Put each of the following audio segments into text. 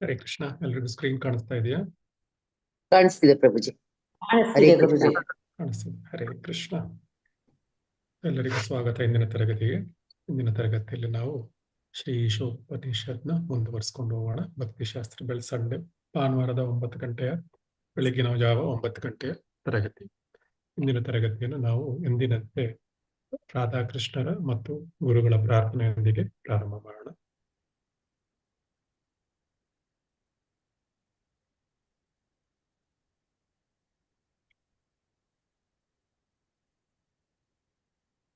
ಹರೇ ಕೃಷ್ಣ. ಎಲ್ರಿಗೂ ಸ್ಕ್ರೀನ್ ಕಾಣಿಸ್ತಾ ಇದೆಯಾ? ಕಾಣಿಸ್ತಿದೆ ಪ್ರಭುಜಿ. ಹರೇ ಕಾಣಿಸ್ತಿದೆ ಕೃಷ್ಣ. ಗುರುಜಿ. ಕಾಣಿಸ್ತಿದೆ. ಹರೇ ಕೃಷ್ಣ. ಎಲ್ಲರಿಗೂ ಸ್ವಾಗತ ಇಂದಿನ ತರಗತಿಗೆ. ಇಂದಿನ ತರಗತಿಯಲ್ಲಿ ನಾವು ಶ್ರೀ ಈಶೋಪನಿಷತ್ನ ಮುಂದುವರಿಸ್ಕೊಂಡು ಹೋಗೋಣ. ಭಕ್ತಿಶಾಸ್ತ್ರ ಸಂಡೆ ಭಾನುವಾರದ 9 ಗಂಟೆಯ ಬೆಳಗಿನ ಜಾವ 9 ಗಂಟೆಯ ತರಗತಿ. ಇಂದಿನ ತರಗತಿಯನ್ನು ನಾವು ಎಂದಿನಂತೆ ರಾಧಾಕೃಷ್ಣರ ಮತ್ತು ಗುರುಗಳ ಪ್ರಾರ್ಥನೆಯೊಂದಿಗೆ ಪ್ರಾರಂಭ ಮಾಡೋಣ.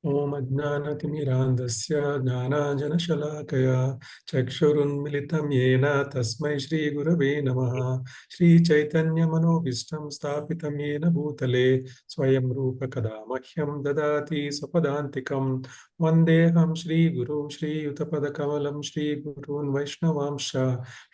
ಓಂ ಅಜ್ಞಾನತಿಮಿರಾಂಧಸ್ಯ ಜ್ಞಾನಾಂಜನಶಲಾಕಯಾ ಚಕ್ಷುರುನ್ಮಿಲಿತಂ ಯೇನ ತಸ್ಮೈ ಶ್ರೀ ಗುರವೇ ನಮಃ. ಶ್ರೀ ಚೈತನ್ಯ ಮನೋಭೀಷ್ಟಂ ಸ್ಥಾಪಿತಂ ಯೇನ ಭೂತಲೆ ಸ್ವಯಂ ರೂಪ ಕದಾ ಮಹ್ಯಂ ದದಾತಿ ಸ್ವಪದಾಂತಿಕಂ. ವಂದೇಹಂ ಶ್ರೀ ಗುರು ಶ್ರೀಯುತಪದಕಮಲಂ ಶ್ರೀ ಗುರೂನ್ ವೈಷ್ಣವಾಂಶ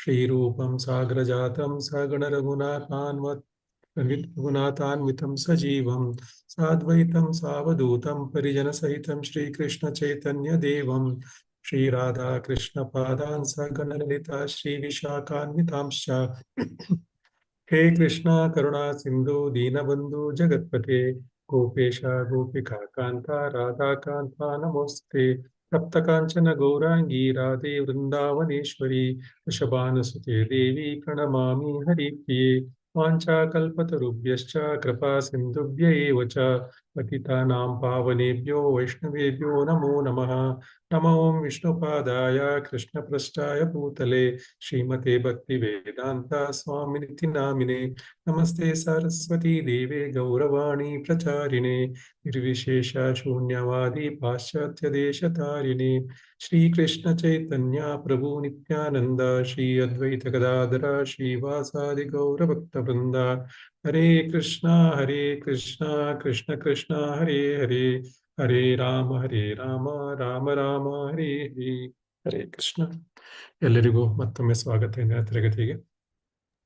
ಶ್ರೀರೂಪಂ ಸಾಗ್ರಜಾತಂ ಸಗಣರಘುನಾಥಾನ್ವಿತಂ ಸಜೀವಂ ಸಾದ್ವೈತಂ ಸಾವಧೂತಂ ಪರಿಜನಸಹಿತಂ ಶ್ರೀಕೃಷ್ಣ ಚೈತನ್ಯ ದೇವಂ ಶ್ರೀ ರಾಧಾ ಕೃಷ್ಣ ಪಾದಾನ್ ಸಗಣಲಲಿತಾ ಶ್ರೀ ವಿಶಾಖಾನ್ವಿತಾಂಶ್ಚ. ಹೇ ಕೃಷ್ಣ ಕರುಣಾ ಸಿಂಧು ದೀನಬಂಧು ಜಗತ್ಪತೆ ಗೋಪೇಶ ಗೋಪಿಕಾ ಕಾಂತ ರಾಧಾಕಾಂತ ನಮೋಸ್ತೆ. ಸಪ್ತಕಾಂಚನ ಗೌರಾಂಗಿ ರಾಧೆ ವೃಂದಾವನೇಶ್ವರಿ ವೃಷಭಾನುಸುತೆ ದೇವಿ ಪ್ರಣಮಾಮಿ ಹರಿಪ್ರಿಯೆ. ವಾಂಛಾಕಲ್ಪತರುಭ್ಯಶ್ಚ ಕೃಪಾ ಸಿಂಧುಭ್ಯ ಏವ ಚ ಪತಿತಾನಾಂ ಪಾವನೇಭ್ಯೋ ವೈಷ್ಣವೇಭ್ಯೋ ನಮೋ ನಮಃ. ನಮೋ ವಿಷ್ಣುಪಾದಾಯ ಕೃಷ್ಣಪೃಷ್ಠಾಯ ಭೂತಲೆ ಶ್ರೀಮತೆ ಭಕ್ತಿ ವೇದಾಂತ ಸ್ವಾಮಿನಿತಿ ನಾಮಿನೆ. ನಮಸ್ತೆ ಸರಸ್ವತಿ ದೇವೆ ಗೌರವಾಣಿ ಪ್ರಚಾರಿಣೆ ನಿರ್ವಿಶೇಷ ಶೂನ್ಯವಾದಿ ಪಾಶ್ಚಾತ್ಯ ದೇಶತಾರಿಣೆ. ಶ್ರೀಕೃಷ್ಣ ಚೈತನ್ಯ ಪ್ರಭು ನಿತ್ಯಾನಂದ ಶ್ರೀ ಅದ್ವೈತ ಗದಾಧರ ಶ್ರೀವಾಸಾದಿ ಗೌರಭಕ್ತವೃಂದ. ಹರೇ ಕೃಷ್ಣ ಕೃಷ್ಣ ಕೃಷ್ಣ ಹರೇ ಹರೇ ಹರೇ ರಾಮ ರಾಮ ರಾಮ ಹರೇ ಹರೇ. ಹರೇ ಕೃಷ್ಣ. ಎಲ್ಲರಿಗೂ ಮತ್ತೊಮ್ಮೆ ಸ್ವಾಗತ ಇಂದಿನ ತರಗತಿಗೆ.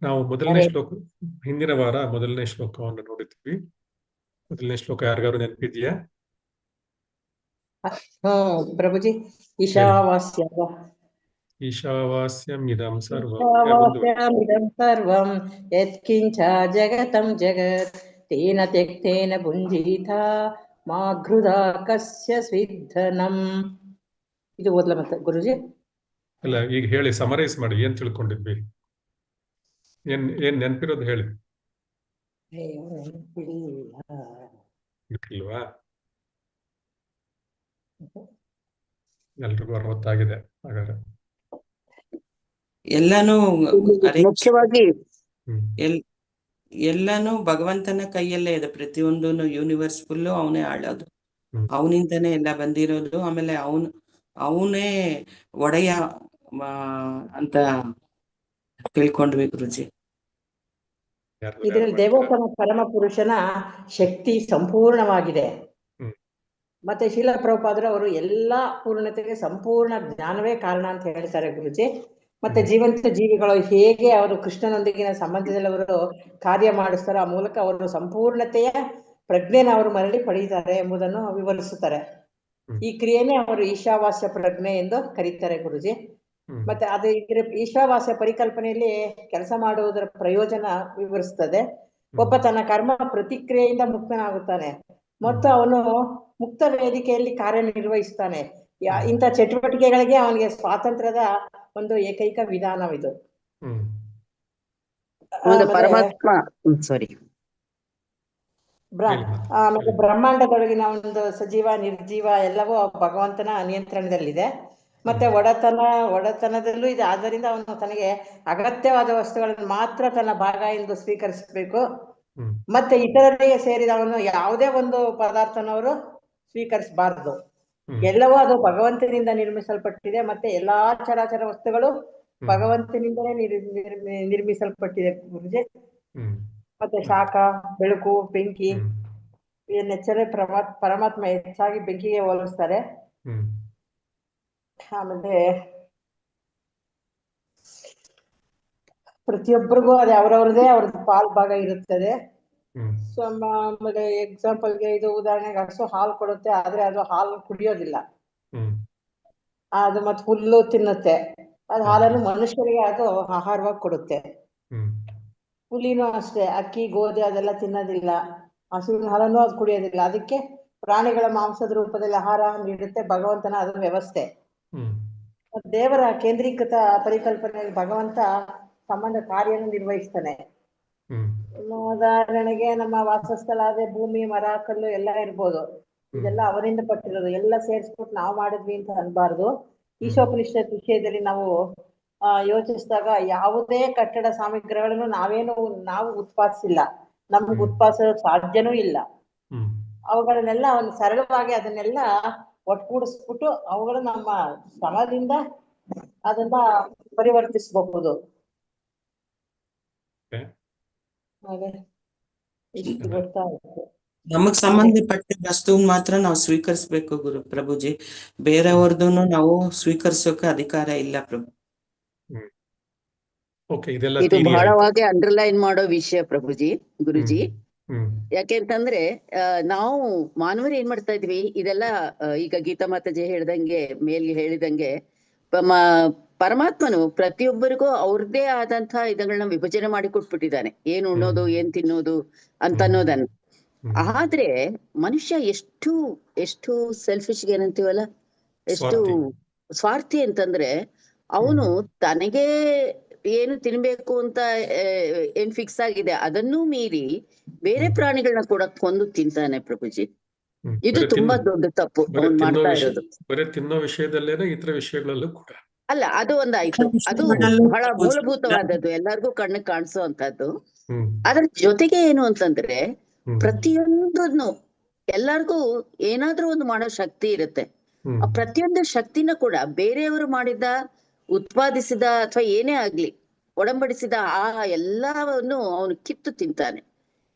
ನಾವು ಹಿಂದಿನ ವಾರ ಮೊದಲನೇ ಶ್ಲೋಕವನ್ನು ನೋಡಿದ್ವಿ. ಮೊದಲನೇ ಶ್ಲೋಕ ಯಾರಿಗಾರು ನೆನಪಿದ್ಯಾ? ಪ್ರಭುಜಿ, ಈಶಾವಾಸ್ಯ ಈಶಾವಾಸ್ಯಂ ಇದಂ ಸರ್ವಂ ಯತ್ಕಿಂಚ ಜಗತಂ ಜಗತ್ ತೇನ ತ್ಯಕ್ತೇನ ಭುಂಜೀತ ಮಾ ಘೃದಾ ಕಸ್ಯ ಸ್ವಿಧನಂ. ಇದು ಓದ್ಲ ಮತ್ತೆ ಗುರುಜಿ? ಅಲ್ಲ, ಈಗ ಹೇಳಿ, ಸಮರೈಸ್ ಮಾಡಿ. ಏನ್ ತಿಳ್ಕೊಂಡಿದ್ವಿ? ಏನ್ ನೆನಪಿರೋದು ಹೇಳಿ. ಇಲ್ವಾ? ಎಲ್ರಿಗೂ ಅರ್ವತ್ತಾಗಿದೆ ಹಾಗಾದ್ರೆ. ಎಲ್ಲಾನು ಮುಖ್ಯವಾಗಿ ಎಲ್ಲಾನು ಭಗವಂತನ ಕೈಯಲ್ಲೇ ಇದೆ. ಪ್ರತಿಯೊಂದು ಯೂನಿವರ್ಸ್ ಫುಲ್ಲು ಅವನೇ ಆಳೋದು, ಅವನಿಂದನೇ ಎಲ್ಲ ಬಂದಿರೋದು. ಆಮೇಲೆ ಅವನೇ ಒಡೆಯ ಅಂತ ತಿಳ್ಕೊಂಡ್ವಿ ಗುರುಜಿ. ಇದರಲ್ಲಿ ದೇವೋತ್ತಮ ಪರಮ ಪುರುಷನ ಶಕ್ತಿ ಸಂಪೂರ್ಣವಾಗಿದೆ. ಮತ್ತೆ ಶೀಲ ಪ್ರಭುಪಾದರು ಅವರು ಎಲ್ಲಾ ಪೂರ್ಣತೆಗೆ ಸಂಪೂರ್ಣ ಜ್ಞಾನವೇ ಕಾರಣ ಅಂತ ಹೇಳ್ತಾರೆ ಗುರುಜಿ. ಮತ್ತೆ ಜೀವಂತ ಜೀವಿಗಳು ಹೇಗೆ ಅವರು ಕೃಷ್ಣನೊಂದಿಗಿನ ಸಂಬಂಧದಲ್ಲಿ ಅವರು ಕಾರ್ಯ ಮಾಡಿಸ್ತಾರೋ ಆ ಮೂಲಕ ಅವರು ಸಂಪೂರ್ಣತೆಯ ಪ್ರಜ್ಞೆನ ಅವರು ಮರಳಿ ಪಡೆಯುತ್ತಾರೆ ಎಂಬುದನ್ನು ವಿವರಿಸುತ್ತಾರೆ. ಈ ಕ್ರಿಯೆನೇ ಅವರು ಈಶಾವಾಸ್ಯ ಪ್ರಜ್ಞೆ ಎಂದು ಕರೀತಾರೆ ಗುರುಜಿ. ಮತ್ತೆ ಅದು ಈಶಾವಾಸ್ಯ ಪರಿಕಲ್ಪನೆಯಲ್ಲಿ ಕೆಲಸ ಮಾಡುವುದರ ಪ್ರಯೋಜನ ವಿವರಿಸ್ತದೆ. ಒಬ್ಬ ತನ್ನ ಕರ್ಮ ಪ್ರತಿಕ್ರಿಯೆಯಿಂದ ಮುಕ್ತನಾಗುತ್ತಾನೆ ಮತ್ತು ಅವನು ಮುಕ್ತ ವೇದಿಕೆಯಲ್ಲಿ ಕಾರ್ಯನಿರ್ವಹಿಸ್ತಾನೆ. ಇಂಥ ಚಟುವಟಿಕೆಗಳಿಗೆ ಅವನಿಗೆ ಸ್ವಾತಂತ್ರ್ಯದ ಒಂದು ಏಕೈಕ ವಿಧಾನವಿದು. ಪರಮಾತ್ಮ ಆಮೇಲೆ ಬ್ರಹ್ಮಾಂಡದೊಳಗಿನ ಒಂದು ಸಜೀವ ನಿರ್ಜೀವ ಎಲ್ಲವೂ ಭಗವಂತನ ನಿಯಂತ್ರಣದಲ್ಲಿದೆ. ಮತ್ತೆ ಒಡೆತನದಲ್ಲೂ ಇದೆ. ಆದ್ದರಿಂದ ಅವನು ತನಗೆ ಅಗತ್ಯವಾದ ವಸ್ತುಗಳನ್ನು ಮಾತ್ರ ತನ್ನ ಭಾಗ ಎಂದು ಸ್ವೀಕರಿಸಬೇಕು. ಮತ್ತೆ ಇತರರಿಗೆ ಸೇರಿದವನು ಯಾವುದೇ ಒಂದು ಪದಾರ್ಥನವರು ಸ್ವೀಕರಿಸಬಾರದು. ಎಲ್ಲವೂ ಅದು ಭಗವಂತನಿಂದ ನಿರ್ಮಿಸಲ್ಪಟ್ಟಿದೆ. ಮತ್ತೆ ಎಲ್ಲಾ ಚರಾಚರ ವಸ್ತುಗಳು ಭಗವಂತನಿಂದಲೇ ನಿರ್ಮಿಸಲ್ಪಟ್ಟಿದೆ ಗುರುಜಿ. ಮತ್ತೆ ಶಾಖ, ಬೆಳಕು, ಬೆಂಕಿ ನೆಚ್ಚರೆ ಪರಮಾತ್ಮ ಹೆಚ್ಚಾಗಿ ಬೆಂಕಿಗೆ ಹೋಲಿಸ್ತಾರೆ. ಆಮೇಲೆ ಪ್ರತಿಯೊಬ್ಬರಿಗೂ ಅದೇ ಅವ್ರವ್ರದೇ ಪಾಲ್ ಭಾಗ ಇರುತ್ತದೆ. ಆಮೇಲೆ ಎಕ್ಸಾಂಪಲ್ಗೆ ಇದು ಉದಾಹರಣೆಗೆ ಹಸು ಹಾಲು ಕೊಡುತ್ತೆ, ಆದ್ರೆ ಅದು ಹಾಲು ಕುಡಿಯೋದಿಲ್ಲ. ಅದು ಮತ್ತೆ ಹುಲ್ಲು ತಿನ್ನುತ್ತೆ. ಅದು ಹಾಲನ್ನು ಮನುಷ್ಯರಿಗೆ ಅದು ಆಹಾರವಾಗಿ ಕೊಡುತ್ತೆ. ಹ್ಮ್ ಹುಲಿನೂ ಅಷ್ಟೇ, ಅಕ್ಕಿ ಗೋಧಿ ಅದೆಲ್ಲ ತಿನ್ನೋದಿಲ್ಲ, ಹಸುವಿನ ಹಾಲನ್ನು ಅದು ಕುಡಿಯೋದಿಲ್ಲ. ಅದಕ್ಕೆ ಪ್ರಾಣಿಗಳ ಮಾಂಸದ ರೂಪದಲ್ಲಿ ಆಹಾರ ನೀಡುತ್ತೆ ಭಗವಂತನ ಅದರ ವ್ಯವಸ್ಥೆ. ಹ್ಮ್ ದೇವರ ಕೇಂದ್ರೀಕೃತ ಪರಿಕಲ್ಪನೆಯಲ್ಲಿ ಭಗವಂತ ಸಂಬಂಧ ಕಾರ್ಯವನ್ನು ನಿರ್ವಹಿಸ್ತಾನೆ. ಹ್ಮ್ ಉದಾಹರಣೆಗೆ ನಮ್ಮ ವಾಸಸ್ಥಳ ಅದೇ ಭೂಮಿ, ಮರ, ಕಲ್ಲು ಎಲ್ಲ ಇರ್ಬೋದು. ಇದೆಲ್ಲ ಅವರಿಂದ ಪಟ್ಟಿರೋದು, ಎಲ್ಲ ಸೇರಿಸ್ಬಿಟ್ಟು ನಾವು ಮಾಡಿದ್ವಿ ಅಂತ ಅನ್ಬಾರ್ದು. ಈಶೋಪನಿಷತ್ ವಿಷಯದಲ್ಲಿ ನಾವು ಯೋಚಿಸಿದಾಗ ಯಾವುದೇ ಕಟ್ಟಡ ಸಾಮಗ್ರಿಗಳನ್ನು ನಾವು ಉತ್ಪಾದಿಸಿಲ್ಲ, ನಮ್ಗೆ ಉತ್ಪಾದಿಸೋದು ಸಾಧ್ಯನೂ ಇಲ್ಲ. ಹ್ಮ್ ಅವುಗಳನ್ನೆಲ್ಲ ಅವನು ಸರಳವಾಗಿ ಅದನ್ನೆಲ್ಲ ಒಟ್ಟುಗೂಡಿಸ್ಬಿಟ್ಟು ಅವುಗಳು ನಮ್ಮ ಶ್ರಮದಿಂದ ಅದನ್ನ ಪರಿವರ್ತಿಸಬಹುದು. ಹಾಗೆ ಇಷ್ಟು ಗೊತ್ತಾಗುತ್ತೆ. ನಮಗ್ ಸಂಬಂಧಪಟ್ಟ ವಸ್ತುನ್ ಮಾತ್ರ ನಾವು ಸ್ವೀಕರಿಸ್ಬೇಕು ಪ್ರಭುಜಿ. ಬೇರೆಯವ್ರದನ್ನು ನಾವು ಸ್ವೀಕರಿಸೋಕೆ ಅಧಿಕಾರ ಇಲ್ಲ ಪ್ರಭು. ಓಕೆ, ಇದೆಲ್ಲ ಇದು theory ಆಯ್ತು. ಬಹಳವಾಗಿ ಅಂಡರ್ಲೈನ್ ಮಾಡೋ ವಿಷಯ ಪ್ರಭುಜಿ, ಗುರುಜಿ. ಹ್ಮ್ ಯಾಕೆಂತಂದ್ರೆ ನಾವು ಮಾನವರು ಏನ್ ಮಾಡ್ತಾ ಇದ್ವಿ, ಇದೆಲ್ಲ ಈಗ ಗೀತಾ ಮಾತಾಜಿ ಹೇಳ್ದಂಗೆ ಹೇಳಿದಂಗೆ ಪರಮಾತ್ಮನು ಪ್ರತಿಯೊಬ್ಬರಿಗೂ ಅವ್ರದ್ದೇ ಆದಂತಹ ಇದಗಳನ್ನ ವಿಭಜನೆ ಮಾಡಿ ಕೊಟ್ಬಿಟ್ಟಿದ್ದಾನೆ, ಏನ್ ಉಣ್ಣೋದು ಏನ್ ತಿನ್ನೋದು ಅಂತ ಅನ್ನೋದನ್ನ. ಆದ್ರೆ ಮನುಷ್ಯ ಎಷ್ಟು ಸೆಲ್ಫಿಶ್ ಏನಂತೀವಲ್ಲ, ಎಷ್ಟು ಸ್ವಾರ್ಥಿ ಅಂತಂದ್ರೆ ಅವನು ತನಗೆ ಏನು ತಿನ್ಬೇಕು ಅಂತ ಏನ್ ಫಿಕ್ಸ್ ಆಗಿದೆ ಅದನ್ನೂ ಮೀರಿ ಬೇರೆ ಪ್ರಾಣಿಗಳನ್ನ ಕೂಡ ಕೊಂದು ತಿಂತಾನೆ ಪ್ರಭುಜಿ. ಇದು ತುಂಬಾ ದೊಡ್ಡ ತಪ್ಪು ಅವ್ನು ಮಾಡ್ತಾ ಇರೋದು. ಬರೀ ತಿನ್ನೋ ವಿಷಯದಲ್ಲೇನೆ ಇತರ ವಿಷಯಗಳಲ್ಲೂ ಕೂಡ ಅಲ್ಲ, ಅದು ಒಂದಾಯ್ತು, ಅದು ಬಹಳ ಮೂಲಭೂತವಾದದ್ದು, ಎಲ್ಲರಿಗೂ ಕಣ್ಣಿಗೆ ಕಾಣಿಸೋ ಅಂತದ್ದು. ಅದ್ರ ಜೊತೆಗೆ ಏನು ಅಂತಂದ್ರೆ ಪ್ರತಿಯೊಂದನ್ನು ಎಲ್ಲರಿಗೂ ಏನಾದ್ರೂ ಒಂದು ಮಾಡೋ ಶಕ್ತಿ ಇರುತ್ತೆ. ಆ ಪ್ರತಿಯೊಂದು ಶಕ್ತಿನ ಕೂಡ ಬೇರೆಯವರು ಮಾಡಿದ, ಉತ್ಪಾದಿಸಿದ ಅಥವಾ ಏನೇ ಆಗ್ಲಿ ಒಡಂಬಡಿಸಿದ ಆ ಎಲ್ಲವನ್ನು ಅವನು ಕಿತ್ತು ತಿಂತಾನೆ.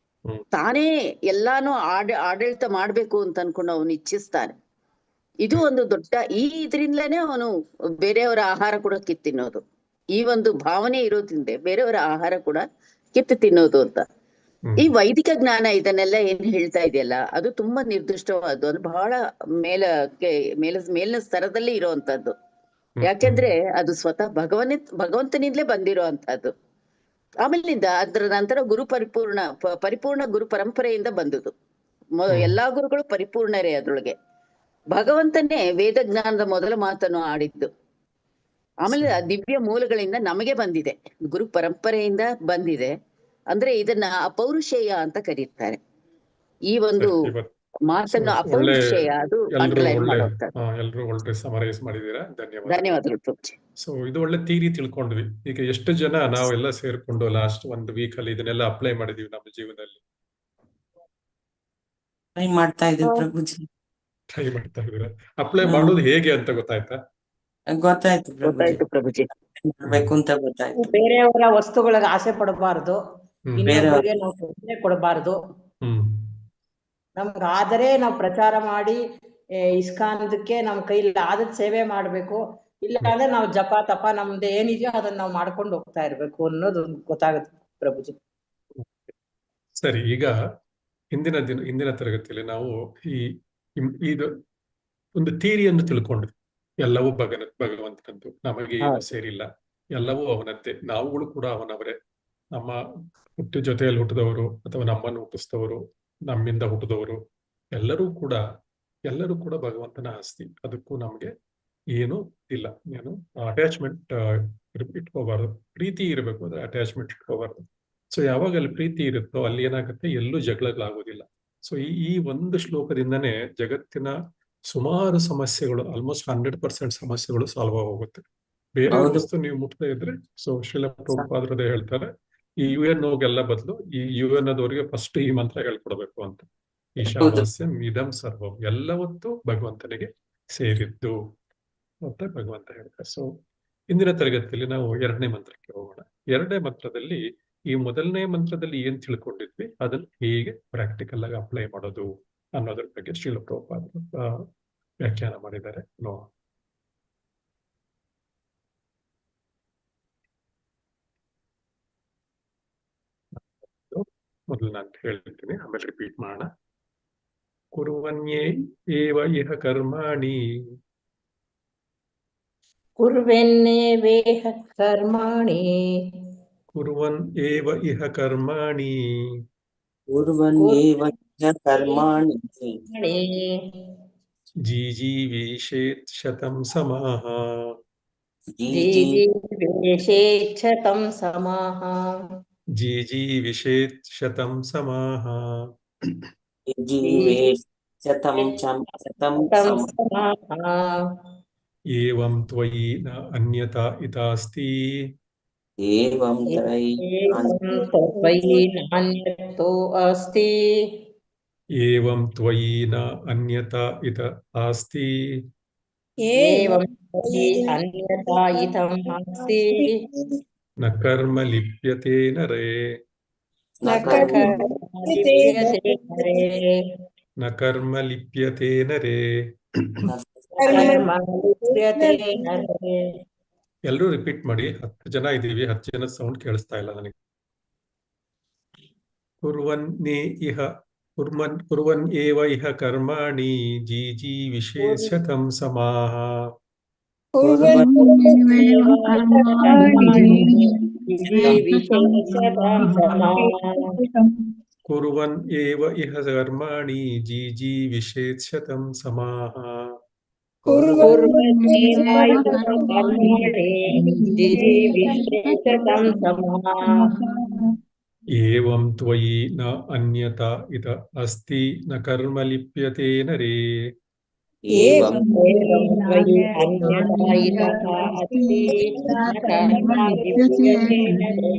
ತಾನೇ ಎಲ್ಲಾನು ಆಡಳಿತ ಮಾಡ್ಬೇಕು ಅಂತ ಅನ್ಕೊಂಡು ಅವನು ಇಚ್ಛಿಸ್ತಾನೆ. ಇದು ಒಂದು ದೊಡ್ಡ ಇದರಿಂದಲೇ ಅವನು ಬೇರೆಯವರ ಆಹಾರ ಕೂಡ ಕಿತ್ತು ತಿನ್ನೋದು. ಈ ಒಂದು ಭಾವನೆ ಇರೋದ್ರಿಂದ ಬೇರೆಯವರ ಆಹಾರ ಕೂಡ ಕಿತ್ತು ತಿನ್ನೋದು ಅಂತ. ಈ ವೈದಿಕ ಜ್ಞಾನ ಇದನ್ನೆಲ್ಲ ಏನ್ ಹೇಳ್ತಾ ಇದೆಯಲ್ಲ, ಅದು ತುಂಬಾ ನಿರ್ದಿಷ್ಟವಾದ್ದು, ಅದು ಬಹಳ ಮೇಲಿನ ಸ್ತರದಲ್ಲಿ ಇರುವಂತದ್ದು. ಯಾಕೆಂದ್ರೆ ಅದು ಸ್ವತಃ ಭಗವಂತನಿಂದಲೇ ಬಂದಿರೋ ಅಂತದ್ದು. ಆಮೇಲಿಂದ ಅದರ ನಂತರ ಪರಿಪೂರ್ಣ ಗುರು ಪರಂಪರೆಯಿಂದ ಬಂದುದು. ಎಲ್ಲಾ ಗುರುಗಳು ಪರಿಪೂರ್ಣರೇ ಅದ್ರೊಳಗೆ. ಭಗವಂತನೇ ವೇದ ಜ್ಞಾನದ ಮೊದಲ ಮಾತನ್ನು ಆಡಿದ್ದು. ಆಮೇಲೆ ದಿವ್ಯ ಮೂಲಗಳಿಂದ ನಮಗೆ ಬಂದಿದೆ, ಗುರು ಪರಂಪರೆಯಿಂದ ಬಂದಿದೆ. ಅಂದ್ರೆ ಇದನ್ನ ಅಪೌರುಷೇಯ ಅಂತ ಕರೀತಾರೆ. ಈ ಒಂದು ಮಾತನ್ನು ಅಪೌರುಷೇಯ, ಅದು ಅಂಡರ್ಲೈನ್ ಮಾಡುವಂತದ್ದು. ಎಲ್ಲರೂ ಒಳ್ಳೆ ಸಮರೈಸ್ ಮಾಡಿದೀರಾ, ಧನ್ಯವಾದಗಳು. ಸೊ ಇದು ಒಳ್ಳೆ ಥಿಯರಿ ತಿಳ್ಕೊಂಡ್ವಿ. ಈಗ ಎಷ್ಟು ಜನ ನಾವೆಲ್ಲ ಸೇರ್ಕೊಂಡು ಲಾಸ್ಟ್ ಒಂದು ವೀಕ್ ಅಲ್ಲಿ ಇದನ್ನೆಲ್ಲ ಅಪ್ಲೈ ಮಾಡಿದೀವಿ ನಮ್ಮ ಜೀವನದಲ್ಲಿ? ಟ್ರೈ ಮಾಡ್ತಾ ಇದ್ದೀವಿ ಪ್ರಭುಜಿ. ಟ್ರೈ ಮಾಡ್ತಾ ಇದೀರಾ? ಅಪ್ಲೈ ಮಾಡೋದು ಹೇಗೆ ಅಂತ ಗೊತ್ತಾಯ್ತಾ? ಗೊತ್ತಾಯ್ತು ಪ್ರಭುಜಿ. ಮಾಡ್ಬೇಕು ಅಂತ ಗೊತ್ತಾಯ್ತು. ಬೇರೆಯವರ ವಸ್ತುಗಳಿಗೆ ಆಸೆ ಪಡಬಾರ್ದು, ಇನ್ನೊಬ್ಬರಿಗೆ ನಾವು ಪ್ರಶ್ನೆ ಕೊಡಬಾರ್ದು. ನಮ್ಗೆ ಆದರೆ ನಾವು ಪ್ರಚಾರ ಮಾಡಿ ಇಸ್ಕಾನದಕ್ಕೆ ನಮ್ ಕೈಲಿ ಆದದ್ ಸೇವೆ ಮಾಡ್ಬೇಕು. ಇಲ್ಲ ಅಂದ್ರೆ ನಾವು ಜಪ ತಪ ನಮ್ದು ಏನಿದೆಯೋ ಅದನ್ನ ನಾವು ಮಾಡ್ಕೊಂಡು ಹೋಗ್ತಾ ಇರ್ಬೇಕು ಅನ್ನೋದು ಗೊತ್ತಾಗುತ್ತೆ ಪ್ರಭುಜಿ. ಸರಿ, ಈಗ ಇಂದಿನ ತರಗತಿಯಲ್ಲಿ ನಾವು ಇದು ಒಂದು ಥಿಯರಿಯನ್ನು ತಿಳ್ಕೊಂಡ್ವಿ. ಎಲ್ಲವೂ ಭಗವಂತನದ್ದು, ನಮಗೆ ಏನು ಸೇರಿಲ್ಲ, ಎಲ್ಲವೂ ಅವನದ್ದೇ, ನಾವುಗಳು ಕೂಡ ಅವನವರೇ. ನಮ್ಮ ಜೊತೆಯಲ್ಲಿ ಹುಟ್ಟಿದವರು ಅಥವಾ ನಮ್ಮನ್ನು ಹುಟ್ಟಿಸಿದವರು, ನಮ್ಮಿಂದ ಹುಟ್ಟಿದವರು ಎಲ್ಲರೂ ಕೂಡ ಭಗವಂತನ ಆಸ್ತಿ. ಅದಕ್ಕೂ ನಮ್ಗೆ ಏನು ಇಲ್ಲ. ಏನು ಅಟ್ಯಾಚ್ಮೆಂಟ್ ಇಟ್ಕೋಬಾರ್ದು. ಪ್ರೀತಿ ಇರಬೇಕು, ಅದ್ರ ಅಟ್ಯಾಚ್ಮೆಂಟ್ ಇಟ್ಕೋಬಾರ್ದು. ಸೊ ಯಾವಾಗ ಅಲ್ಲಿ ಪ್ರೀತಿ ಇರುತ್ತೋ ಅಲ್ಲಿ ಏನಾಗುತ್ತೆ, ಎಲ್ಲೂ ಜಗಳಗಳಾಗೋದಿಲ್ಲ. ಸೊ ಈ ಒಂದು ಶ್ಲೋಕದಿಂದನೇ ಜಗತ್ತಿನ ಸುಮಾರು ಸಮಸ್ಯೆಗಳು, ಆಲ್ಮೋಸ್ಟ್ 100% ಸಮಸ್ಯೆಗಳು ಸಾಲ್ವ್ ಆಗೋಗುತ್ತೆ. ಬೇರೆ ವಸ್ತು ನೀವು ಮುಟ್ತಾ ಇದ್ರೆ, ಸೊ ಶ್ರೀಲ ಪ್ರಭುಪಾದರೇ ಹೇಳ್ತಾರೆ, ಈ UN ಬದಲು ಈ UN ಅದವರಿಗೆ ಫಸ್ಟ್ ಈ ಮಂತ್ರ ಹೇಳ್ಕೊಡ್ಬೇಕು ಅಂತ. ಈಶಾವಾಸ್ಯಂ ಇದಂ ಸರ್ವಂ, ಎಲ್ಲವತ್ತೂ ಭಗವಂತನಿಗೆ ಸೇರಿದ್ದು ಅಂತ ಭಗವಂತ ಹೇಳ್ತಾರೆ. ಸೊ ಇಂದಿನ ತರಗತಿಯಲ್ಲಿ ನಾವು 2ನೇ ಮಂತ್ರಕ್ಕೆ ಹೋಗೋಣ. 2ನೇ ಮಂತ್ರದಲ್ಲಿ ಈ ಮೊದಲನೇ ಮಂತ್ರದಲ್ಲಿ ಏನ್ ತಿಳ್ಕೊಂಡಿದ್ವಿ ಅದನ್ನ ಹೇಗೆ ಪ್ರಾಕ್ಟಿಕಲ್ ಆಗಿ ಅಪ್ಲೈ ಮಾಡೋದು ಅನ್ನೋದ್ರ ಬಗ್ಗೆ ಶ್ರೀಲ ಪ್ರಭುಪಾದರು ವ್ಯಾಖ್ಯಾನ ಮಾಡಿದ್ದಾರೆ. ನೋಡೋಣ. ಮೊದಲು ನಾನು ಹೇಳ್ತೀನಿ, ಆಮೇಲೆ ರಿಪೀಟ್ ಮಾಡೋಣ. ಕುರ್ವನ್ಯೇ ಏವ ಇಹ ಕರ್ಮಾಣಿ ಕುರ್ವೆನ್ನೇವೇಹ ಕರ್ಮಾಣಿ ಕುರ್ವನ್ ಏವ ಇಹ ಕರ್ಮಾಣಿ ಕುರ್ವನ್ನೇವ ಇಹ ಕರ್ಮಾಣಿ ಜೀಜೀವೇಷೇತ್ ಶತಂ ಸಮಾಹ ಜೀವೇಶೇಚ್ಛತಂ ಸಮಾಹ ಜೀಜೀವಿಷೇತ್ ಶತಂ ಸಮಾಹ ಜೀವೇಶ್ ಶತಂ ಶತಂ ಸಮಾಹ ಏವಂ ತ್ವಯಿ ನ ಅನ್ಯತಾ ಇತಾಸ್ತಿ ಏವಂ ತ್ರೈ ತ್ವಯಿ ನಾನ್ಯತೋ ಅಸ್ತಿ ಏವಂ ತ್ವಯಿ ನ ಅನ್ಯತಾ ಇತ ಆಸ್ತಿ ಏವಂ ತ್ವಯಿ ಅನ್ಯತಾ ಇತಂ ಅಸ್ತಿ ನ ಕರ್ಮ ಲಿಪ್ಯತೆ ನರೇ ನ ಕರ್ಮಲಿಪ್ಯತೆ ನರೇ ನ ಕರ್ಮ ಲಿಪ್ಯತೆ ನರೇ ಕರ್ಮಲಿಪ್ಯತೆ ನರೇ. ಎಲ್ಲರೂ ರಿಪೀಟ್ ಮಾಡಿ. 10 ಜನ ಇದ್ದೀವಿ, 10 ಜನ ಸೌಂಡ್ ಕೇಳಿಸ್ತಾ ಇಲ್ಲ ನನಗೆ. ಕುರ್ವನ್ ಏವ ಇಹ ಕರ್ಮಾಣಿ ಜೀಜೀವಿಷೇತ್ ಶತಂ ಸಮಾಹ ಕುರ್ವನ್ ಏವ ಇಹ ಕರ್ಮಾಣಿ ಜೀಜೀವಿಷೇತ್ ಶತಂ ಸಮಾಹ ಏವಂ ತ್ವಯಿ ನ ಅನ್ಯತಾ ಇತ ಅಸ್ತಿ ನ ಕರ್ಮ ಲಿಪ್ಯತೆ ನರೇ ಏವಂ ತ್ವಯಿ ಅನ್ಯತಾ ಇತಃ ಅಸ್ತಿ ನ ಕರ್ಮಲಿಪ್ಯತೆ ನರೇ.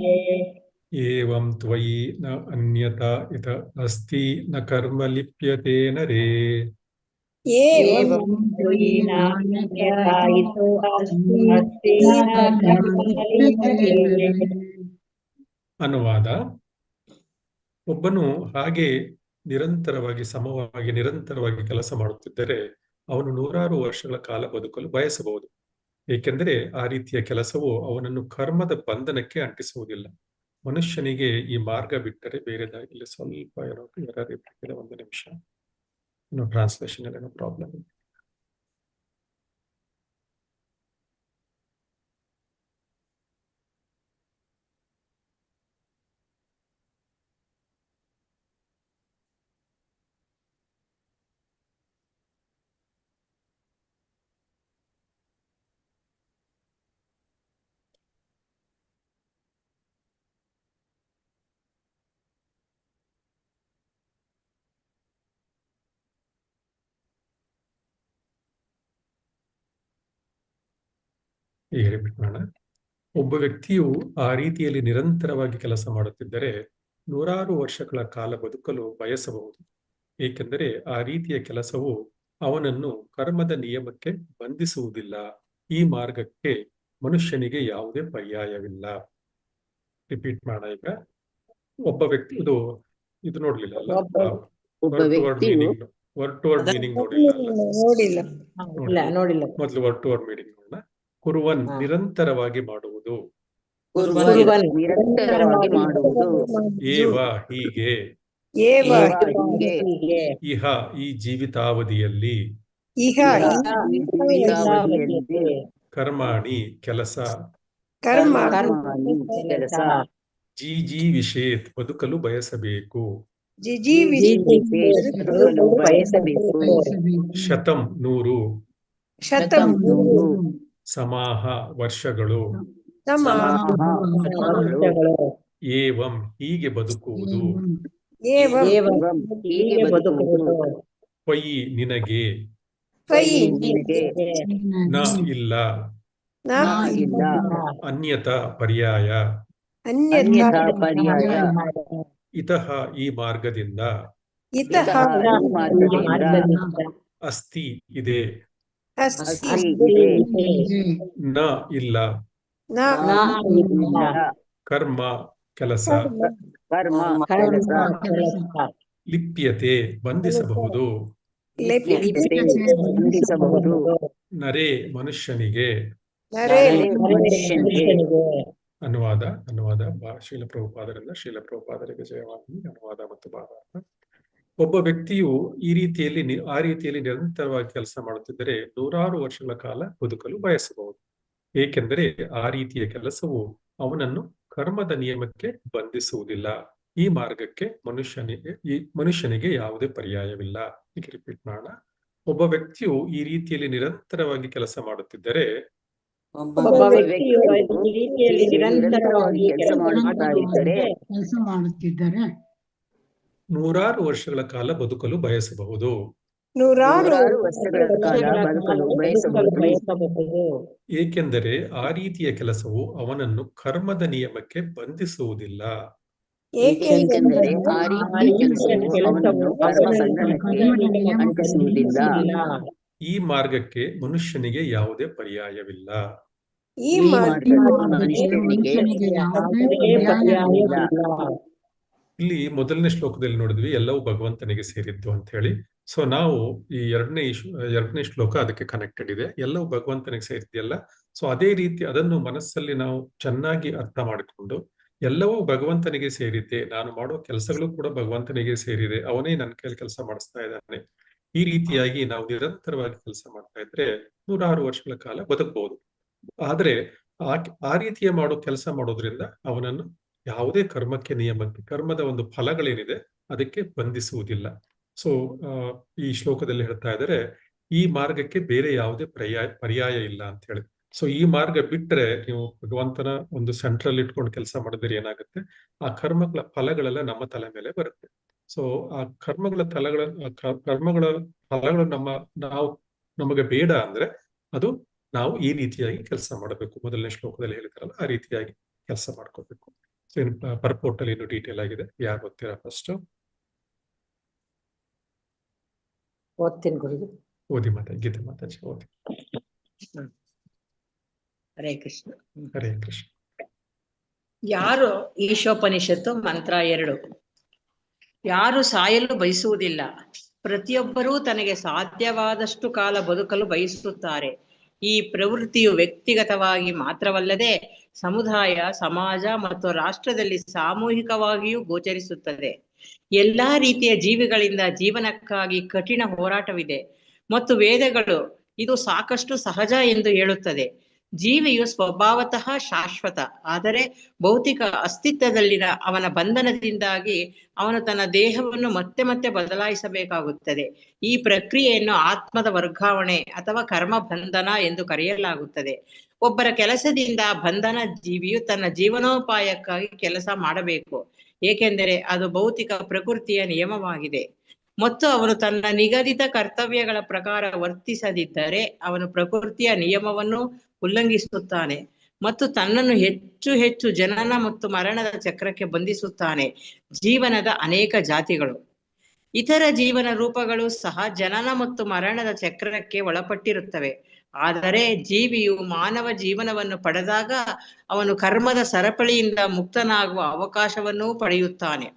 ಏವಂ ತ್ವಯಿ ನ ಅನ್ಯತಾ ಇತ ಅಸ್ತಿ ನ ಕರ್ಮ ಲಿಪ್ಯತೆ ನರೇ. ಏವಂ ತ್ವಯಿ ನಾನ್ಯತಾ ಇತಃ ಅಸ್ತಿ ನ ಕರ್ಮಲಿಪ್ಯತೆ ನರೇ. ಅನುವಾದ: ಒಬ್ಬನು ಹಾಗೆ ನಿರಂತರವಾಗಿ ಕೆಲಸ ಮಾಡುತ್ತಿದ್ದರೆ ಅವನು 100 ವರ್ಷಗಳ ಕಾಲ ಬದುಕಲು ಬಯಸಬಹುದು. ಏಕೆಂದರೆ ಆ ರೀತಿಯ ಕೆಲಸವು ಅವನನ್ನು ಕರ್ಮದ ಬಂಧನಕ್ಕೆ ಅಂಟಿಸುವುದಿಲ್ಲ. ಮನುಷ್ಯನಿಗೆ ಈ ಮಾರ್ಗ ಬಿಟ್ಟರೆ ಬೇರೆದಾಗಿಲ್ಲ. ಸ್ವಲ್ಪ ಏನೋ ಒಂದು ನಿಮಿಷ, ಟ್ರಾನ್ಸ್ಲೇಷನ್ ಏನೋ ಪ್ರಾಬ್ಲಮ್. ಈಗ ರಿಪೀಟ್ ಮಾಡೋಣ. ಒಬ್ಬ ವ್ಯಕ್ತಿಯು ಆ ರೀತಿಯಲ್ಲಿ ನಿರಂತರವಾಗಿ ಕೆಲಸ ಮಾಡುತ್ತಿದ್ದರೆ 100 ವರ್ಷಗಳ ಕಾಲ ಬದುಕಲು ಬಯಸಬಹುದು. ಏಕೆಂದರೆ ಆ ರೀತಿಯ ಕೆಲಸವು ಅವನನ್ನು ಕರ್ಮದ ನಿಯಮಕ್ಕೆ ಬಂಧಿಸುವುದಿಲ್ಲ. ಈ ಮಾರ್ಗಕ್ಕೆ ಮನುಷ್ಯನಿಗೆ ಯಾವುದೇ ಪರ್ಯಾಯವಿಲ್ಲ. ರಿಪೀಟ್ ಮಾಡೋಣ. ಈಗ ಒಬ್ಬ ವ್ಯಕ್ತಿ ಇದು ನೋಡ್ಲಿಲ್ಲ ಅಲ್ಲ, ವರ್ಡ್ ಟು ವರ್ಡ್ ಮೀನಿಂಗ್ ನೋಡಿಲ್ಲ. ಮೊದಲು ವರ್ಡ್ ಟು ವರ್ಡ್ ಮೀನಿಂಗ್ ನೋಡೋಣ. ಕುರ್ವನ್ ನಿರಂತರವಾಗಿ ಮಾಡುವುದು, ನಿರಂತರವಾಗಿ ಮಾಡುವುದು, ಏವ ಹೀಗೆ, ಇಹ ಈ ಜೀವಿತಾವಧಿಯಲ್ಲಿ, ಕರ್ಮಾಣಿ ಕೆಲಸ, ಜೀಜೀವಿಷೇತ್ ಬದುಕಲು ಬಯಸಬೇಕು, ಶತಂ 100, ಸಮಾಹ ವರ್ಷಗಳು, ಏವಂ ಹೀಗೆ ಬದುಕುವುದು, ತ್ವಯಿ ನಿನಗೆ, ನ ಇಲ್ಲ, ಅನ್ಯತಾ ಪರ್ಯಾಯ, ಇತಃ ಈ ಮಾರ್ಗದಿಂದ, ಅಸ್ತಿ ಇದೆ, ನ ಇಲ್ಲ, ಕರ್ಮ ಕೆಲಸ, ಲಿಪ್ಯತೆ ಬಂಧಿಸಬಹುದು, ನರೇ ಮನುಷ್ಯನಿಗೆ. ಅನುವಾದ ಶೀಲ ಪ್ರಭುಪಾದರಿಂದ ಶೀಲ ಪ್ರಭುಪಾದರಿಗೆ ಜಯವಾಗಲಿ. ಅನುವಾದ ಮತ್ತು ಭಾವಾರ್ಥ. ಒಬ್ಬ ವ್ಯಕ್ತಿಯು ಆ ರೀತಿಯಲ್ಲಿ ನಿರಂತರವಾಗಿ ಕೆಲಸ ಮಾಡುತ್ತಿದ್ದರೆ 100 ವರ್ಷಗಳ ಕಾಲ ಬದುಕಲು ಬಯಸಬಹುದು. ಏಕೆಂದರೆ ಆ ರೀತಿಯ ಕೆಲಸವು ಅವನನ್ನು ಕರ್ಮದ ನಿಯಮಕ್ಕೆ ಬಂಧಿಸುವುದಿಲ್ಲ. ಈ ಮಾರ್ಗಕ್ಕೆ ಮನುಷ್ಯನಿಗೆ ಯಾವುದೇ ಪರ್ಯಾಯವಿಲ್ಲ. ಈಗ ರಿಪೀಟ್ ಮಾಡೋಣ. ಒಬ್ಬ ವ್ಯಕ್ತಿಯು ಈ ರೀತಿಯಲ್ಲಿ ನಿರಂತರವಾಗಿ ಕೆಲಸ ಮಾಡುತ್ತಿದ್ದರೆ ಒಬ್ಬ ವ್ಯಕ್ತಿಯು ಈ ರೀತಿಯಲ್ಲಿ ನಿರಂತರವಾಗಿ ಕೆಲಸ ಮಾಡುತ್ತಿದ್ದರೆ ನೂರಾರು ವರ್ಷಗಳ ಕಾಲ ಬದುಕಲು ಬಯಸಬಹುದು. ನೂರಾರು ವರ್ಷಗಳ ಕಾಲ ಬದುಕಲು ಬಯಸಬಹುದು. ಏಕೆಂದರೆ ಆ ರೀತಿಯ ಕೆಲಸವು ಅವನನ್ನು ಕರ್ಮದ ನಿಯಮಕ್ಕೆ ಬಂಧಿಸುವುದಿಲ್ಲ. ಏಕೆಂದರೆ ಆ ರೀತಿಯ ಕೆಲಸವು ಅವನನ್ನು ಕರ್ಮ ಬಂಧನಕ್ಕೆ ಅಂಟಿಸುವುದಿಲ್ಲ. ಈ ಮಾರ್ಗಕ್ಕೆ ಮನುಷ್ಯನಿಗೆ ಯಾವುದೇ ಪರ್ಯಾಯವಿಲ್ಲ. ಈ ಮಾರ್ಗಕ್ಕೆ ಮನುಷ್ಯನಿಗೆ ಯಾವುದೇ ಪರ್ಯಾಯವಿಲ್ಲ. ಇಲ್ಲಿ ಮೊದಲನೇ ಶ್ಲೋಕದಲ್ಲಿ ನೋಡಿದ್ವಿ ಎಲ್ಲವೂ ಭಗವಂತನಿಗೆ ಸೇರಿದ್ದು ಅಂತ ಹೇಳಿ. ಸೊ ನಾವು ಈ ಎರಡನೇ ಶ್ಲೋಕ ಅದಕ್ಕೆ ಕನೆಕ್ಟೆಡ್ ಇದೆ. ಎಲ್ಲವೂ ಭಗವಂತನಿಗೆ ಸೇರಿದೆಯಲ್ಲ. ಸೊ ಅದೇ ರೀತಿ ಅದನ್ನು ಮನಸ್ಸಲ್ಲಿ ನಾವು ಚೆನ್ನಾಗಿ ಅರ್ಥ ಮಾಡಿಕೊಂಡು ಎಲ್ಲವೂ ಭಗವಂತನಿಗೆ ಸೇರಿದ್ದೆ, ನಾನು ಮಾಡೋ ಕೆಲಸಗಳು ಕೂಡ ಭಗವಂತನಿಗೆ ಸೇರಿದೆ, ಅವನೇ ನನ್ನ ಕೈಯಲ್ಲಿ ಕೆಲಸ ಮಾಡಿಸ್ತಾ ಇದ್ದಾನೆ, ಈ ರೀತಿಯಾಗಿ ನಾವು ನಿರಂತರವಾಗಿ ಕೆಲಸ ಮಾಡ್ತಾ ಇದ್ರೆ ನೂರಾರು ವರ್ಷಗಳ ಕಾಲ ಬದುಕಬಹುದು. ಆದ್ರೆ ಆ ರೀತಿಯ ಕೆಲಸ ಮಾಡೋದ್ರಿಂದ ಅವನನ್ನು ಯಾವುದೇ ಕರ್ಮಕ್ಕೆ ನಿಯಮಕ್ಕೆ ಕರ್ಮದ ಒಂದು ಫಲಗಳೇನಿದೆ ಅದಕ್ಕೆ ಬಂಧಿಸುವುದಿಲ್ಲ. ಸೊ ಈ ಶ್ಲೋಕದಲ್ಲಿ ಹೇಳ್ತಾ ಇದ್ದಾರೆ ಈ ಮಾರ್ಗಕ್ಕೆ ಬೇರೆ ಯಾವುದೇ ಪರ್ಯಾಯ ಇಲ್ಲ ಅಂತ ಹೇಳಿ. ಸೊ ಈ ಮಾರ್ಗ ಬಿಟ್ರೆ ನೀವು ಭಗವಂತನ ಒಂದು ಸೆಂಟ್ರಲ್ ಇಟ್ಕೊಂಡು ಕೆಲಸ ಮಾಡಿದ್ರೆ ಏನಾಗುತ್ತೆ, ಆ ಕರ್ಮಗಳ ಫಲಗಳೆಲ್ಲ ನಮ್ಮ ತಲೆ ಮೇಲೆ ಬರುತ್ತೆ. ಸೊ ಆ ಕರ್ಮಗಳ ಫಲಗಳು ನಮಗೆ ಬೇಡ ಅಂದ್ರೆ ಅದು ನಾವು ಈ ರೀತಿಯಾಗಿ ಕೆಲಸ ಮಾಡಬೇಕು. ಮೊದಲನೇ ಶ್ಲೋಕದಲ್ಲಿ ಹೇಳಿದ್ರಲ್ಲ ಆ ರೀತಿಯಾಗಿ ಕೆಲಸ ಮಾಡ್ಕೋಬೇಕು. ಸೊ ಇನ್ನು ಪರ್ಪೋರ್ಟ್ ಅಲ್ಲಿ ಇನ್ನು ಡೀಟೇಲ್ ಆಗಿದೆ, ಯಾರು ಓದ್ತೀರಾ ಫಸ್ಟ್? ಓದ್ತೀನಿ ಗುರುಜಿ. ಓದಿ ಗೀತೆ ಮಾತಾಜಿ ಓದಿ. ಹರೇ ಕೃಷ್ಣ. ಹರೇ ಕೃಷ್ಣ. ಯಾರು ಈಶೋಪನಿಷತ್ತು ಮಂತ್ರ 2. ಯಾರು ಸಾಯಲು ಬಯಸುವುದಿಲ್ಲ, ಪ್ರತಿಯೊಬ್ಬರೂ ತನಗೆ ಸಾಧ್ಯವಾದಷ್ಟು ಕಾಲ ಬದುಕಲು ಬಯಸುತ್ತಾರೆ. ಈ ಪ್ರವೃತ್ತಿಯು ವ್ಯಕ್ತಿಗತವಾಗಿ ಮಾತ್ರವಲ್ಲದೆ ಸಮುದಾಯ, ಸಮಾಜ ಮತ್ತು ರಾಷ್ಟ್ರದಲ್ಲಿ ಸಾಮೂಹಿಕವಾಗಿಯೂ ಗೋಚರಿಸುತ್ತದೆ. ಎಲ್ಲಾ ರೀತಿಯ ಜೀವಿಗಳಿಂದ ಜೀವನಕ್ಕಾಗಿ ಕಠಿಣ ಹೋರಾಟವಿದೆ ಮತ್ತು ವೇದಗಳು ಇದು ಸಾಕಷ್ಟು ಸಹಜ ಎಂದು ಹೇಳುತ್ತದೆ. ಜೀವಿಯು ಸ್ವಭಾವತಃ ಶಾಶ್ವತ, ಆದರೆ ಭೌತಿಕ ಅಸ್ತಿತ್ವದಲ್ಲಿನ ಅವನ ಬಂಧನದಿಂದಾಗಿ ಅವನು ತನ್ನ ದೇಹವನ್ನು ಮತ್ತೆ ಮತ್ತೆ ಬದಲಾಯಿಸಬೇಕಾಗುತ್ತದೆ. ಈ ಪ್ರಕ್ರಿಯೆಯನ್ನು ಆತ್ಮದ ವರ್ಗಾವಣೆ ಅಥವಾ ಕರ್ಮ ಬಂಧನ ಎಂದು ಕರೆಯಲಾಗುತ್ತದೆ. ಒಬ್ಬರ ಕೆಲಸದಿಂದ ಬಂಧನ ಜೀವಿಯು ತನ್ನ ಜೀವನೋಪಾಯಕ್ಕಾಗಿ ಕೆಲಸ ಮಾಡಬೇಕು, ಏಕೆಂದರೆ ಅದು ಭೌತಿಕ ಪ್ರಕೃತಿಯ ನಿಯಮವಾಗಿದೆ ಮತ್ತು ಅವನು ತನ್ನ ನಿಗದಿತ ಕರ್ತವ್ಯಗಳ ಪ್ರಕಾರ ವರ್ತಿಸದಿದ್ದರೆ ಅವನು ಪ್ರಕೃತಿಯ ನಿಯಮವನ್ನು ಉಲ್ಲಂಘಿಸುತ್ತಾನೆ ಮತ್ತು ತನ್ನನ್ನು ಹೆಚ್ಚು ಹೆಚ್ಚು ಜನನ ಮತ್ತು ಮರಣದ ಚಕ್ರಕ್ಕೆ ಬಂಧಿಸುತ್ತಾನೆ. ಜೀವನದ ಅನೇಕ ಜಾತಿಗಳು, ಇತರ ಜೀವನ ರೂಪಗಳು ಸಹ ಜನನ ಮತ್ತು ಮರಣದ ಚಕ್ರಕ್ಕೆ ಒಳಪಟ್ಟಿರುತ್ತವೆ. ಆದರೆ ಜೀವಿಯು ಮಾನವ ಜೀವನವನ್ನು ಪಡೆದಾಗ ಅವನು ಕರ್ಮದ ಸರಪಳಿಯಿಂದ ಮುಕ್ತನಾಗುವ ಅವಕಾಶವನ್ನೂ ಪಡೆಯುತ್ತಾನೆ.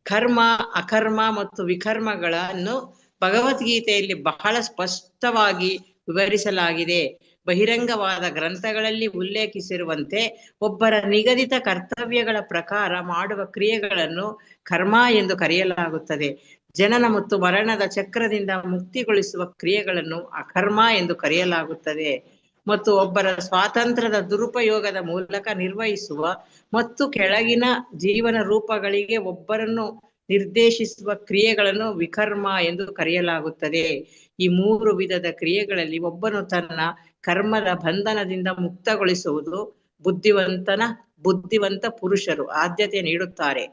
ಕರ್ಮ, ಅಕರ್ಮ ಮತ್ತು ವಿಕರ್ಮಗಳನ್ನು ಭಗವದ್ಗೀತೆಯಲ್ಲಿ ಬಹಳ ಸ್ಪಷ್ಟವಾಗಿ ವಿವರಿಸಲಾಗಿದೆ. ಬಹಿರಂಗವಾದ ಗ್ರಂಥಗಳಲ್ಲಿ ಉಲ್ಲೇಖಿಸಿರುವಂತೆ ಒಬ್ಬರ ನಿಗದಿತ ಕರ್ತವ್ಯಗಳ ಪ್ರಕಾರ ಮಾಡುವ ಕ್ರಿಯೆಗಳನ್ನು ಕರ್ಮ ಎಂದು ಕರೆಯಲಾಗುತ್ತದೆ. ಜನನ ಮತ್ತು ಮರಣದ ಚಕ್ರದಿಂದ ಮುಕ್ತಿಗೊಳಿಸುವ ಕ್ರಿಯೆಗಳನ್ನು ಅಕರ್ಮ ಎಂದು ಕರೆಯಲಾಗುತ್ತದೆ. ಮತ್ತು ಒಬ್ಬರ ಸ್ವಾತಂತ್ರ್ಯದ ದುರುಪಯೋಗದ ಮೂಲಕ ನಿರ್ವಹಿಸುವ ಮತ್ತು ಕೆಳಗಿನ ಜೀವನ ರೂಪಗಳಿಗೆ ಒಬ್ಬರನ್ನು ನಿರ್ದೇಶಿಸುವ ಕ್ರಿಯೆಗಳನ್ನು ವಿಕರ್ಮ ಎಂದು ಕರೆಯಲಾಗುತ್ತದೆ. ಈ 3 ವಿಧದ ಕ್ರಿಯೆಗಳಲ್ಲಿ ಒಬ್ಬನು ತನ್ನ ಕರ್ಮದ ಬಂಧನದಿಂದ ಮುಕ್ತಗೊಳಿಸುವುದು ಬುದ್ಧಿವಂತ ಪುರುಷರು ಆದ್ಯತೆ ನೀಡುತ್ತಾರೆ.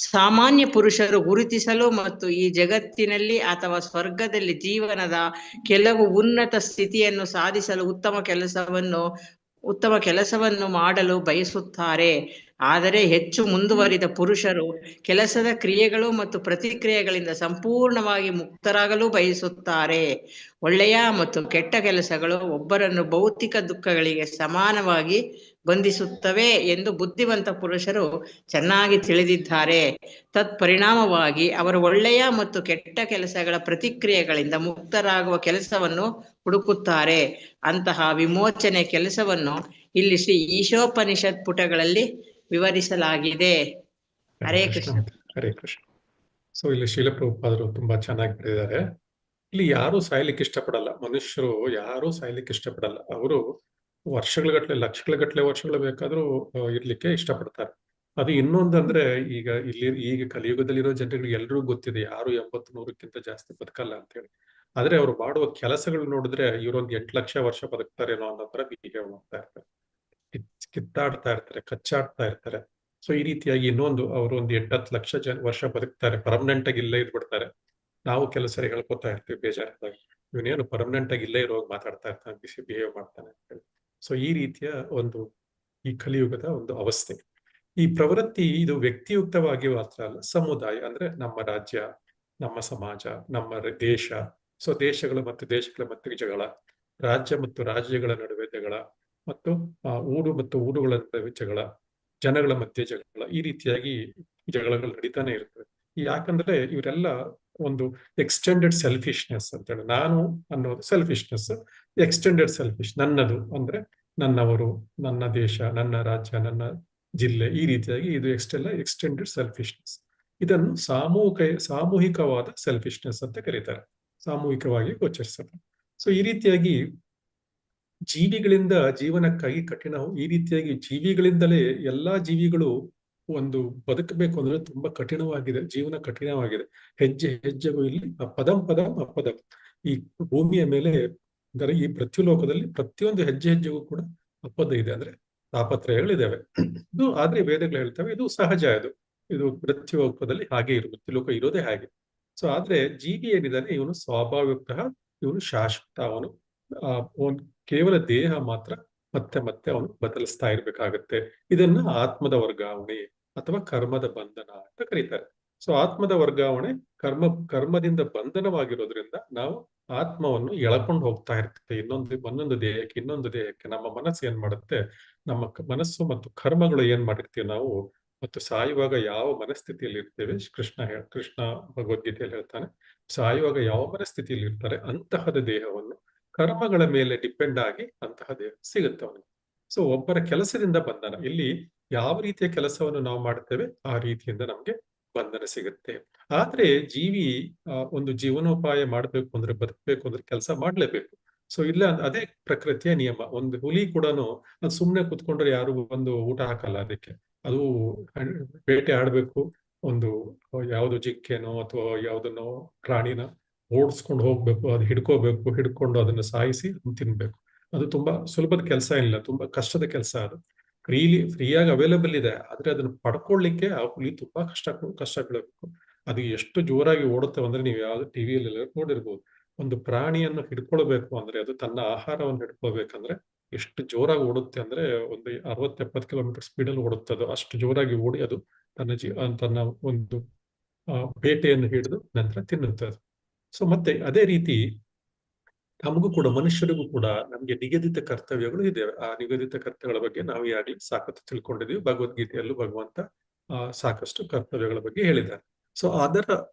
ಸಾಮಾನ್ಯ ಪುರುಷರು ಗುರುತಿಸಲು ಮತ್ತು ಈ ಜಗತ್ತಿನಲ್ಲಿ ಅಥವಾ ಸ್ವರ್ಗದಲ್ಲಿ ಜೀವನದ ಕೆಲವು ಉನ್ನತ ಸ್ಥಿತಿಯನ್ನು ಸಾಧಿಸಲು ಉತ್ತಮ ಕೆಲಸವನ್ನು ಮಾಡಲು ಬಯಸುತ್ತಾರೆ. ಆದರೆ ಹೆಚ್ಚು ಮುಂದುವರಿದ ಪುರುಷರು ಕೆಲಸದ ಕ್ರಿಯೆಗಳು ಮತ್ತು ಪ್ರತಿಕ್ರಿಯೆಗಳಿಂದ ಸಂಪೂರ್ಣವಾಗಿ ಮುಕ್ತರಾಗಲು ಬಯಸುತ್ತಾರೆ. ಒಳ್ಳೆಯ ಮತ್ತು ಕೆಟ್ಟ ಕೆಲಸಗಳು ಒಬ್ಬರನ್ನು ಭೌತಿಕ ದುಃಖಗಳಿಗೆ ಸಮಾನವಾಗಿ ಬಂಧಿಸುತ್ತವೆ ಎಂದು ಬುದ್ಧಿವಂತ ಪುರುಷರು ಚೆನ್ನಾಗಿ ತಿಳಿದಿದ್ದಾರೆ. ತತ್ಪರಿಣಾಮವಾಗಿ ಅವರು ಒಳ್ಳೆಯ ಮತ್ತು ಕೆಟ್ಟ ಕೆಲಸಗಳ ಪ್ರತಿಕ್ರಿಯೆಗಳಿಂದ ಮುಕ್ತರಾಗುವ ಕೆಲಸವನ್ನು ಹುಡುಕುತ್ತಾರೆ. ಅಂತಹ ವಿಮೋಚನೆ ಕೆಲಸವನ್ನು ಇಲ್ಲಿ ಶ್ರೀ ಈಶೋಪನಿಷತ್ ಪುಟಗಳಲ್ಲಿ ವಿವರಿಸಲಾಗಿದೆ. ಹರೇ ಕೃಷ್ಣ. ಹರೇ ಕೃಷ್ಣ. ಸೊ ಇಲ್ಲಿ ಶೀಲ ಪ್ರಭುಪಾದರು ತುಂಬಾ ಚೆನ್ನಾಗಿ ಬರೆದಿದ್ದಾರೆ. ಇಲ್ಲಿ ಯಾರು ಸಾಯ್ಲಿಕ್ಕೆ ಇಷ್ಟಪಡಲ್ಲ, ಮನುಷ್ಯರು ಯಾರು ಸಾಯ್ಲಿಕ್ಕೆ ಇಷ್ಟಪಡಲ್ಲ. ಅವರು ವರ್ಷಗಳಗಟ್ಲೆ, ಲಕ್ಷಗಳಗಟ್ಲೆ ವರ್ಷಗಳು ಬೇಕಾದ್ರೂ ಇರ್ಲಿಕ್ಕೆ ಇಷ್ಟಪಡ್ತಾರೆ. ಅದು ಇನ್ನೊಂದಂದ್ರೆ, ಈಗ ಕಲಿಯುಗದಲ್ಲಿರೋ ಜನರಿಗೆ ಎಲ್ರಿಗೂ ಗೊತ್ತಿದೆ ಯಾರು 80-100ಕ್ಕಿಂತ ಜಾಸ್ತಿ ಬದುಕಲ್ಲ ಅಂತ ಹೇಳಿ. ಆದ್ರೆ ಅವ್ರು ಮಾಡುವ ಕೆಲಸಗಳು ನೋಡಿದ್ರೆ ಇವರೊಂದು 8 ಲಕ್ಷ ವರ್ಷ ಬದುಕ್ತಾರೇನೋ ಅನ್ನೋ ತರ ಬಿಹೇವ್ ಮಾಡ್ತಾ ಇರ್ತಾರೆ. ಕಿತ್ತಾಡ್ತಾ ಇರ್ತಾರೆ, ಕಚ್ಚಾಡ್ತಾ ಇರ್ತಾರೆ. ಸೊ ಈ ರೀತಿಯಾಗಿ ಇನ್ನೊಂದು, ಅವರು ಒಂದು 8-10 ಲಕ್ಷ ವರ್ಷ ಬದುಕ್ತಾರೆ, ಪರ್ಮನೆಂಟ್ ಆಗಿ ಇಲ್ಲೇ ಇದ್ಬಿಡ್ತಾರೆ. ನಾವು ಕೆಲವು ಸರಿ ಹೇಳ್ಕೊತಾ ಇರ್ತೀವಿ ಬೇಜಾರಾದಾಗ, ಇವನೇನು ಪರ್ಮನೆಂಟ್ ಆಗಿ ಇಲ್ಲೇ ಇರುವಾಗ ಮಾತಾಡ್ತಾ ಇರ್ತಾನೆ, ಬಿಹೇವ್ ಮಾಡ್ತಾನೆ ಅಂತ ಹೇಳಿ. ಸೊ ಈ ರೀತಿಯ ಈ ಕಲಿಯುಗದ ಒಂದು ಅವಸ್ಥೆ. ಈ ಪ್ರವೃತ್ತಿ ಇದು ವ್ಯಕ್ತಿಯುಕ್ತವಾಗಿ ಮಾತ್ರ ಅಲ್ಲ, ಸಮುದಾಯ ಅಂದ್ರೆ ನಮ್ಮ ರಾಜ್ಯ, ನಮ್ಮ ಸಮಾಜ, ನಮ್ಮ ದೇಶ. ಸೊ ದೇಶಗಳು ಮತ್ತು ದೇಶಗಳ ಮಧ್ಯೆ ಜಗಳ, ರಾಜ್ಯ ಮತ್ತು ರಾಜ್ಯಗಳ ನಡುವೆ ಜಗಳ, ಮತ್ತು ಊರು ಮತ್ತು ಊರುಗಳ ನಡುವೆ ಜಗಳ, ಜನಗಳ ಮಧ್ಯೆ ಜಗಳ, ಈ ರೀತಿಯಾಗಿ ಜಗಳಗಳು ನಡೀತಾನೆ ಇರ್ತವೆ. ಯಾಕಂದ್ರೆ ಇವರೆಲ್ಲ ಒಂದು ಎಕ್ಸ್ಟೆಂಡೆಡ್ ಸೆಲ್ಫಿಶ್ನೆಸ್ ಅಂತ ಹೇಳಿ, ನಾನು ಅನ್ನೋದು ಸೆಲ್ಫಿಶ್ನೆಸ್, ಎಕ್ಸ್ಟೆಂಡೆಡ್ ಸೆಲ್ಫಿಶ್, ನನ್ನದು ಅಂದ್ರೆ ನನ್ನವರು, ನನ್ನ ದೇಶ, ನನ್ನ ರಾಜ್ಯ, ನನ್ನ ಜಿಲ್ಲೆ, ಈ ರೀತಿಯಾಗಿ ಇದು ಎಕ್ಸ್ಟೆಂಡೆಡ್ ಸೆಲ್ಫಿಶ್ನೆಸ್. ಇದನ್ನು ಸಾಮೂಹಿಕವಾದ ಸೆಲ್ಫಿಶ್ನೆಸ್ ಅಂತ ಕರೀತಾರೆ, ಸಾಮೂಹಿಕವಾಗಿ ಗೋಚರಿಸಲು. ಸೊ ಈ ರೀತಿಯಾಗಿ ಜೀವಿಗಳಿಂದ ಜೀವನಕ್ಕಾಗಿ ಈ ರೀತಿಯಾಗಿ ಜೀವಿಗಳಿಂದಲೇ ಎಲ್ಲಾ ಜೀವಿಗಳು ಒಂದು ಬದುಕಬೇಕು ಅಂದ್ರೆ ತುಂಬಾ ಕಠಿಣವಾಗಿದೆ, ಜೀವನ ಕಠಿಣವಾಗಿದೆ. ಹೆಜ್ಜೆ ಹೆಜ್ಜೆಗೂ ಇಲ್ಲಿ ಪದಂ ಅಪದಂ. ಈ ಭೂಮಿಯ ಮೇಲೆ ಅಂದರೆ ಈ ಪೃಥ್ವಿಲೋಕದಲ್ಲಿ ಪ್ರತಿಯೊಂದು ಹೆಜ್ಜೆ ಹೆಜ್ಜೆಗೂ ಕೂಡ ಅಪದ ಇದೆ, ಅಂದ್ರೆ ತಾಪತ್ರಯಗಳಿದ್ದಾವೆ. ಇದು ಆದ್ರೆ ವೇದಗಳು ಹೇಳ್ತವೆ ಇದು ಸಹಜ, ಇದು ಪೃಥ್ವಿಲೋಕದಲ್ಲಿ ಹಾಗೆ ಪೃಥ್ವಿಲೋಕ ಇರೋದೇ ಹಾಗೆ. ಸೊ ಆದ್ರೆ ಜೀವಿ ಏನಿದ್ದಾನೆ ಇವನು ಸ್ವಾಭಾವಿಕ, ಇವನು ಶಾಶ್ವತ, ಅವನು ಕೇವಲ ದೇಹ ಮಾತ್ರ ಮತ್ತೆ ಮತ್ತೆ ಅವನು ಬದಲಿಸ್ತಾ ಇರ್ಬೇಕಾಗತ್ತೆ. ಇದನ್ನ ಆತ್ಮದ ವರ್ಗಾವಣೆ ಅಥವಾ ಕರ್ಮದ ಬಂಧನ ಅಂತ ಕರೀತಾರೆ. ಸೊ ಆತ್ಮದ ವರ್ಗಾವಣೆ ಕರ್ಮದಿಂದ ಬಂಧನವಾಗಿರೋದ್ರಿಂದ ನಾವು ಆತ್ಮವನ್ನು ಎಳ್ಕೊಂಡು ಹೋಗ್ತಾ ಇರ್ತೇವೆ ಇನ್ನೊಂದು ದೇಹಕ್ಕೆ. ನಮ್ಮ ಮನಸ್ಸು ಏನ್ ಮಾಡುತ್ತೆ, ನಮ್ಮ ಮನಸ್ಸು ಮತ್ತು ಕರ್ಮಗಳು ಏನ್ ಮಾಡಿರ್ತೀವಿ ನಾವು, ಮತ್ತು ಸಾಯುವಾಗ ಯಾವ ಮನಸ್ಥಿತಿಯಲ್ಲಿ ಇರ್ತೇವೆ, ಕೃಷ್ಣ ಭಗವದ್ಗೀತೆಯಲ್ಲಿ ಹೇಳ್ತಾನೆ, ಸಾಯುವಾಗ ಯಾವ ಮನಸ್ಥಿತಿಯಲ್ಲಿ ಇರ್ತಾರೆ ಅಂತಹದ ದೇಹವನ್ನು ಕರ್ಮಗಳ ಮೇಲೆ ಡಿಪೆಂಡ್ ಆಗಿ ಅಂತಹ ದೇಹ ಸಿಗುತ್ತೆ ಅವನಿಗೆ. ಸೊ ಒಬ್ಬರ ಕೆಲಸದಿಂದ ಬಂಧನ, ಇಲ್ಲಿ ಯಾವ ರೀತಿಯ ಕೆಲಸವನ್ನು ನಾವು ಮಾಡ್ತೇವೆ ಆ ರೀತಿಯಿಂದ ನಮ್ಗೆ ಬಂಧನ ಸಿಗುತ್ತೆ. ಆದ್ರೆ ಜೀವಿ ಒಂದು ಜೀವನೋಪಾಯ ಮಾಡ್ಬೇಕು ಅಂದ್ರೆ, ಬದುಕಬೇಕು ಅಂದ್ರೆ ಕೆಲಸ ಮಾಡ್ಲೇಬೇಕು. ಸೊ ಇಲ್ಲ ಅದೇ ಪ್ರಕೃತಿಯ ನಿಯಮ. ಒಂದು ಹುಲಿ ಕೂಡ ಅದು ಸುಮ್ನೆ ಕುತ್ಕೊಂಡ್ರೆ ಯಾರು ಒಂದು ಊಟ ಹಾಕಲ್ಲ ಅದಕ್ಕೆ, ಅದು ಬೇಟೆ ಆಡ್ಬೇಕು, ಒಂದು ಯಾವ್ದು ಜಿಂಕೆನೋ ಅಥವಾ ಯಾವ್ದನ್ನೋ ಪ್ರಾಣಿನ ಓಡಿಸ್ಕೊಂಡು ಹೋಗ್ಬೇಕು, ಅದು ಹಿಡ್ಕೊಂಡು ಅದನ್ನ ಸಾಯಿಸಿ ತಿನ್ಬೇಕು. ಅದು ತುಂಬಾ ಸುಲಭದ ಕೆಲಸ ಇಲ್ಲ, ತುಂಬಾ ಕಷ್ಟದ ಕೆಲಸ. ಅದು ಫ್ರೀಯಾಗಿ ಅವೈಲೇಬಲ್ ಇದೆ, ಆದ್ರೆ ಅದನ್ನ ಪಡ್ಕೊಳ್ಳಿಕ್ಕೆ ಆ ಹುಲಿ ತುಂಬಾ ಕಷ್ಟ ಬೀಳಬೇಕು. ಅದು ಎಷ್ಟು ಜೋರಾಗಿ ಓಡುತ್ತೆ ಅಂದ್ರೆ, ನೀವು ಯಾವ್ದು ಟಿವಿಯಲ್ಲಿ ನೋಡಿರ್ಬೋದು, ಒಂದು ಪ್ರಾಣಿಯನ್ನು ಹಿಡ್ಕೊಳ್ಬೇಕು ಅಂದ್ರೆ, ಅದು ತನ್ನ ಆಹಾರವನ್ನು ಹಿಡ್ಕೊಳ್ಬೇಕಂದ್ರೆ ಎಷ್ಟು ಜೋರಾಗಿ ಓಡುತ್ತೆ ಅಂದ್ರೆ, ಒಂದು 60-70 ಕಿಲೋಮೀಟರ್ ಸ್ಪೀಡಲ್ಲಿ ಓಡುತ್ತೆ ಅದು. ಅಷ್ಟು ಜೋರಾಗಿ ಓಡಿ ಅದು ತನ್ನ ಒಂದು ಬೇಟೆಯನ್ನು ಹಿಡಿದು ನಂತರ ತಿನ್ನುತ್ತೆ ಅದು. ಸೊ ಮತ್ತೆ ಅದೇ ರೀತಿ ನಮಗೂ ಕೂಡ, ಮನುಷ್ಯರಿಗೂ ಕೂಡ ನಮ್ಗೆ ನಿಗದಿತ ಕರ್ತವ್ಯಗಳು ಇದ್ದೇವೆ. ಆ ನಿಗದಿತ ಕರ್ತವ್ಯಗಳ ಬಗ್ಗೆ ನಾವು ಈಗಾಗಲೇ ಸಾಕಷ್ಟು ತಿಳ್ಕೊಂಡಿದ್ದೀವಿ. ಭಗವದ್ಗೀತೆಯಲ್ಲೂ ಭಗವಂತ ಸಾಕಷ್ಟು ಕರ್ತವ್ಯಗಳ ಬಗ್ಗೆ ಹೇಳಿದ್ದಾರೆ. ಸೊ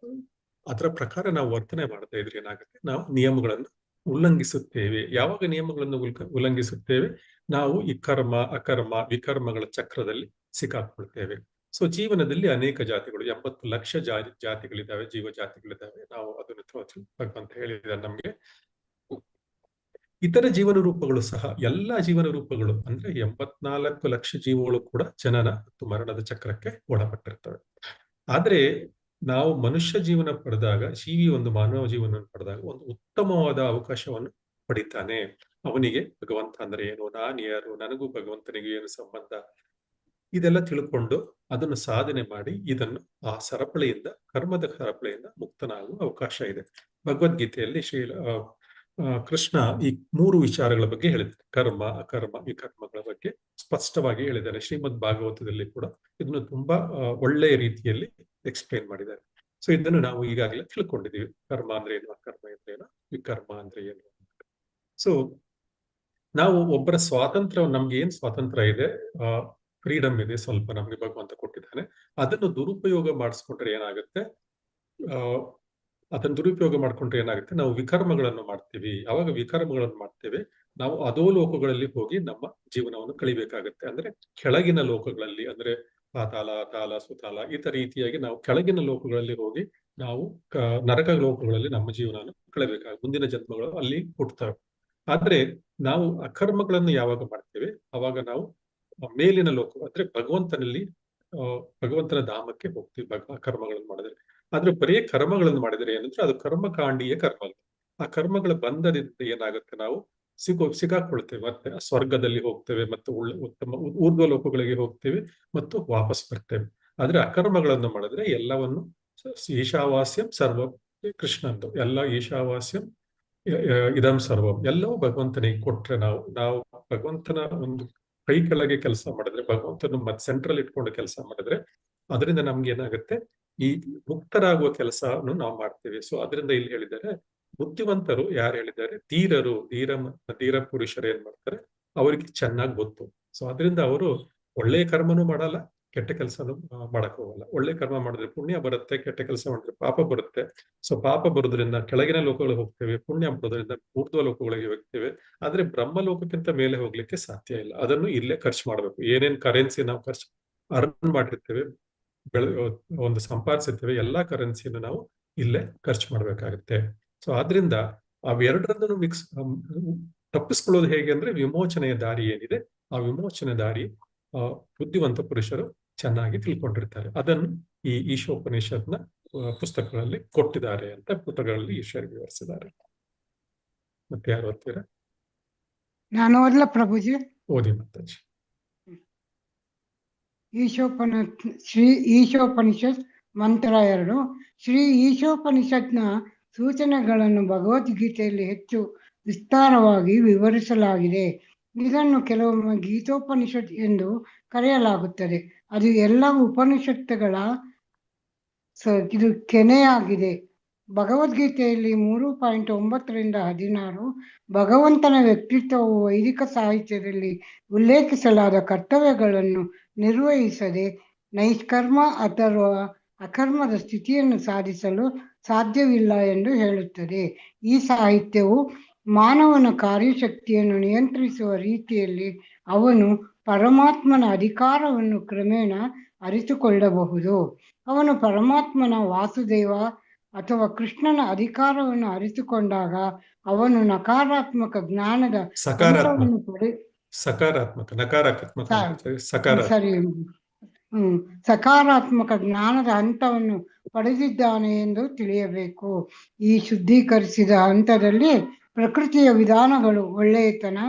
ಅದರ ಪ್ರಕಾರ ನಾವು ವರ್ತನೆ ಮಾಡ್ತಾ ಇದ್ರೆ ಏನಾಗುತ್ತೆ, ನಾವು ನಿಯಮಗಳನ್ನು ಉಲ್ಲಂಘಿಸುತ್ತೇವೆ. ಯಾವಾಗ ನಿಯಮಗಳನ್ನು ಉಲ್ಲಂಘಿಸುತ್ತೇವೆ, ನಾವು ಈ ಕರ್ಮ ಅಕರ್ಮ ವಿಕರ್ಮಗಳ ಚಕ್ರದಲ್ಲಿ ಸಿಕ್ಕಾಕೊಳ್ತೇವೆ. ಸೊ ಜೀವನದಲ್ಲಿ ಅನೇಕ ಜಾತಿಗಳು, 80 ಲಕ್ಷ ಜಾತಿಗಳಿದ್ದಾವೆ, ಜೀವ ಜಾತಿಗಳಿದ್ದಾವೆ. ನಾವು ಅದನ್ನು ಭಗವಂತ ಹೇಳಿದ್ದಾರೆ ನಮ್ಗೆ. ಇತರ ಜೀವನ ರೂಪಗಳು ಸಹ, ಎಲ್ಲಾ ಜೀವನ ರೂಪಗಳು ಅಂದ್ರೆ 84 ಲಕ್ಷ ಜೀವಗಳು ಕೂಡ ಜನನ ಮತ್ತು ಮರಣದ ಚಕ್ರಕ್ಕೆ ಒಳಪಟ್ಟಿರ್ತವೆ. ಆದ್ರೆ ನಾವು ಮನುಷ್ಯ ಜೀವನ ಪಡೆದಾಗ, ಒಂದು ಮಾನವ ಜೀವನವನ್ನು ಪಡೆದಾಗ ಒಂದು ಉತ್ತಮವಾದ ಅವಕಾಶವನ್ನು ಪಡಿತಾನೆ. ಅವನಿಗೆ ಭಗವಂತ ಅಂದ್ರೆ ಏನು, ನಾನು ಯಾರು, ನನಗೂ ಭಗವಂತನಿಗೂ ಏನು ಸಂಬಂಧ, ಇದೆಲ್ಲ ತಿಳ್ಕೊಂಡು ಅದನ್ನು ಸಾಧನೆ ಮಾಡಿ ಇದನ್ನು ಆ ಕರ್ಮದ ಸರಪಳಿಯಿಂದ ಮುಕ್ತನಾಗುವ ಅವಕಾಶ ಇದೆ. ಭಗವದ್ಗೀತೆಯಲ್ಲಿ ಕೃಷ್ಣ ಈ 3 ವಿಚಾರಗಳ ಬಗ್ಗೆ ಹೇಳಿದ್ದಾರೆ. ಕರ್ಮ ಅಕರ್ಮ ವಿಕರ್ಮಗಳ ಬಗ್ಗೆ ಸ್ಪಷ್ಟವಾಗಿ ಹೇಳಿದ್ದಾರೆ. ಶ್ರೀಮದ್ ಭಾಗವತದಲ್ಲಿ ಕೂಡ ಇದನ್ನು ತುಂಬಾ ಒಳ್ಳೆಯ ರೀತಿಯಲ್ಲಿ ಎಕ್ಸ್ಪ್ಲೇನ್ ಮಾಡಿದ್ದಾರೆ. ಸೊ ಇದನ್ನು ನಾವು ಈಗಾಗಲೇ ತಿಳ್ಕೊಂಡಿದ್ದೀವಿ. ಕರ್ಮ ಅಂದ್ರೆ ಏನು, ಅಕರ್ಮ ಅಂದ್ರೆ ಏನು, ವಿಕರ್ಮ ಅಂದ್ರೆ ಏನು. ಸೊ ನಾವು ಒಬ್ಬರ ಸ್ವಾತಂತ್ರ್ಯ, ನಮ್ಗೆ ಏನ್ ಸ್ವಾತಂತ್ರ್ಯ ಇದೆ, ಫ್ರೀಡಮ್ ಇದೆ, ಸ್ವಲ್ಪ ನಮ್ಗೆ ಭಗವಂತ ಕೊಟ್ಟಿದ್ದಾನೆ. ಅದನ್ನು ದುರುಪಯೋಗ ಮಾಡಿಸ್ಕೊಂಡ್ರೆ ಏನಾಗುತ್ತೆ, ನಾವು ವಿಕರ್ಮಗಳನ್ನು ಮಾಡ್ತೀವಿ. ಯಾವಾಗ ವಿಕರ್ಮಗಳನ್ನು ಮಾಡ್ತೇವೆ, ನಾವು ಅಧೋಲೋಕಗಳಲ್ಲಿ ಹೋಗಿ ನಮ್ಮ ಜೀವನವನ್ನು ಕಳಿಬೇಕಾಗತ್ತೆ. ಅಂದ್ರೆ ಕೆಳಗಿನ ಲೋಕಗಳಲ್ಲಿ, ಅಂದ್ರೆ ಪಾತಾಳ, ತಾಲ, ಸುತಾಲ, ಈ ರೀತಿಯಾಗಿ ನಾವು ಕೆಳಗಿನ ಲೋಕಗಳಲ್ಲಿ ಹೋಗಿ ನಾವು ನರಕ ಲೋಕಗಳಲ್ಲಿ ನಮ್ಮ ಜೀವನ ಕಳೆಬೇಕಾಗುತ್ತೆ, ಮುಂದಿನ ಜನ್ಮಗಳು ಅಲ್ಲಿ ಹುಟ್ಟುತ್ತವೆ. ಆದ್ರೆ ನಾವು ಅಕರ್ಮಗಳನ್ನು ಯಾವಾಗ ಮಾಡ್ತೇವೆ ಅವಾಗ ನಾವು ಮೇಲಿನ ಲೋಕ ಅಂದ್ರೆ ಭಗವಂತನಲ್ಲಿ ಭಗವಂತನ ಧಾಮಕ್ಕೆ ಹೋಗ್ತೀವಿ ಕರ್ಮಗಳನ್ನು ಮಾಡಿದ್ರೆ. ಆದ್ರೆ ಬರೀ ಕರ್ಮಗಳನ್ನು ಮಾಡಿದ್ರೆ ಏನಂದ್ರೆ ಅದು ಕರ್ಮಕಾಂಡೀಯ ಕರ್ಮ. ಆ ಕರ್ಮಗಳ ಬಂಧದಿಂದ ಏನಾಗುತ್ತೆ, ನಾವು ಸಿಕ್ಕಾಕೊಳ್ತೇವೆ, ಮತ್ತೆ ಸ್ವರ್ಗದಲ್ಲಿ ಹೋಗ್ತೇವೆ, ಮತ್ತು ಉತ್ತಮ ಊರ್ಧ್ವ ಲೋಕಗಳಿಗೆ ಹೋಗ್ತೇವೆ ಮತ್ತು ವಾಪಸ್ ಬರ್ತೇವೆ. ಆದ್ರೆ ಅಕರ್ಮಗಳನ್ನು ಮಾಡಿದ್ರೆ ಎಲ್ಲವನ್ನು ಈಶಾವಾಸ್ಯಂ ಸರ್ವಂ ಕೃಷ್ಣಂದು, ಎಲ್ಲ ಈಶಾವಾಸ್ಯಂ ಇದಂ ಸರ್ವಂ, ಎಲ್ಲವೂ ಭಗವಂತನಿಗೆ ಕೊಟ್ರೆ ನಾವು ಭಗವಂತನ ಒಂದು ಕೈ ಕೆಳಗೆ ಕೆಲಸ ಮಾಡಿದ್ರೆ, ಭಗವಂತನ ಮತ್ತೆ ಸೆಂಟ್ರಲ್ ಇಟ್ಕೊಂಡು ಕೆಲಸ ಮಾಡಿದ್ರೆ ಅದರಿಂದ ನಮ್ಗೆ ಏನಾಗುತ್ತೆ, ಈ ಮುಕ್ತರಾಗುವ ಕೆಲಸವನ್ನು ನಾವು ಮಾಡ್ತೇವೆ. ಸೊ ಅದರಿಂದ ಇಲ್ಲಿ ಹೇಳಿದ್ದಾರೆ, ಬುದ್ಧಿವಂತರು ಯಾರು ಹೇಳಿದ್ದಾರೆ, ಧೀರ ಪುರುಷರು ಏನ್ ಮಾಡ್ತಾರೆ, ಅವರಿಗೆ ಚೆನ್ನಾಗಿ ಗೊತ್ತು. ಸೊ ಅದರಿಂದ ಅವರು ಒಳ್ಳೆಯ ಕರ್ಮನೂ ಮಾಡಲ್ಲ, ಕೆಟ್ಟ ಕೆಲಸನೂ ಮಾಡಕ್ ಹೋಗಲ್ಲ. ಒಳ್ಳೆ ಕರ್ಮ ಮಾಡಿದ್ರೆ ಪುಣ್ಯ ಬರುತ್ತೆ, ಕೆಟ್ಟ ಕೆಲಸ ಮಾಡಿದ್ರೆ ಪಾಪ ಬರುತ್ತೆ. ಸೊ ಪಾಪ ಬರೋದ್ರಿಂದ ಕೆಳಗಿನ ಲೋಕಗಳಿಗೆ ಹೋಗ್ತೇವೆ, ಪುಣ್ಯ ಬರೋದ್ರಿಂದ ಊರ್ಧ್ವ ಲೋಕಗಳಿಗೆ ಹೋಗ್ತೇವೆ. ಆದ್ರೆ ಬ್ರಹ್ಮ ಲೋಕಕ್ಕಿಂತ ಮೇಲೆ ಹೋಗ್ಲಿಕ್ಕೆ ಸಾಧ್ಯ ಇಲ್ಲ. ಅದನ್ನು ಇಲ್ಲೇ ಖರ್ಚು ಮಾಡ್ಬೇಕು. ಏನೇನ್ ಕರೆನ್ಸಿ ನಾವು ಅರ್ನ್ ಮಾಡಿರ್ತೇವೆ, ಒಂದು ಸಂಪಾದಿಸಿರ್ತೇವೆ, ಎಲ್ಲಾ ಕರೆನ್ಸಿಯನ್ನು ನಾವು ಇಲ್ಲೇ ಖರ್ಚು ಮಾಡ್ಬೇಕಾಗುತ್ತೆ. ಸೊ ಆದ್ರಿಂದ ಅವೆರಡರನ್ನು ತಪ್ಪಿಸ್ಕೊಳ್ಳೋದು ಹೇಗೆ ಅಂದ್ರೆ, ವಿಮೋಚನೆಯ ದಾರಿ ಏನಿದೆ, ಆ ವಿಮೋಚನೆ ದಾರಿ ಬುದ್ಧಿವಂತ ಪುರುಷರು ಚೆನ್ನಾಗಿ ತಿಳ್ಕೊಂಡಿರ್ತಾರೆ. ಅದನ್ನು ಈ ಈಶೋಪನಿಷತ್ನ ಪುಸ್ತಕಗಳಲ್ಲಿ ಕೊಟ್ಟಿದ್ದಾರೆ ಅಂತ ಪುಸ್ತಕಗಳಲ್ಲಿ ಈಶ್ವರ ವಿವರಿಸಿದ್ದಾರೆ. ಮತ್ತೆ ಯಾರು ಓದ್ತೀರಾ? ನಾನು ಓದ್ಲ ಪ್ರಭುಜಿ? ಓದಿ ಮಾತಾಜಿ. ಶ್ರೀ ಈಶೋಪನಿಷತ್ ಮಂತ್ರ 2. ಶ್ರೀ ಈಶೋಪನಿಷತ್ನ ಸೂಚನೆಗಳನ್ನು ಭಗವದ್ಗೀತೆಯಲ್ಲಿ ಹೆಚ್ಚು ವಿಸ್ತಾರವಾಗಿ ವಿವರಿಸಲಾಗಿದೆ. ಇದನ್ನು ಕೆಲವೊಮ್ಮೆ ಗೀತೋಪನಿಷತ್ ಎಂದು ಕರೆಯಲಾಗುತ್ತದೆ. ಅದು ಎಲ್ಲ ಉಪನಿಷತ್ತುಗಳ ಇದು ಕೆನೆಯಾಗಿದೆ. ಭಗವದ್ಗೀತೆಯಲ್ಲಿ 3.9-16 ಭಗವಂತನ ವ್ಯಕ್ತಿತ್ವವು ವೈದಿಕ ಸಾಹಿತ್ಯದಲ್ಲಿ ಉಲ್ಲೇಖಿಸಲಾದ ಕರ್ತವ್ಯಗಳನ್ನು ನಿರ್ವಹಿಸದೆ ನೈಷ್ಕರ್ಮ ಅಥವಾ ಅಕರ್ಮದ ಸ್ಥಿತಿಯನ್ನು ಸಾಧಿಸಲು ಸಾಧ್ಯವಿಲ್ಲ ಎಂದು ಹೇಳುತ್ತದೆ. ಈ ಸಾಹಿತ್ಯವು ಮಾನವನ ಕಾರ್ಯಶಕ್ತಿಯನ್ನು ನಿಯಂತ್ರಿಸುವ ರೀತಿಯಲ್ಲಿ ಅವನು ಪರಮಾತ್ಮನ ಅಧಿಕಾರವನ್ನು ಕ್ರಮೇಣ ಅರಿತುಕೊಳ್ಳಬಹುದು. ಅವನು ಪರಮಾತ್ಮನ ವಾಸುದೇವ ಅಥವಾ ಕೃಷ್ಣನ ಅಧಿಕಾರವನ್ನು ಅರಿತುಕೊಂಡಾಗ ಅವನು ನಕಾರಾತ್ಮಕ ಜ್ಞಾನದ ಸಕಾರಾತ್ಮಕ ಜ್ಞಾನದ ಹಂತವನ್ನು ಪಡೆದಿದ್ದಾನೆ ಎಂದು ತಿಳಿಯಬೇಕು. ಈ ಶುದ್ಧೀಕರಿಸಿದ ಹಂತದಲ್ಲಿ ಪ್ರಕೃತಿಯ ವಿಧಾನಗಳು, ಒಳ್ಳೆಯತನ,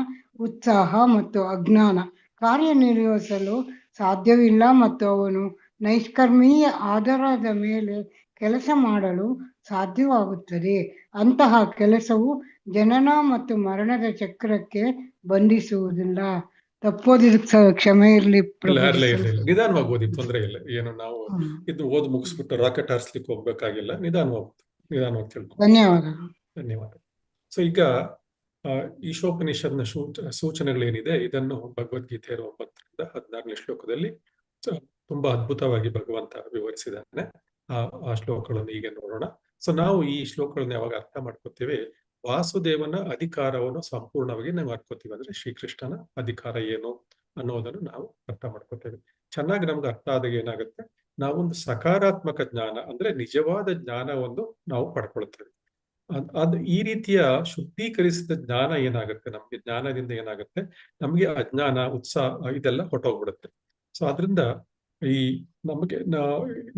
ಉತ್ಸಾಹ ಮತ್ತು ಅಜ್ಞಾನ ಕಾರ್ಯನಿರ್ವಹಿಸಲು ಸಾಧ್ಯವಿಲ್ಲ ಮತ್ತು ಅವನು ನೈಷ್ಕರ್ಮೀಯ ಆಧಾರದ ಮೇಲೆ ಕೆಲಸ ಮಾಡಲು ಸಾಧ್ಯವಾಗುತ್ತದೆ. ಅಂತಹ ಕೆಲಸವು ಜನನ ಮತ್ತು ಮರಣದ ಚಕ್ರಕ್ಕೆ ಬಂಧಿಸುವುದಿಲ್ಲ. ತಪ್ಪೋದಿಕ್ಕೆ ಕ್ಷಮೆ ಇರಲಿ. ನಿಧಾನವಾಗಿ ಓದಿ, ತೊಂದರೆ ಇಲ್ಲ. ಏನು ನಾವು ಇದು ಓದ್ ಮುಗಿಸ್ಬಿಟ್ಟು ರಾಕೆಟ್ ಹಾರಿಸ್ಲಿಕ್ಕೆ ಹೋಗ್ಬೇಕಾಗಿಲ್ಲ, ನಿಧಾನವಾಗಿ ತಿಳ್ಕೊ. ಧನ್ಯವಾದ. ಸೊ ಈಗ ಈಶೋಪನಿಷತ್ನ ಸೂಚನೆಗಳೇನಿದೆ, ಇದನ್ನು ಭಗವದ್ಗೀತೆಯ 9-16 ಶ್ಲೋಕದಲ್ಲಿ ತುಂಬಾ ಅದ್ಭುತವಾಗಿ ಭಗವಂತ ವಿವರಿಸಿದ್ದಾನೆ. ಆ ಶ್ಲೋಕಗಳನ್ನು ಈಗ ನೋಡೋಣ. ಸೊ ನಾವು ಈ ಶ್ಲೋಕಗಳನ್ನು ಯಾವಾಗ ಅರ್ಥ ಮಾಡ್ಕೋತೀವಿ, ವಾಸುದೇವನ ಅಧಿಕಾರವನ್ನು ಸಂಪೂರ್ಣವಾಗಿ ನಾವು ಅರ್ಕೋತೀವಿ. ಅಂದ್ರೆ ಶ್ರೀಕೃಷ್ಣನ ಅಧಿಕಾರ ಏನು ಅನ್ನೋದನ್ನು ನಾವು ಅರ್ಥ ಮಾಡ್ಕೋತೇವೆ. ಚೆನ್ನಾಗಿ ನಮ್ಗೆ ಅರ್ಥ ಆದಾಗ ಏನಾಗುತ್ತೆ, ನಾವೊಂದು ಸಕಾರಾತ್ಮಕ ಜ್ಞಾನ ಅಂದ್ರೆ ನಿಜವಾದ ಜ್ಞಾನವನ್ನು ನಾವು ಪಡ್ಕೊಳ್ತೇವೆ. ಈ ರೀತಿಯ ಶುದ್ಧೀಕರಿಸಿದ ಜ್ಞಾನ ಏನಾಗುತ್ತೆ, ನಮ್ಗೆ ಜ್ಞಾನದಿಂದ ಏನಾಗುತ್ತೆ, ನಮ್ಗೆ ಅಜ್ಞಾನ, ಉತ್ಸಾಹ ಇದೆಲ್ಲ ಹೊಟ್ಟೋಗ್ಬಿಡುತ್ತೆ. ಸೊ ಆದ್ರಿಂದ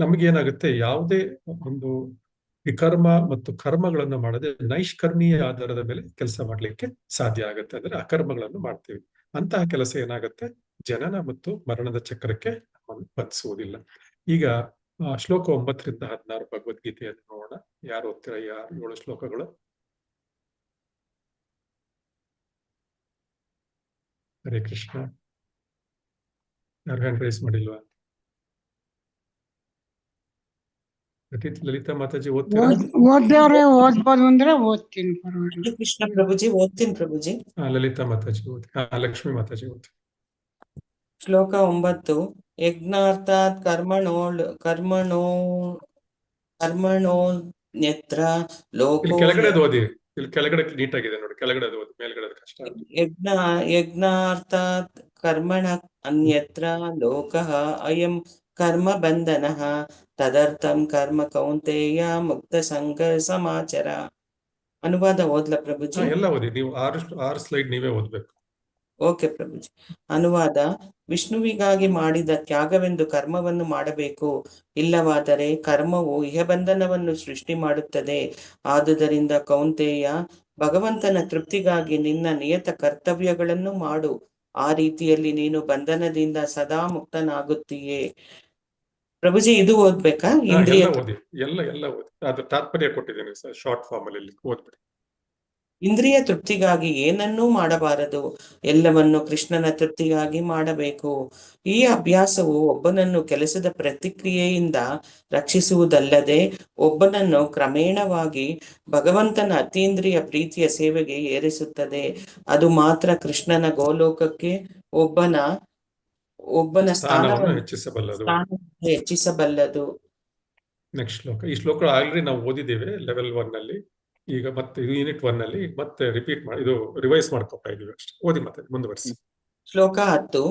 ನಮಗೆ ಏನಾಗುತ್ತೆ, ಯಾವುದೇ ಒಂದು ವಿಕರ್ಮ ಮತ್ತು ಕರ್ಮಗಳನ್ನು ಮಾಡದೆ ನೈಷ್ಕರ್ಮೀಯ ಆಧಾರದ ಮೇಲೆ ಕೆಲಸ ಮಾಡ್ಲಿಕ್ಕೆ ಸಾಧ್ಯ ಆಗುತ್ತೆ. ಅಂದ್ರೆ ಅಕರ್ಮಗಳನ್ನು ಮಾಡ್ತೀವಿ. ಅಂತಹ ಕೆಲಸ ಏನಾಗುತ್ತೆ, ಜನನ ಮತ್ತು ಮರಣದ ಚಕ್ರಕ್ಕೆ ನಮ್ಮನ್ನು ಬಂಧಿಸುವುದಿಲ್ಲ. ಈಗ ಶ್ಲೋಕ 9-16 ಭಗವದ್ಗೀತೆಯನ್ನು ನೋಡೋಣ. ಯಾರು ಓದ್ತೀರಾ? 7 ಶ್ಲೋಕಗಳು. ಹರೇ ಕೃಷ್ಣ. ಯಾರು ಹ್ಯಾಂಡ್ ರೈಸ್ ಮಾಡಿಲ್ವಾ? ಲಲಿತಾ ಮಾತಾಜಿ ಓದ್ತೀರಾ? ಓದ್ಬೋದು ಅಂದ್ರೆ ಓದ್ತೀನಿ, ಪರವಾಗಿಲ್ಲ. ಕೃಷ್ಣ ಪ್ರಭುಜಿ, ಓದ್ತೀನಿ ಪ್ರಭುಜಿ. ಲಲಿತಾ ಮಾತಾಜಿ ಓದಿ. ಲಕ್ಷ್ಮೀ ಮಾತಾಜಿ ಓದಿ. ಶ್ಲೋಕ 9. ಯಜ್ಞಾರ್ಥಾತ್ ಕರ್ಮಣೋನ್ಯತ್ರ ಲೋಕೋ. ಕೆಳಗಡೆ ಓದಿ, ಇಲ್ಲಿ ಕೆಳಗಡೆ ನೀಟಾಗಿದೆ ನೋಡಿ, ಕೆಳಗಡೆ ಓದಿ, ಮೇಲ್ಗಡೆ ಕಷ್ಟ. ಯಜ್ಞಾರ್ಥಾತ್ ಕರ್ಮಣ ಅನ್ಯತ್ರ ಲೋಕಃ ಅಯಂ ಕರ್ಮ ಬಂಧನಃ ತದರ್ಥಂ ಕರ್ಮ ಕೌಂತೆಯ ಮುಕ್ತ ಸಂಘ ಸಮಾಚಾರ. ಅನುವಾದ ಓದ್ಲ ಪ್ರಭುಜಿ? ಎಲ್ಲ ಓದಿ ನೀವು. 6 ಸ್ಲೈಡ್ ನೀವೇ ಓದ್ಬೇಕು. ಓಕೆ ಪ್ರಭುಜಿ. ಅನುವಾದ: ವಿಷ್ಣುವಿಗಾಗಿ ಮಾಡಿದ ತ್ಯಾಗವೆಂದು ಕರ್ಮವನ್ನು ಮಾಡಬೇಕು, ಇಲ್ಲವಾದರೆ ಕರ್ಮವು ಇಹಬಂಧನವನ್ನು ಸೃಷ್ಟಿ ಮಾಡುತ್ತದೆ. ಆದುದರಿಂದ ಕೌಂತೆಯ, ಭಗವಂತನ ತೃಪ್ತಿಗಾಗಿ ನಿನ್ನ ನಿಯತ ಕರ್ತವ್ಯಗಳನ್ನು ಮಾಡು. ಆ ರೀತಿಯಲ್ಲಿ ನೀನು ಬಂಧನದಿಂದ ಸದಾ ಮುಕ್ತನಾಗುತ್ತೀಯೇ. ಪ್ರಭುಜಿ ಇದು ಓದ್ಬೇಕಾ? ಇಂದ್ರಿಯ ಓದಿ, ಎಲ್ಲ ಓದಿ. ಅದು ತಾತ್ಪರ್ಯ ಕೊಟ್ಟಿದ್ದೇನೆ ಸರ್, ಶಾರ್ಟ್ ಫಾರ್ಮ್ ಅಲ್ಲಿ ಓದ್ಬಿಡಿ. ಇಂದ್ರಿಯ ತೃಪ್ತಿಗಾಗಿ ಏನನ್ನೂ ಮಾಡಬಾರದು, ಎಲ್ಲವನ್ನು ಕೃಷ್ಣನ ತೃಪ್ತಿಗಾಗಿ ಮಾಡಬೇಕು. ಈ ಅಭ್ಯಾಸವು ಒಬ್ಬನನ್ನು ಕೆಲಸದ ಪ್ರತಿಕ್ರಿಯೆಯಿಂದ ರಕ್ಷಿಸುವುದಲ್ಲದೆ ಒಬ್ಬನನ್ನು ಕ್ರಮೇಣವಾಗಿ ಭಗವಂತನ ಅತೀಂದ್ರಿಯ ಪ್ರೀತಿಯ ಸೇವೆಗೆ ಏರಿಸುತ್ತದೆ. ಅದು ಮಾತ್ರ ಕೃಷ್ಣನ ಗೋಲೋಕಕ್ಕೆ ಒಬ್ಬನ ಸ್ಥಾನವನ್ನು ಹೆಚ್ಚಿಸಬಲ್ಲದು. ನೆಕ್ಸ್ಟ್ ಶ್ಲೋಕ. ಈ ಶ್ಲೋಕ ಆಲ್ರೆಡಿ ನಾವು ಓದಿದ್ದೇವೆ ಲೆವೆಲ್ 1 ಅಲ್ಲಿ. ಈಗ ಮತ್ತೆ ಇದು ಯೂನಿಟ್ 1 ಅಲ್ಲಿ ಮತ್ತೆ ರಿಪೀಟ್ ಮಾಡಿ, ಇದು ರಿವೈಸ್ ಮಾಡ್ಕೊತಾ ಇದೀವಿ ಅಷ್ಟೇ. ಓದಿ ಮತ್ತೆ ಮುಂದುವರಿಸಿ. ಶ್ಲೋಕ 10.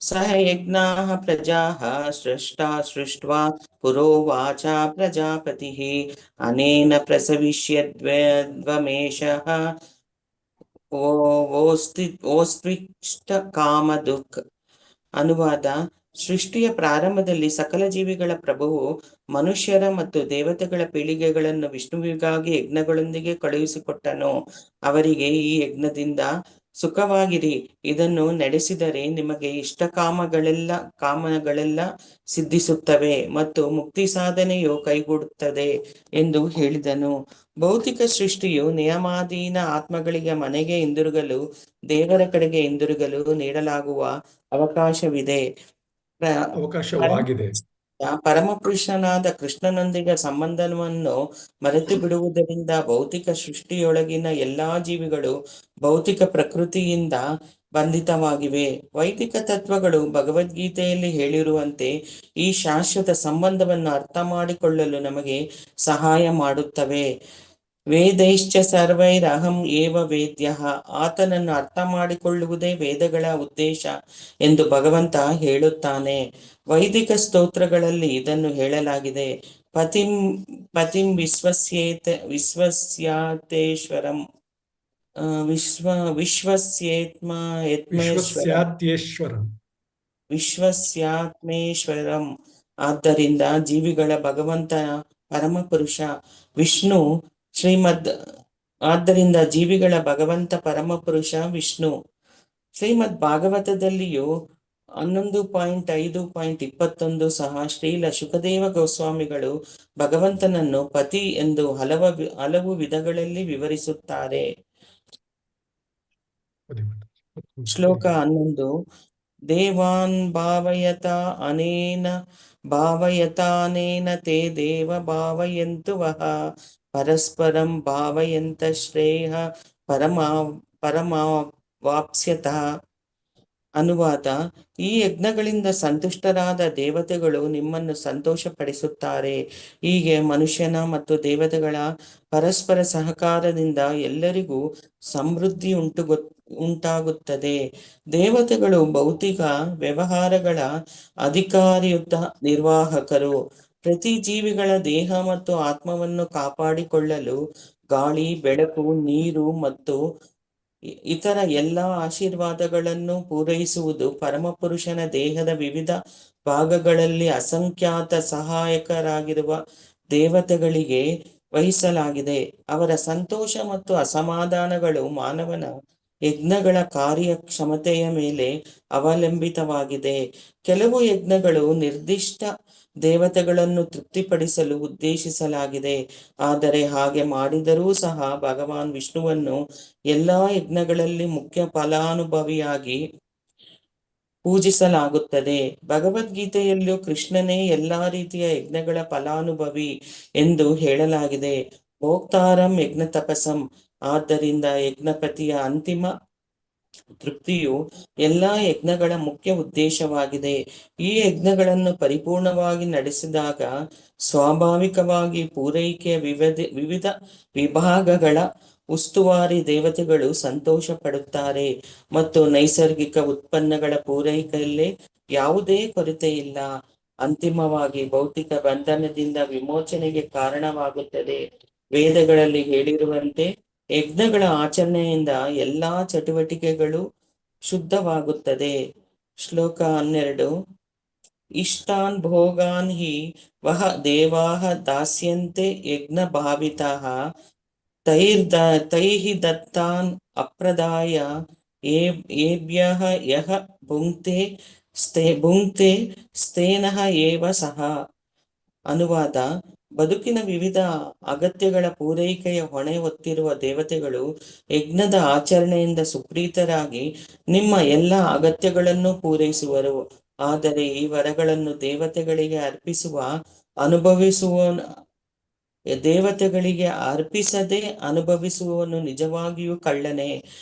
ಸಹ ಯಜ್ಞಾಃ ಪ್ರಜಾಃ ಸೃಷ್ಟಾ ಸೃಷ್ಟ್ವಾ ಪುರೋವಾಚ ಪ್ರಜಾಪತಿಃ ಅನೇನ ಪ್ರಸವಿಷ್ಯದ್ವಮೇಷಃ ಓಸ್ತ್ವಿಷ್ಟ ಕಾಮ ದುಃಖ. ಅನುವಾದ: ಸೃಷ್ಟಿಯ ಪ್ರಾರಂಭದಲ್ಲಿ ಸಕಲ ಜೀವಿಗಳ ಪ್ರಭುವು ಮನುಷ್ಯರ ಮತ್ತು ದೇವತೆಗಳ ಪೀಳಿಗೆಗಳನ್ನು ವಿಷ್ಣುವಿಗಾಗಿ ಯಜ್ಞಗಳೊಂದಿಗೆ ಕಳುಹಿಸಿಕೊಟ್ಟನು. ಅವರಿಗೆ ಈ ಯಜ್ಞದಿಂದ ಸುಖವಾಗಿರಿ, ಇದನ್ನು ನಡೆಸಿದರೆ ನಿಮಗೆ ಇಷ್ಟ ಕಾಮಗಳೆಲ್ಲ ಸಿದ್ಧಿಸುತ್ತವೆ ಮತ್ತು ಮುಕ್ತಿ ಸಾಧನೆಯು ಕೈಗೂಡುತ್ತದೆ ಎಂದು ಹೇಳಿದನು. ಭೌತಿಕ ಸೃಷ್ಟಿಯು ನಿಯಮಾಧೀನ ಆತ್ಮಗಳಿಗೆ ಮನೆಗೆ ಹಿಂದಿರುಗಲು, ದೇವರ ಕಡೆಗೆ ಹಿಂದಿರುಗಲು ನೀಡಲಾಗುವ ಅವಕಾಶವಾಗಿದೆ. ಪರಮಪುರುಷನಾದ ಕೃಷ್ಣನೊಂದಿಗೆ ಸಂಬಂಧವನ್ನು ಮರೆತು ಬಿಡುವುದರಿಂದ ಭೌತಿಕ ಸೃಷ್ಟಿಯೊಳಗಿನ ಎಲ್ಲಾ ಜೀವಿಗಳು ಭೌತಿಕ ಪ್ರಕೃತಿಯಿಂದ ಬಂಧಿತವಾಗಿವೆ. ವೈದಿಕ ತತ್ವಗಳು ಭಗವದ್ಗೀತೆಯಲ್ಲಿ ಹೇಳಿರುವಂತೆ ಈ ಶಾಶ್ವತ ಸಂಬಂಧವನ್ನು ಅರ್ಥ ಮಾಡಿಕೊಳ್ಳಲು ನಮಗೆ ಸಹಾಯ ಮಾಡುತ್ತವೆ. ವೇದೈಶ್ಚ ಸರ್ವೈರಹಂ ಏವ ವೇದ್ಯಃ. ಆತನನ್ನು ಅರ್ಥ ಮಾಡಿಕೊಳ್ಳುವುದೇ ವೇದಗಳ ಉದ್ದೇಶ ಎಂದು ಭಗವಂತ ಹೇಳುತ್ತಾನೆ. ವೈದಿಕ ಸ್ತೋತ್ರಗಳಲ್ಲಿ ಇದನ್ನು ಹೇಳಲಾಗಿದೆ. ಪತಿಂ ವಿಶ್ವಸ್ಯಾತೇಶ್ವರಂ ವಿಶ್ವಸ್ಯಾತ್ಮೇಶ್ವರಂ. ಆದ್ದರಿಂದ ಜೀವಿಗಳ ಭಗವಂತ ಪರಮಪುರುಷ ವಿಷ್ಣು ಶ್ರೀಮದ್ ಭಾಗವತದಲ್ಲಿಯೂ 11.5.21 ಸಹ ಶ್ರೀಲ ಶುಕದೇವ ಗೋಸ್ವಾಮಿಗಳು ಭಗವಂತನನ್ನು ಪತಿ ಎಂದು ಹಲವು ವಿಧಗಳಲ್ಲಿ ವಿವರಿಸುತ್ತಾರೆ. ಶ್ಲೋಕ 11. ದೇವಾನ್ ಭಾವಯತಾನೇನ ತೇ ದೇವ ಭಾವಯಂತು ವಃ ಪರಸ್ಪರಂ ಭಾವಯಂತ ಶ್ರೇಯ ಪರಮಾವಾಪ್ಸ್ಯತಃ. ಅನುವಾದ: ಈ ಯಜ್ಞಗಳಿಂದ ಸಂತುಷ್ಟರಾದ ದೇವತೆಗಳು ನಿಮ್ಮನ್ನು ಸಂತೋಷಪಡಿಸುತ್ತಾರೆ. ಹೀಗೆ ಮನುಷ್ಯನ ಮತ್ತು ದೇವತೆಗಳ ಪರಸ್ಪರ ಸಹಕಾರದಿಂದ ಎಲ್ಲರಿಗೂ ಸಮೃದ್ಧಿ ಉಂಟಾಗುತ್ತದೆ. ದೇವತೆಗಳು ಭೌತಿಕ ವ್ಯವಹಾರಗಳ ಅಧಿಕಾರಯುತ ನಿರ್ವಾಹಕರು. ಪ್ರತಿ ಜೀವಿಗಳ ದೇಹ ಮತ್ತು ಆತ್ಮವನ್ನು ಕಾಪಾಡಿಕೊಳ್ಳಲು ಗಾಳಿ, ಬೆಳಕು, ನೀರು ಮತ್ತು ಇತರ ಎಲ್ಲ ಆಶೀರ್ವಾದಗಳನ್ನು ಪೂರೈಸುವುದು ಪರಮಪುರುಷನ ದೇಹದ ವಿವಿಧ ಭಾಗಗಳಲ್ಲಿ ಅಸಂಖ್ಯಾತ ಸಹಾಯಕರಾಗಿರುವ ದೇವತೆಗಳಿಗೆ ವಹಿಸಲಾಗಿದೆ. ಅವರ ಸಂತೋಷ ಮತ್ತು ಅಸಮಾಧಾನಗಳು ಮಾನವನ ಯಜ್ಞಗಳ ಕಾರ್ಯಕ್ಷಮತೆಯ ಮೇಲೆ ಅವಲಂಬಿತವಾಗಿದೆ. ಕೆಲವು ಯಜ್ಞಗಳು ನಿರ್ದಿಷ್ಟ ದೇವತೆಗಳನ್ನು ತೃಪ್ತಿಪಡಿಸಲು ಉದ್ದೇಶಿಸಲಾಗಿದೆ. ಆದರೆ ಹಾಗೆ ಮಾಡಿದರೂ ಸಹ ಭಗವಾನ್ ವಿಷ್ಣುವನ್ನು ಎಲ್ಲಾ ಯಜ್ಞಗಳಲ್ಲಿ ಮುಖ್ಯ ಫಲಾನುಭವಿಯಾಗಿ ಪೂಜಿಸಲಾಗುತ್ತದೆ. ಭಗವದ್ಗೀತೆಯಲ್ಲೂ ಕೃಷ್ಣನೇ ಎಲ್ಲಾ ರೀತಿಯ ಯಜ್ಞಗಳ ಫಲಾನುಭವಿ ಎಂದು ಹೇಳಲಾಗಿದೆ. ಭೋಕ್ತಾರಂ ಯಜ್ಞ ತಪಸಂ. ಆದ್ದರಿಂದ ಯಜ್ಞಪತಿಯ ಅಂತಿಮ ತೃಪ್ತಿಯು ಎಲ್ಲಾ ಯಜ್ಞಗಳ ಮುಖ್ಯ ಉದ್ದೇಶವಾಗಿದೆ. ಈ ಯಜ್ಞಗಳನ್ನು ಪರಿಪೂರ್ಣವಾಗಿ ನಡೆಸಿದಾಗ ಸ್ವಾಭಾವಿಕವಾಗಿ ಪೂರೈಕೆಯ ವಿವಿಧ ವಿಭಾಗಗಳ ಉಸ್ತುವಾರಿ ದೇವತೆಗಳು ಸಂತೋಷ ಪಡುತ್ತಾರೆ ಮತ್ತು ನೈಸರ್ಗಿಕ ಉತ್ಪನ್ನಗಳ ಪೂರೈಕೆಯಲ್ಲಿ ಯಾವುದೇ ಕೊರತೆ ಇಲ್ಲ. ಅಂತಿಮವಾಗಿ ಭೌತಿಕ ಬಂಧನದಿಂದ ವಿಮೋಚನೆಗೆ ಕಾರಣವಾಗುತ್ತದೆ. ವೇದಗಳಲ್ಲಿ ಹೇಳಿರುವಂತೆ ಯಜ್ಞಗಳ ಆಚರಣೆಯಿಂದ ಎಲ್ಲಾ ಚಟುವಟಿಕೆಗಳು ಶುದ್ಧವಾಗುತ್ತದೆ. ಶ್ಲೋಕ 12. ಇಷ್ಟಾನ್ ಭೋಗಾನ್ ಹಿ ವಹ ದೇವಾಹ ದಾಸ್ಯಂತೆ ಯಜ್ಞ ಭಾವಿತಃ ತೈಃ ದತ್ತಾನ್ ಅಪ್ರದಾಯ ಏಭ್ಯಃ ಯಹ ಭುಂಕ್ತೆ ಸ್ಥೇನಃ ಏವ ಸಹ. ಅನುವಾದ: ಬದುಕಿನ ವಿವಿಧ ಅಗತ್ಯಗಳ ಪೂರೈಕೆಯ ಹೊಣೆ ಹೊತ್ತಿರುವ ದೇವತೆಗಳು ಯಜ್ಞದ ಆಚರಣೆಯಿಂದ ಸುಪ್ರೀತರಾಗಿ ನಿಮ್ಮ ಎಲ್ಲ ಅಗತ್ಯಗಳನ್ನು ಪೂರೈಸುವರು. ಆದರೆ ಈ ವರಗಳನ್ನು ದೇವತೆಗಳಿಗೆ ಅರ್ಪಿಸದೆ ಅನುಭವಿಸುವವನು ನಿಜವಾಗಿಯೂ ಕಳ್ಳನೇ.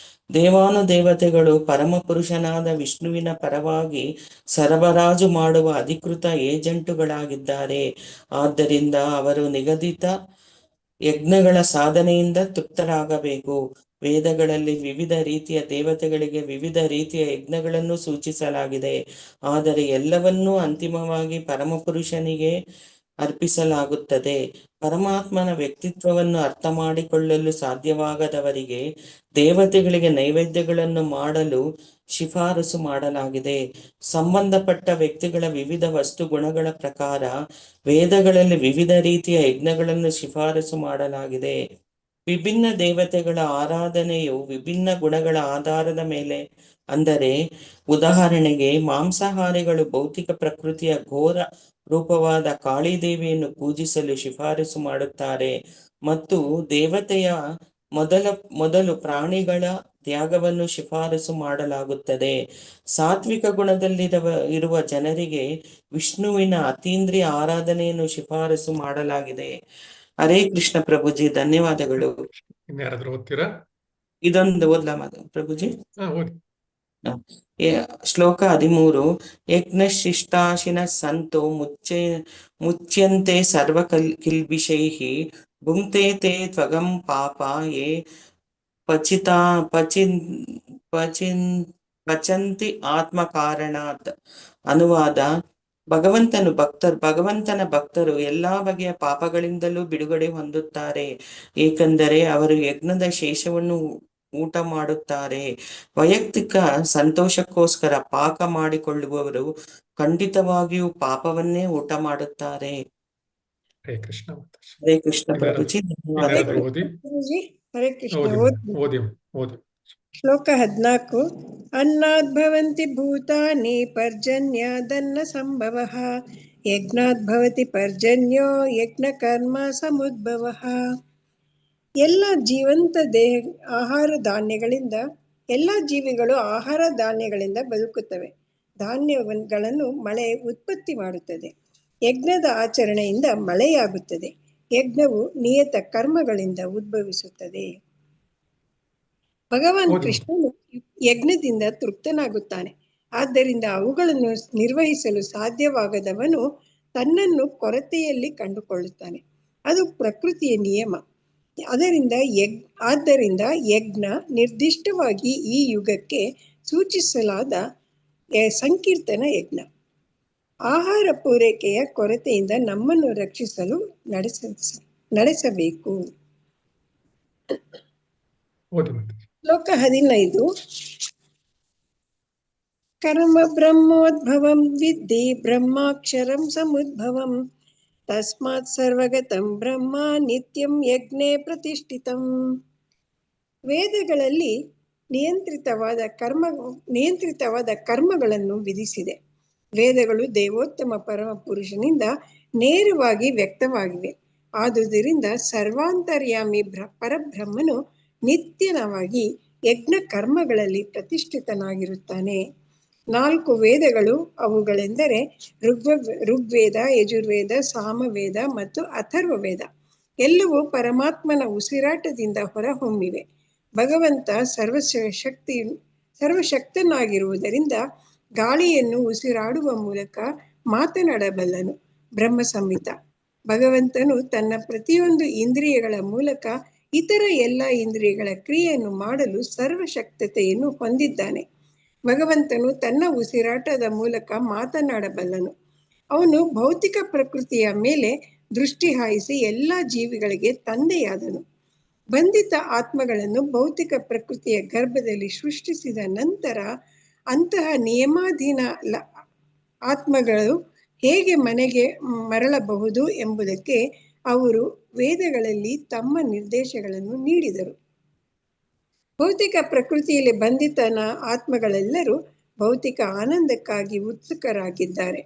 ದೇವಾನುದೇವತೆಗಳು ಪರಮಪುರುಷನಾದ ವಿಷ್ಣುವಿನ ಪರವಾಗಿ ಸರಬರಾಜು ಮಾಡುವ ಅಧಿಕೃತ ಏಜೆಂಟುಗಳಾಗಿದ್ದಾರೆ. ಆದ್ದರಿಂದ ಅವರು ನಿಗದಿತ ಯಜ್ಞಗಳ ಸಾಧನೆಯಿಂದ ತೃಪ್ತರಾಗಬೇಕು. ವೇದಗಳಲ್ಲಿ ವಿವಿಧ ರೀತಿಯ ದೇವತೆಗಳಿಗೆ ವಿವಿಧ ರೀತಿಯ ಯಜ್ಞಗಳನ್ನು ಸೂಚಿಸಲಾಗಿದೆ. ಆದರೆ ಎಲ್ಲವನ್ನೂ ಅಂತಿಮವಾಗಿ ಪರಮಪುರುಷನಿಗೆ ಅರ್ಪಿಸಲಾಗುತ್ತದೆ. ಪರಮಾತ್ಮನ ವ್ಯಕ್ತಿತ್ವವನ್ನು ಅರ್ಥ ಮಾಡಿಕೊಳ್ಳಲು ಸಾಧ್ಯವಾಗದವರಿಗೆ ದೇವತೆಗಳಿಗೆ ನೈವೇದ್ಯಗಳನ್ನು ಮಾಡಲು ಶಿಫಾರಸು ಮಾಡಲಾಗಿದೆ. ಸಂಬಂಧಪಟ್ಟ ವ್ಯಕ್ತಿಗಳ ವಿವಿಧ ವಸ್ತು ಗುಣಗಳ ಪ್ರಕಾರ ವೇದಗಳಲ್ಲಿ ವಿವಿಧ ರೀತಿಯ ಯಜ್ಞಗಳನ್ನು ಶಿಫಾರಸು ಮಾಡಲಾಗಿದೆ. ವಿಭಿನ್ನ ದೇವತೆಗಳ ಆರಾಧನೆಯು ವಿಭಿನ್ನ ಗುಣಗಳ ಆಧಾರದ ಮೇಲೆ, ಅಂದರೆ ಉದಾಹರಣೆಗೆ ಮಾಂಸಾಹಾರಿಗಳು ಭೌತಿಕ ಪ್ರಕೃತಿಯ ಘೋರ ರೂಪವಾದ ಕಾಳಿದೇವಿಯನ್ನು ಪೂಜಿಸಲು ಶಿಫಾರಸು ಮಾಡುತ್ತಾರೆ ಮತ್ತು ದೇವತೆಯ ಮೊದಲು ಪ್ರಾಣಿಗಳ ತ್ಯಾಗವನ್ನು ಶಿಫಾರಸು ಮಾಡಲಾಗುತ್ತದೆ. ಸಾತ್ವಿಕ ಗುಣದಲ್ಲಿರುವ ಜನರಿಗೆ ವಿಷ್ಣುವಿನ ಅತೀಂದ್ರಿಯ ಆರಾಧನೆಯನ್ನು ಶಿಫಾರಸು ಮಾಡಲಾಗಿದೆ. ಹರೇ ಕೃಷ್ಣ ಪ್ರಭುಜಿ, ಧನ್ಯವಾದಗಳು. ಇನ್ಯಾರಾದ್ರೂ ಓದ್ತೀರಾ? ಇದೊಂದು ಓದ್ಲಾ ಪ್ರಭುಜಿ? ಓದಿ. ಶ್ಲೋಕ 13. ಯಜ್ಞಶಿಷ್ಟಾಶಿನ ಸಂತೋ ಮುಚ್ಯಂತೆ ಸರ್ವ ಕಿಲ್ಬಿಷೈಃ ಭುಂಕ್ತೆ ತೇ ತ್ವಗಂ ಪಾಪ ಯೇ ಪಚಂತಿ ಆತ್ಮಕಾರಣಾತ್. ಅನುವಾದ: ಭಗವಂತನ ಭಕ್ತರು ಎಲ್ಲಾ ಬಗೆಯ ಪಾಪಗಳಿಂದಲೂ ಬಿಡುಗಡೆ ಹೊಂದುತ್ತಾರೆ, ಏಕೆಂದರೆ ಅವರು ಯಜ್ಞದ ಶೇಷವನ್ನು ಊಟ ಮಾಡುತ್ತಾರೆ. ವೈಯಕ್ತಿಕ ಸಂತೋಷಕ್ಕೋಸ್ಕರ ಪಾಕ ಮಾಡಿಕೊಳ್ಳುವವರು ಖಂಡಿತವಾಗಿಯೂ ಪಾಪವನ್ನೇ ಊಟ ಮಾಡುತ್ತಾರೆ. ಹರೇ ಕೃಷ್ಣ. ಹರೇ ಕೃಷ್ಣ ಪ್ರಭುಜಿ, ಧನ್ಯವಾದಗಳು. ಓದಿ. ಹರೇ ಕೃಷ್ಣ. ಓದಿ. ಶ್ಲೋಕ 14. ಅನ್ನಾದ್ ಭವಂತಿ ಭೂತಾನಿ ಪರ್ಜನ್ಯಾದನ್ನ ಸಂಭವಃ ಯಜ್ಞಾದ್ ಭವತಿ ಪರ್ಜನ್ಯೋ ಯಜ್ಞ ಕರ್ಮ ಸಮುದ್ಭವಃ. ಎಲ್ಲ ಜೀವಂತ ಎಲ್ಲ ಜೀವಿಗಳು ಆಹಾರ ಧಾನ್ಯಗಳಿಂದ ಬದುಕುತ್ತವೆ. ಧಾನ್ಯಗಳನ್ನು ಮಳೆ ಉತ್ಪತ್ತಿ ಮಾಡುತ್ತದೆ. ಯಜ್ಞದ ಆಚರಣೆಯಿಂದ ಮಳೆಯಾಗುತ್ತದೆ. ಯಜ್ಞವು ನಿಯತ ಕರ್ಮಗಳಿಂದ ಉದ್ಭವಿಸುತ್ತದೆ. ಭಗವಾನ್ ಕೃಷ್ಣನು ಯಜ್ಞದಿಂದ ತೃಪ್ತನಾಗುತ್ತಾನೆ. ಆದ್ದರಿಂದ ಅವುಗಳನ್ನು ನಿರ್ವಹಿಸಲು ಸಾಧ್ಯವಾಗದವನು ತನ್ನನ್ನು ಕೊರತೆಯಲ್ಲಿ ಕಂಡುಕೊಳ್ಳುತ್ತಾನೆ. ಅದು ಪ್ರಕೃತಿಯ ನಿಯಮ. ಆದ್ದರಿಂದ ಯಜ್ಞ ನಿರ್ದಿಷ್ಟವಾಗಿ ಈ ಯುಗಕ್ಕೆ ಸೂಚಿಸಲಾದ ಸಂಕೀರ್ತನ ಯಜ್ಞ. ಆಹಾರ ಪೂರೈಕೆಯ ಕೊರತೆಯಿಂದ ನಮ್ಮನ್ನು ರಕ್ಷಿಸಲು ನಡೆಸಬೇಕು. ಶ್ಲೋಕ 15. ಕರ್ಮ ಬ್ರಹ್ಮೋದ್ಭವಂ ವಿದ್ಧಿ ಬ್ರಹ್ಮಾಕ್ಷರಂ ಸಮುದ್ಭವಂ ತಸ್ಮಾತ್ ಸರ್ವಗತಂ ಬ್ರಹ್ಮ ನಿತ್ಯಂ ಯಜ್ಞೆ ಪ್ರತಿಷ್ಠಿತಂ. ವೇದಗಳಲ್ಲಿ ನಿಯಂತ್ರಿತವಾದ ಕರ್ಮಗಳನ್ನು ವಿಧಿಸಿದೆ. ವೇದಗಳು ದೇವೋತ್ತಮ ಪರಮ ಪುರುಷನಿಂದ ನೇರವಾಗಿ ವ್ಯಕ್ತವಾಗಿವೆ. ಆದುದರಿಂದ ಸರ್ವಾಂತರ್ಯಾಮಿ ಪರಬ್ರಹ್ಮನು ನಿತ್ಯನವಾಗಿ ಯಜ್ಞ ಕರ್ಮಗಳಲ್ಲಿ ಪ್ರತಿಷ್ಠಿತನಾಗಿರುತ್ತಾನೆ. 4 ವೇದಗಳು, ಅವುಗಳೆಂದರೆ ಋಗ್ವೇದ, ಯಜುರ್ವೇದ, ಸಾಮವೇದ ಮತ್ತು ಅಥರ್ವವೇದ, ಎಲ್ಲವೂ ಪರಮಾತ್ಮನ ಉಸಿರಾಟದಿಂದ ಹೊರಹೊಮ್ಮಿವೆ. ಭಗವಂತ ಸರ್ವಶಕ್ತನಾಗಿರುವುದರಿಂದ ಗಾಳಿಯನ್ನು ಉಸಿರಾಡುವ ಮೂಲಕ ಮಾತನಾಡಬಲ್ಲನು. ಬ್ರಹ್ಮ ಸಂಹಿತ. ಭಗವಂತನು ತನ್ನ ಪ್ರತಿಯೊಂದು ಇಂದ್ರಿಯಗಳ ಮೂಲಕ ಇತರ ಎಲ್ಲ ಇಂದ್ರಿಯಗಳ ಕ್ರಿಯೆಯನ್ನು ಮಾಡಲು ಸರ್ವಶಕ್ತತೆಯನ್ನು ಹೊಂದಿದ್ದಾನೆ. ಭಗವಂತನು ತನ್ನ ಉಸಿರಾಟದ ಮೂಲಕ ಮಾತನಾಡಬಲ್ಲನು. ಅವನು ಭೌತಿಕ ಪ್ರಕೃತಿಯ ಮೇಲೆ ದೃಷ್ಟಿ ಹಾಯಿಸಿ ಎಲ್ಲ ಜೀವಿಗಳಿಗೆ ತಂದೆಯಾದನು. ಬಂಧಿತ ಆತ್ಮಗಳನ್ನು ಭೌತಿಕ ಪ್ರಕೃತಿಯ ಗರ್ಭದಲ್ಲಿ ಸೃಷ್ಟಿಸಿದ ನಂತರ ಅಂತಹ ನಿಯಮಾಧೀನ ಆತ್ಮಗಳು ಹೇಗೆ ಮನೆಗೆ ಮರಳಬಹುದು ಎಂಬುದಕ್ಕೆ ಅವರು ವೇದಗಳಲ್ಲಿ ತಮ್ಮ ನಿರ್ದೇಶಗಳನ್ನು ನೀಡಿದರು. ಭೌತಿಕ ಪ್ರಕೃತಿಯಲ್ಲಿ ಬಂಧಿತನ ಆತ್ಮಗಳೆಲ್ಲರೂ ಭೌತಿಕ ಆನಂದಕ್ಕಾಗಿ ಉತ್ಸುಕರಾಗಿದ್ದಾರೆ.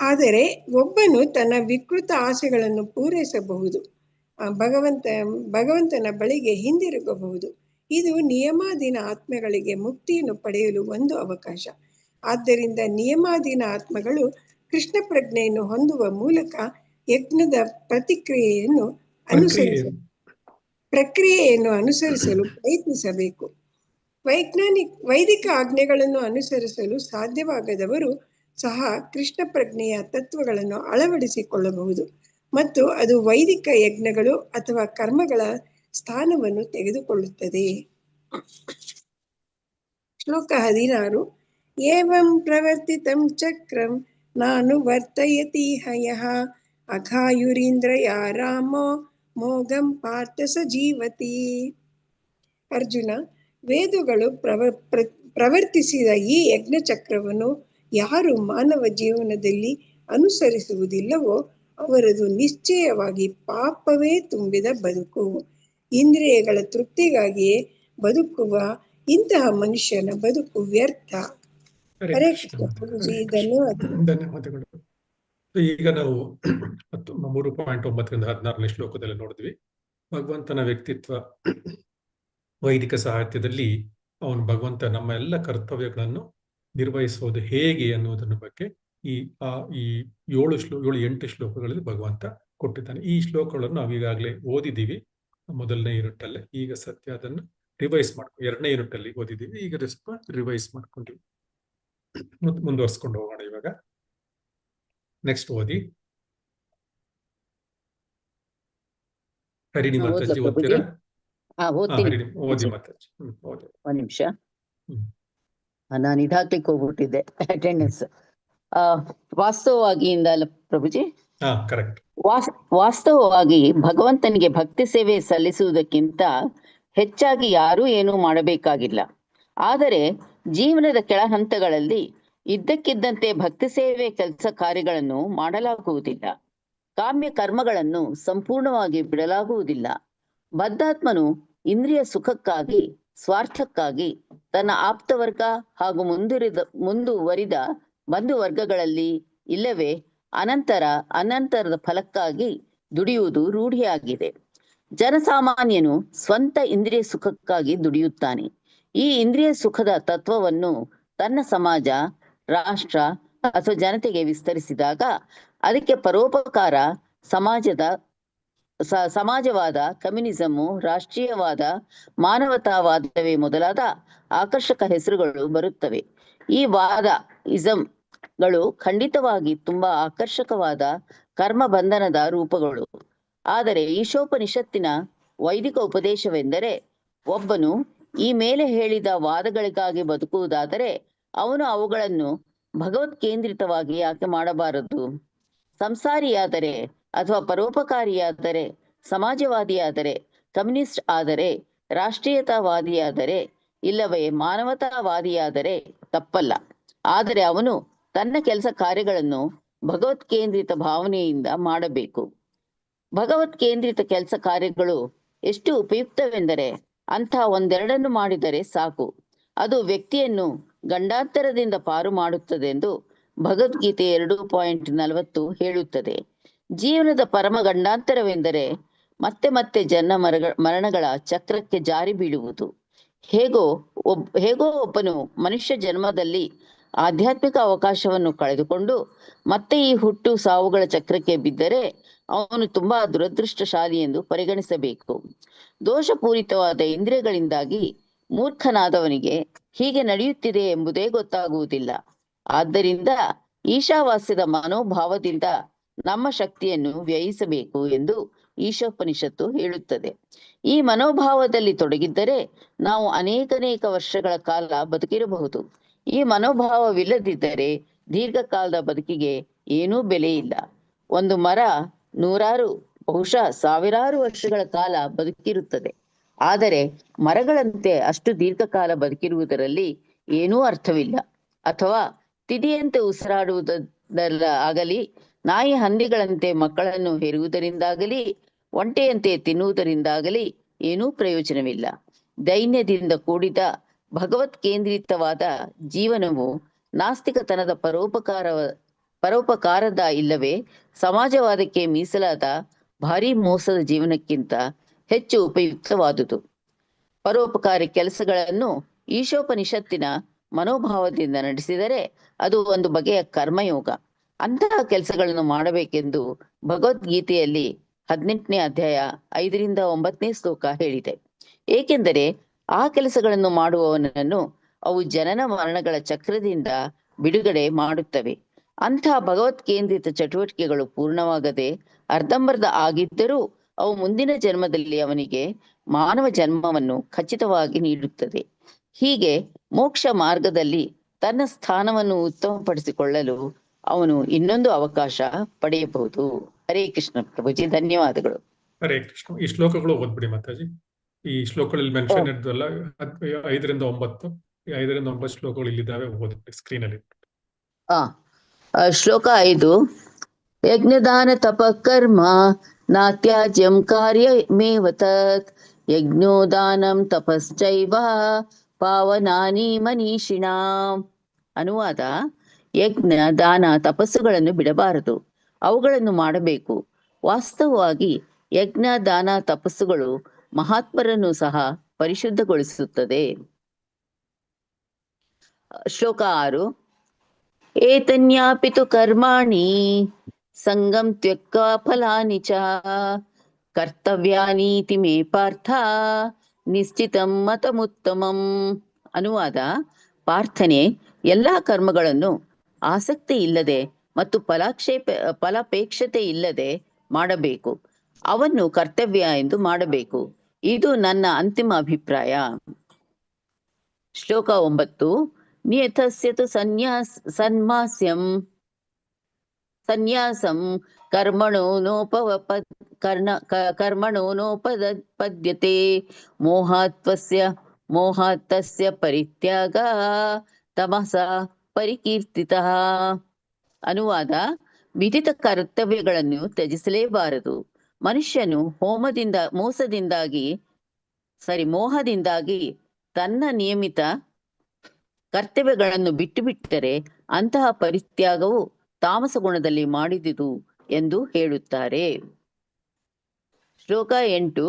ಆದರೆ ಒಬ್ಬನು ತನ್ನ ವಿಕೃತ ಆಸೆಗಳನ್ನು ಪೂರೈಸಬಹುದು, ಭಗವಂತನ ಬಳಿಗೆ ಹಿಂದಿರುಗಬಹುದು. ಇದು ನಿಯಮಾಧೀನ ಆತ್ಮಗಳಿಗೆ ಮುಕ್ತಿಯನ್ನು ಪಡೆಯಲು ಒಂದು ಅವಕಾಶ. ಆದ್ದರಿಂದ ನಿಯಮಾಧೀನ ಆತ್ಮಗಳು ಕೃಷ್ಣ ಪ್ರಜ್ಞೆಯನ್ನು ಹೊಂದುವ ಮೂಲಕ ಯಜ್ಞದ ಪ್ರಕ್ರಿಯೆಯನ್ನು ಅನುಸರಿಸಲು ಪ್ರಯತ್ನಿಸಬೇಕು. ವೈದಿಕ ಆಜ್ಞೆಗಳನ್ನು ಅನುಸರಿಸಲು ಸಾಧ್ಯವಾಗದವರು ಸಹ ಕೃಷ್ಣ ಪ್ರಜ್ಞೆಯ ತತ್ವಗಳನ್ನು ಅಳವಡಿಸಿಕೊಳ್ಳಬಹುದು ಮತ್ತು ಅದು ವೈದಿಕ ಯಜ್ಞಗಳು ಅಥವಾ ಕರ್ಮಗಳ ಸ್ಥಾನವನ್ನು ತೆಗೆದುಕೊಳ್ಳುತ್ತದೆ. ಶ್ಲೋಕ 16. ಏವಂ ಪ್ರವರ್ತಿತಂ ಚಕ್ರಂ ನಾನು ವರ್ತಯತಿ ಹಯಃ ಅಘಾಯುರೀಂದ್ರಯ ರಾಮೋ ಮೋಘಂ ಪಾರ್ಥ ಸ ಜೀವತಿ. ಅರ್ಜುನ, ವೇದಗಳು ಪ್ರವರ್ತಿಸಿದ ಈ ಯಜ್ಞ ಚಕ್ರವನ್ನು ಯಾರು ಮಾನವ ಜೀವನದಲ್ಲಿ ಅನುಸರಿಸುವುದಿಲ್ಲವೋ ಅವರದು ನಿಶ್ಚಯವಾಗಿ ಪಾಪವೇ ತುಂಬಿದ ಬದುಕು. ಇಂದ್ರಿಯಗಳ ತೃಪ್ತಿಗಾಗಿಯೇ ಬದುಕುವ ಇಂತಹ ಮನುಷ್ಯನ ಬದುಕು ವ್ಯರ್ಥ. ಹರೇ ಕೃಷ್ಣ ಪ್ರಭುಜಿ, ಧನ್ಯವಾದಗಳು. ಈಗ ನಾವು 3.9ರಿಂದ 16ನೇ ಶ್ಲೋಕದಲ್ಲಿ ನೋಡಿದ್ವಿ. ಭಗವಂತನ ವ್ಯಕ್ತಿತ್ವ, ವೈದಿಕ ಸಾಹಿತ್ಯದಲ್ಲಿ ಅವನು ಭಗವಂತ ನಮ್ಮ ಎಲ್ಲ ಕರ್ತವ್ಯಗಳನ್ನು ನಿರ್ವಹಿಸುವುದು ಹೇಗೆ ಅನ್ನುವುದರ ಬಗ್ಗೆ ಈ 8 ಶ್ಲೋಕಗಳಲ್ಲಿ ಭಗವಂತ ಕೊಟ್ಟಿದ್ದಾನೆ. ಈ ಶ್ಲೋಕಗಳನ್ನು ನಾವು ಈಗಾಗಲೇ ಓದಿದ್ದೀವಿ ಮೊದಲನೇ ಯೂನಿಟಲ್ಲೇ. ಈಗ ಸತ್ಯ ಅದನ್ನು ರಿವೈಸ್ ಮಾಡ್ಕೊಂಡು 2ನೇ ಯೂನಿಟಲ್ಲಿ ಓದಿದ್ದೀವಿ. ಈಗ ರಿವೈಸ್ ಮಾಡ್ಕೊಂಡಿವಿ, ಮುಂದುವರ್ಸ್ಕೊಂಡು ಹೋಗೋಣ. ಇವಾಗ ನೆಕ್ಸ್ಟ್ ಓದಿ. ಹರಿಣಿ ಮಾತಾಜಿ ಓದ್ತೀರಾ? ಓದಿ ಮಾತಾಜಿ. ಒಂದ್ ನಿಮಿಷ, ನಾನು ಇದಾಕ್ಲಿಕ್ಕೆ ಹೋಗ್ಬಿಟ್ಟಿದ್ದೆ ಅಟೆಂಡೆನ್ಸ್. ವಾಸ್ತವವಾಗಿ ಅಲ್ಲ ಪ್ರಭುಜಿ, ಕರೆಕ್ಟ್. ವಾಸ್ತವವಾಗಿ ಭಗವಂತನಿಗೆ ಭಕ್ತಿ ಸೇವೆ ಸಲ್ಲಿಸುವುದಕ್ಕಿಂತ ಹೆಚ್ಚಾಗಿ ಯಾರೂ ಏನೂ ಮಾಡಬೇಕಾಗಿಲ್ಲ. ಆದರೆ ಜೀವನದ ಕೆಳ ಹಂತಗಳಲ್ಲಿ ಇದ್ದಕ್ಕಿದ್ದಂತೆ ಭಕ್ತಿ ಸೇವೆ ಕೆಲಸ ಕಾರ್ಯಗಳನ್ನು ಮಾಡಲಾಗುವುದಿಲ್ಲ. ಕಾಮ್ಯ ಕರ್ಮಗಳನ್ನು ಸಂಪೂರ್ಣವಾಗಿ ಬಿಡಲಾಗುವುದಿಲ್ಲ. ಬದ್ಧಾತ್ಮನು ಇಂದ್ರಿಯ ಸುಖಕ್ಕಾಗಿ, ಸ್ವಾರ್ಥಕ್ಕಾಗಿ ತನ್ನ ಆಪ್ತವರ್ಗ ಹಾಗೂ ಮುಂದುವರಿದ ಬಂಧು ವರ್ಗಗಳಲ್ಲಿ ಇಲ್ಲವೇ ಅನಂತರದ ಫಲಕ್ಕಾಗಿ ದುಡಿಯುವುದು ರೂಢಿಯಾಗಿದೆ. ಜನಸಾಮಾನ್ಯನು ಸ್ವಂತ ಇಂದ್ರಿಯ ಸುಖಕ್ಕಾಗಿ ದುಡಿಯುತ್ತಾನೆ. ಈ ಇಂದ್ರಿಯ ಸುಖದ ತತ್ವವನ್ನು ತನ್ನ ಸಮಾಜ, ರಾಷ್ಟ್ರ ಅಥವಾ ಜನತೆಗೆ ವಿಸ್ತರಿಸಿದಾಗ ಅದಕ್ಕೆ ಪರೋಪಕಾರ, ಸಮಾಜವಾದ, ಕಮ್ಯುನಿಸಮು, ರಾಷ್ಟ್ರೀಯವಾದ, ಮಾನವತಾವಾದವೇ ಮೊದಲಾದ ಆಕರ್ಷಕ ಹೆಸರುಗಳು ಬರುತ್ತವೆ. ಈ ಇಸಂಗಳು ಖಂಡಿತವಾಗಿ ತುಂಬಾ ಆಕರ್ಷಕವಾದ ಕರ್ಮ ಬಂಧನದ ರೂಪಗಳು. ಆದರೆ ಈಶೋಪನಿಷತ್ತಿನ ವೈದಿಕ ಉಪದೇಶವೆಂದರೆ, ಒಬ್ಬನು ಈ ಮೇಲೆ ಹೇಳಿದ ವಾದಗಳಿಗಾಗಿ ಬದುಕುವುದಾದರೆ ಅವನು ಅವುಗಳನ್ನು ಭಗವತ್ ಕೇಂದ್ರಿತವಾಗಿ ಯಾಕೆ ಮಾಡಬಾರದು? ಸಂಸಾರಿಯಾದರೆ ಅಥವಾ ಪರೋಪಕಾರಿಯಾದರೆ, ಸಮಾಜವಾದಿಯಾದರೆ, ಕಮ್ಯುನಿಸ್ಟ್ ಆದರೆ, ರಾಷ್ಟ್ರೀಯತಾವಾದಿಯಾದರೆ, ಇಲ್ಲವೇ ಮಾನವತಾವಾದಿಯಾದರೆ ತಪ್ಪಲ್ಲ. ಆದರೆ ಅವನು ತನ್ನ ಕೆಲಸ ಕಾರ್ಯಗಳನ್ನು ಭಗವತ್ ಕೇಂದ್ರಿತ ಭಾವನೆಯಿಂದ ಮಾಡಬೇಕು. ಭಗವತ್ ಕೇಂದ್ರಿತ ಕೆಲಸ ಕಾರ್ಯಗಳು ಎಷ್ಟು ಉಪಯುಕ್ತವೆಂದರೆ ಅಂಥ ಒಂದೆರಡನ್ನು ಮಾಡಿದರೆ ಸಾಕು, ಅದು ವ್ಯಕ್ತಿಯನ್ನು ಗಂಡಾಂತರದಿಂದ ಪಾರು ಮಾಡುತ್ತದೆಂದು ಭಗವದ್ಗೀತೆ 2.40 ಹೇಳುತ್ತದೆ. ಜೀವನದ ಪರಮ ಗಂಡಾಂತರವೆಂದರೆ ಮತ್ತೆ ಮತ್ತೆ ಮರಣಗಳ ಚಕ್ರಕ್ಕೆ ಜಾರಿ ಬೀಳುವುದು. ಹೇಗೋ ಒಬ್ಬನು ಮನುಷ್ಯ ಜನ್ಮದಲ್ಲಿ ಆಧ್ಯಾತ್ಮಿಕ ಅವಕಾಶವನ್ನು ಕಳೆದುಕೊಂಡು ಮತ್ತೆ ಈ ಹುಟ್ಟು ಸಾವುಗಳ ಚಕ್ರಕ್ಕೆ ಬಿದ್ದರೆ ಅವನು ತುಂಬಾ ದುರದೃಷ್ಟಶಾಲಿ ಎಂದು ಪರಿಗಣಿಸಬೇಕು. ದೋಷಪೂರಿತವಾದ ಇಂದ್ರಿಯಗಳಿಂದಾಗಿ ಮೂರ್ಖನಾದವನಿಗೆ ಹೀಗೆ ನಡೆಯುತ್ತಿದೆ ಎಂಬುದೇ ಗೊತ್ತಾಗುವುದಿಲ್ಲ. ಆದ್ದರಿಂದ ಈಶಾವಾಸ್ಯದ ಮನೋಭಾವದಿಂದ ನಮ್ಮ ಶಕ್ತಿಯನ್ನು ವ್ಯಯಿಸಬೇಕು ಎಂದು ಈಶೋಪನಿಷತ್ತು ಹೇಳುತ್ತದೆ. ಈ ಮನೋಭಾವದಲ್ಲಿ ತೊಡಗಿದ್ದರೆ ನಾವು ಅನೇಕ ವರ್ಷಗಳ ಕಾಲ ಬದುಕಿರಬಹುದು. ಈ ಮನೋಭಾವವಿಲ್ಲದಿದ್ದರೆ ದೀರ್ಘಕಾಲದ ಬದುಕಿಗೆ ಏನೂ ಬೆಲೆ ಇಲ್ಲ. ಒಂದು ಮರ ನೂರಾರು, ಬಹುಶಃ ಸಾವಿರಾರು ವರ್ಷಗಳ ಕಾಲ ಬದುಕಿರುತ್ತದೆ. ಆದರೆ ಮರಗಳಂತೆ ಅಷ್ಟು ದೀರ್ಘಕಾಲ ಬದುಕಿರುವುದರಲ್ಲಿ ಏನೂ ಅರ್ಥವಿಲ್ಲ. ಅಥವಾ ತಿದಿಯಂತೆ ಉಸಿರಾಡುವುದರಾಗಲಿ, ನಾಯಿ ಹಂದಿಗಳಂತೆ ಮಕ್ಕಳನ್ನು ಹೆರುವುದರಿಂದಾಗಲಿ, ಒಂಟೆಯಂತೆ ತಿನ್ನುವುದರಿಂದಾಗಲಿ ಏನೂ ಪ್ರಯೋಜನವಿಲ್ಲ. ದೈನ್ಯದಿಂದ ಕೂಡಿದ ಭಗವತ್ ಕೇಂದ್ರಿತವಾದ ಜೀವನವು ನಾಸ್ತಿಕತನದ ಪರೋಪಕಾರದ ಇಲ್ಲವೇ ಸಮಾಜವಾದಕ್ಕೆ ಮೀಸಲಾದ ಭಾರಿ ಮೋಸದ ಜೀವನಕ್ಕಿಂತ ಹೆಚ್ಚು ಉಪಯುಕ್ತವಾದುದು. ಪರೋಪಕಾರಿ ಕೆಲಸಗಳನ್ನು ಈಶೋಪನಿಷತ್ತಿನ ಮನೋಭಾವದಿಂದ ನಡೆಸಿದರೆ ಅದು ಒಂದು ಬಗೆಯ ಕರ್ಮಯೋಗ. ಅಂತಹ ಕೆಲಸಗಳನ್ನು ಮಾಡಬೇಕೆಂದು ಭಗವದ್ಗೀತೆಯಲ್ಲಿ 18ನೇ ಅಧ್ಯಾಯ 5ರಿಂದ 9ನೇ ಶ್ಲೋಕ ಹೇಳಿದೆ. ಏಕೆಂದರೆ ಆ ಕೆಲಸಗಳನ್ನು ಮಾಡುವವನನ್ನು ಅವು ಜನನ ಮರಣಗಳ ಚಕ್ರದಿಂದ ಬಿಡುಗಡೆ ಮಾಡುತ್ತವೆ. ಅಂತಹ ಭಗವತ್ ಕೇಂದ್ರಿತ ಚಟುವಟಿಕೆಗಳು ಪೂರ್ಣವಾಗದೆ ಅರ್ಧಂಬರ್ಧ ಆಗಿದ್ದರೂ ಅವು ಮುಂದಿನ ಜನ್ಮದಲ್ಲಿ ಅವನಿಗೆ ಮಾನವ ಜನ್ಮವನ್ನು ಖಚಿತವಾಗಿ ನೀಡುತ್ತದೆ. ಹೀಗೆ ಮೋಕ್ಷ ಮಾರ್ಗದಲ್ಲಿ ತನ್ನ ಸ್ಥಾನವನ್ನು ಉತ್ತಮಪಡಿಸಿಕೊಳ್ಳಲು ಅವನು ಇನ್ನೊಂದು ಅವಕಾಶ ಪಡೆಯಬಹುದು. ಹರೇ ಕೃಷ್ಣ ಪ್ರಭುಜಿ, ಧನ್ಯವಾದಗಳು. ಹರೇ ಕೃಷ್ಣ. ಈ ಶ್ಲೋಕಗಳು ಓದ್ಬಿಡಿ ಮಾತಾಜಿ. ಈ ಶ್ಲೋಕಗಳಲ್ಲಿ ಮೆನ್ಷನ್ ಇದ್ದಲ್ಲ 5ರಿಂದ 9, 5ರಿಂದ 9 ಶ್ಲೋಕಗಳು ಇಲ್ಲಿದ್ದಾವೆ, ಓದ್ಬಿಡಿ ಸ್ಕ್ರೀನ್ ಅಲ್ಲಿ. ಶ್ಲೋಕ 5. ಯಜ್ಞದಾನ ತಪ ಕರ್ಮ ನಾತ್ಯಾಜ್ಯಂ ಕಾರ್ಯಮೇವ ತತ್ ಯಜ್ಞೋದಾನಂ ತಪಶ್ಚೈವ ಪಾವನಾನಿ ಮನೀಷಿಣಾಂ. ಅನುವಾದ: ಯಜ್ಞ, ದಾನ, ತಪಸ್ಸುಗಳನ್ನು ಬಿಡಬಾರದು, ಅವುಗಳನ್ನು ಮಾಡಬೇಕು. ವಾಸ್ತವವಾಗಿ ಯಜ್ಞ, ದಾನ, ತಪಸ್ಸುಗಳು ಮಹಾತ್ಮರನ್ನು ಸಹ ಪರಿಶುದ್ಧಗೊಳಿಸುತ್ತದೆ. ಶ್ಲೋಕ 6. ಏತನ್ಯಾಪಿ ತು ಕರ್ಮಾಣಿ ಸಂಗಂ ತ್ಯಕ್ತ್ವಾ ಫಲಾನಿ ಚ ಕರ್ತವ್ಯಾನೀತಿ ಮೇ ಪಾರ್ಥ ನಿಶ್ಚಿತಂ ಮತಮುತ್ತಮಂ. ಅನುವಾದ: ಪಾರ್ಥನೆ, ಎಲ್ಲಾ ಕರ್ಮಗಳನ್ನು ಆಸಕ್ತಿ ಇಲ್ಲದೆ ಮತ್ತು ಫಲಾಪೇಕ್ಷತೆ ಇಲ್ಲದೆ ಮಾಡಬೇಕು. ಅವನ್ನು ಕರ್ತವ್ಯ ಎಂದು ಮಾಡಬೇಕು. ಇದು ನನ್ನ ಅಂತಿಮ ಅಭಿಪ್ರಾಯ. ಶ್ಲೋಕ 9. ನಿಯತಸ್ಯ ತು ಸನ್ಯಾಸಂ ಕರ್ಮಣೋನೋಪದ್ಯತೆ ಮೋಹಾತ್ತಸ್ಯ ಪರಿತ್ಯಾಗ ತಮಸ ಪರಿಕೀರ್ತಿತಃ. ಅನುವಾದ: ವಿಧಿತ ಕರ್ತವ್ಯಗಳನ್ನು ತ್ಯಜಿಸಲೇಬಾರದು. ಮನುಷ್ಯನು ಮೋಹದಿಂದಾಗಿ ತನ್ನ ನಿಯಮಿತ ಕರ್ತವ್ಯಗಳನ್ನು ಬಿಟ್ಟು ಬಿಟ್ಟರೆ ಅಂತಹ ಪರಿತ್ಯಾಗವು ತಾಮಸ ಗುಣದಲ್ಲಿ ಮಾಡಿದುದು ಎಂದು ಹೇಳುತ್ತಾರೆ. ಶ್ಲೋಕ 8.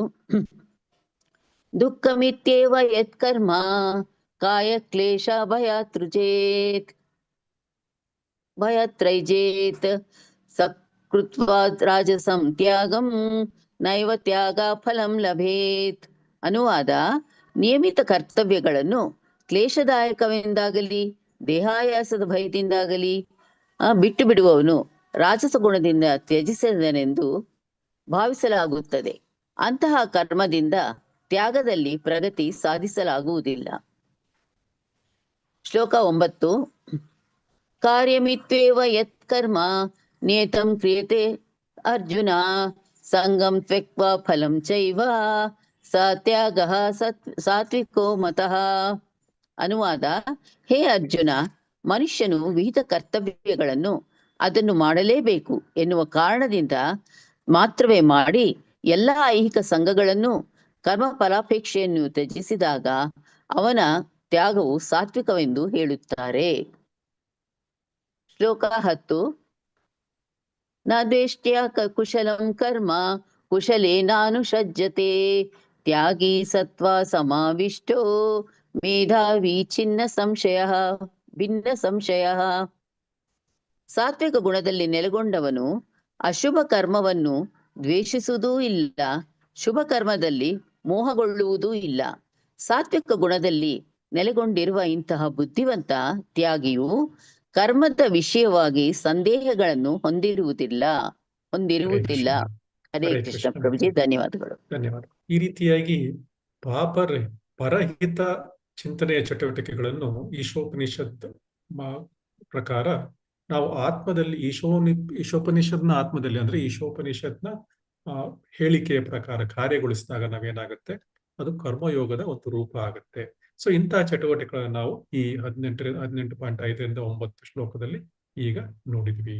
ದುಃಖಮಿತ್ಯೇವ ಯತ್ಕರ್ಮ ಕಾಯ ಕ್ಲೇಶ ಭಯತ್ರೈಜೇತ್ ಸಕೃತ್ವಾ ರಾಜಸಂ ತ್ಯಾಗಂ ನೈವ ತ್ಯಾಗ ಫಲಂ ಲಭೇತ್. ಅನುವಾದ: ನಿಯಮಿತ ಕರ್ತವ್ಯಗಳನ್ನು ಕ್ಲೇಶದಾಯಕವೆಂದಾಗಲಿ ದೇಹಾಯಾಸದ ಭಯದಿಂದಾಗಲಿ ಬಿಟ್ಟು ಬಿಡುವವನು ರಾಜಸ ಗುಣದಿಂದ ತ್ಯಜಿಸಿದನೆಂದು ಭಾವಿಸಲಾಗುತ್ತದೆ. ಅಂತಹ ಕರ್ಮದಿಂದ ತ್ಯಾಗದಲ್ಲಿ ಪ್ರಗತಿ ಸಾಧಿಸಲಾಗುವುದಿಲ್ಲ. ಶ್ಲೋಕ 9. ಕಾರ್ಯಮಿತ್ವೇವ ಯತ್ಕರ್ಮ ನಿಯತಂ ಕ್ರಿಯತೆ ಅರ್ಜುನ ಸಂಗಂ ತ್ಯಕ್ತ್ವಾ ಫಲಂ ಚೈವ ಸ ತ್ಯಾಗಃ ಸಾತ್ವಿಕೋ ಮತಃ. ಅನುವಾದ: ಹೇ ಅರ್ಜುನ, ಮನುಷ್ಯನು ವಿಹಿತ ಕರ್ತವ್ಯಗಳನ್ನು ಅದನ್ನು ಮಾಡಲೇಬೇಕು ಎನ್ನುವ ಕಾರಣದಿಂದ ಮಾತ್ರವೇ ಮಾಡಿ ಎಲ್ಲ ಐಹಿಕ ಸಂಘಗಳನ್ನು ಕರ್ಮ ಫಲಾಪೇಕ್ಷೆಯನ್ನು ತ್ಯಜಿಸಿದಾಗ ಅವನ ತ್ಯಾಗವು ಸಾತ್ವಿಕವೆಂದು ಹೇಳುತ್ತಾರೆ. ಶ್ಲೋಕ 10. ನ ದ್ವೇಷ್ಟ್ಯಾ ಕುಶಲಂ ಕರ್ಮ ಕುಶಲೇನಾನುಷಜ್ಯತೆ ತ್ಯಾಗಿ ಸತ್ವ ಸಮಾವಿಷ್ಟೋ ಮೇಧಾವಿ ಭಿನ್ನ ಸಂಶಯ. ಸಾತ್ವಿಕ ಗುಣದಲ್ಲಿ ನೆಲೆಗೊಂಡವನು ಅಶುಭ ಕರ್ಮವನ್ನು ದ್ವೇಷಿಸುವುದೂ ಇಲ್ಲ, ಶುಭ ಕರ್ಮದಲ್ಲಿ ಮೋಹಗೊಳ್ಳುವುದೂ ಇಲ್ಲ. ಸಾತ್ವಿಕ ಗುಣದಲ್ಲಿ ನೆಲೆಗೊಂಡಿರುವ ಇಂತಹ ಬುದ್ಧಿವಂತ ತ್ಯಾಗಿಯು ಕರ್ಮದ ವಿಷಯವಾಗಿ ಸಂದೇಹಗಳನ್ನು ಹೊಂದಿರುವುದಿಲ್ಲ. ಹರೇ ಹರೇ ಕೃಷ್ಣ ಕೃಷ್ಣ ಪ್ರಭುಜಿ, ಧನ್ಯವಾದಗಳು. ಧನ್ಯವಾದ. ಈ ರೀತಿಯಾಗಿ ಪರಹಿತ ಚಿಂತನೆಯ ಚಟುವಟಿಕೆಗಳನ್ನು ಈಶೋಪನಿಷತ್ ಪ್ರಕಾರ ನಾವು ಆತ್ಮದಲ್ಲಿ ಈಶೋಪನಿಷತ್ನ ಆತ್ಮದಲ್ಲಿ ಅಂದ್ರೆ ಈಶೋಪನಿಷತ್ನ ಹೇಳಿಕೆಯ ಪ್ರಕಾರ ಕಾರ್ಯಗೊಳಿಸಿದಾಗ ನಾವೇನಾಗುತ್ತೆ, ಅದು ಕರ್ಮಯೋಗದ ಒಂದು ರೂಪ ಆಗುತ್ತೆ. ಸೊ ಇಂತಹ ಚಟುವಟಿಕೆಗಳನ್ನು ನಾವು ಈ 18.5 ರಿಂದ 9 ಶ್ಲೋಕದಲ್ಲಿ ಈಗ ನೋಡಿದ್ವಿ.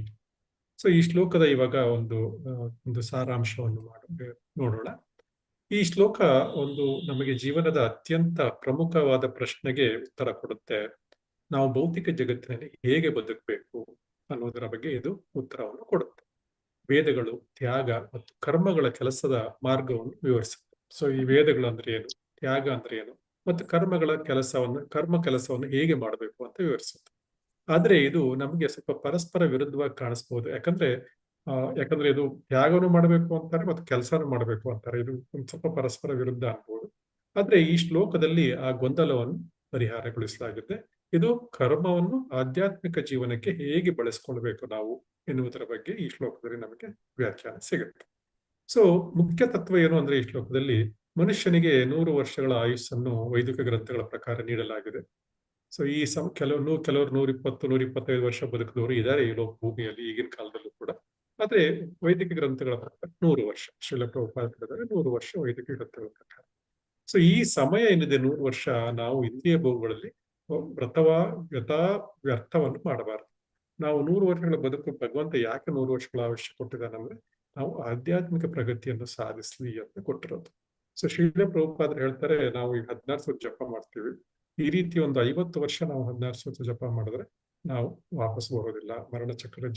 ಸೊ ಈ ಶ್ಲೋಕದ ಇವಾಗ ಒಂದು ಸಾರಾಂಶವನ್ನು ನೋಡೋಣ. ಈ ಶ್ಲೋಕ ನಮಗೆ ಜೀವನದ ಅತ್ಯಂತ ಪ್ರಮುಖವಾದ ಪ್ರಶ್ನೆಗೆ ಉತ್ತರ ಕೊಡುತ್ತೆ. ನಾವು ಭೌತಿಕ ಜಗತ್ತಿನಲ್ಲಿ ಹೇಗೆ ಬದುಕಬೇಕು ಅನ್ನೋದರ ಬಗ್ಗೆ ಇದು ಉತ್ತರವನ್ನು ಕೊಡುತ್ತೆ. ವೇದಗಳು ತ್ಯಾಗ ಮತ್ತು ಕರ್ಮಗಳ ಕೆಲಸದ ಮಾರ್ಗವನ್ನು ವಿವರಿಸುತ್ತೆ. ಸೊ ಈ ವೇದಗಳು ಅಂದ್ರೆ ಏನು, ತ್ಯಾಗ ಅಂದ್ರೆ ಏನು, ಮತ್ತು ಕರ್ಮ ಕೆಲಸವನ್ನು ಹೇಗೆ ಮಾಡಬೇಕು ಅಂತ ವಿವರಿಸುತ್ತೆ. ಆದ್ರೆ ಇದು ನಮಗೆ ಸ್ವಲ್ಪ ಪರಸ್ಪರ ವಿರುದ್ಧವಾಗಿ ಕಾಣಿಸ್ಬೋದು. ಯಾಕಂದ್ರೆ ಇದು ತ್ಯಾಗವನ್ನು ಮಾಡಬೇಕು ಅಂತಾರೆ ಮತ್ತು ಕೆಲಸನೂ ಮಾಡಬೇಕು ಅಂತಾರೆ. ಇದು ಒಂದು ಸ್ವಲ್ಪ ಪರಸ್ಪರ ವಿರುದ್ಧ ಆಗ್ಬೋದು. ಆದ್ರೆ ಈ ಶ್ಲೋಕದಲ್ಲಿ ಆ ಗೊಂದಲವನ್ನು ಪರಿಹಾರಗೊಳಿಸಲಾಗಿದೆ. ಇದು ಕರ್ಮವನ್ನು ಆಧ್ಯಾತ್ಮಿಕ ಜೀವನಕ್ಕೆ ಹೇಗೆ ಬಳಸ್ಕೊಳ್ಬೇಕು ನಾವು ಎನ್ನುವುದರ ಬಗ್ಗೆ ಈ ಶ್ಲೋಕದಲ್ಲಿ ನಮಗೆ ವ್ಯಾಖ್ಯಾನ ಸಿಗುತ್ತೆ. ಸೊ ಮುಖ್ಯ ತತ್ವ ಏನು ಅಂದ್ರೆ, ಈ ಶ್ಲೋಕದಲ್ಲಿ ಮನುಷ್ಯನಿಗೆ 100 ವರ್ಷಗಳ ಆಯುಸ್ಸನ್ನು ವೈದಿಕ ಗ್ರಂಥಗಳ ಪ್ರಕಾರ ನೀಡಲಾಗಿದೆ. ಸೊ ಈ ಕೆಲವರು 120-125 ವರ್ಷ ಬದುಕಿದವರು ಇದ್ದಾರೆ ಈ ಭೂಮಿಯಲ್ಲಿ ಈಗಿನ ಕಾಲದಲ್ಲೂ ಕೂಡ. ಆದ್ರೆ ವೈದಿಕ ಗ್ರಂಥಗಳ ಪ್ರಕಾರ 100 ವರ್ಷ, ಶ್ರೀಲ ಪ್ರಭುಪಾದ 100 ವರ್ಷ ವೈದಿಕ ಗ್ರಂಥಗಳ ಪ್ರಕಾರ. ಸೊ ಈ ಸಮಯ ಏನಿದೆ 100 ವರ್ಷ, ನಾವು ಇಂದ್ರಿಯ ಭೋಗಗಳಲ್ಲಿ ವ್ಯರ್ಥವನ್ನು ಮಾಡಬಾರದು. ನಾವು 100 ವರ್ಷಗಳ ಬದುಕು ಭಗವಂತ ಯಾಕೆ 100 ವರ್ಷಗಳ ಅವಶ್ಯ ಕೊಟ್ಟಿದ್ದಾನಂದ್ರೆ, ನಾವು ಆಧ್ಯಾತ್ಮಿಕ ಪ್ರಗತಿಯನ್ನು ಸಾಧಿಸ್ಲಿ ಅಂತ ಕೊಟ್ಟಿರೋದು. ಸೊ ಶ್ರೀಲ ಪ್ರಭುಪಾದರು ಹೇಳ್ತಾರೆ, ನಾವು ಈಗ 16 ಸೂತ್ರ ಜಪ ಮಾಡ್ತೀವಿ. ಈ ರೀತಿ ಒಂದು 50 ವರ್ಷ ನಾವು 16 ಸೂತ್ರ ಜಪ ಮಾಡಿದ್ರೆ ನಾವು ವಾಪಸ್ ಬರೋದಿಲ್ಲ.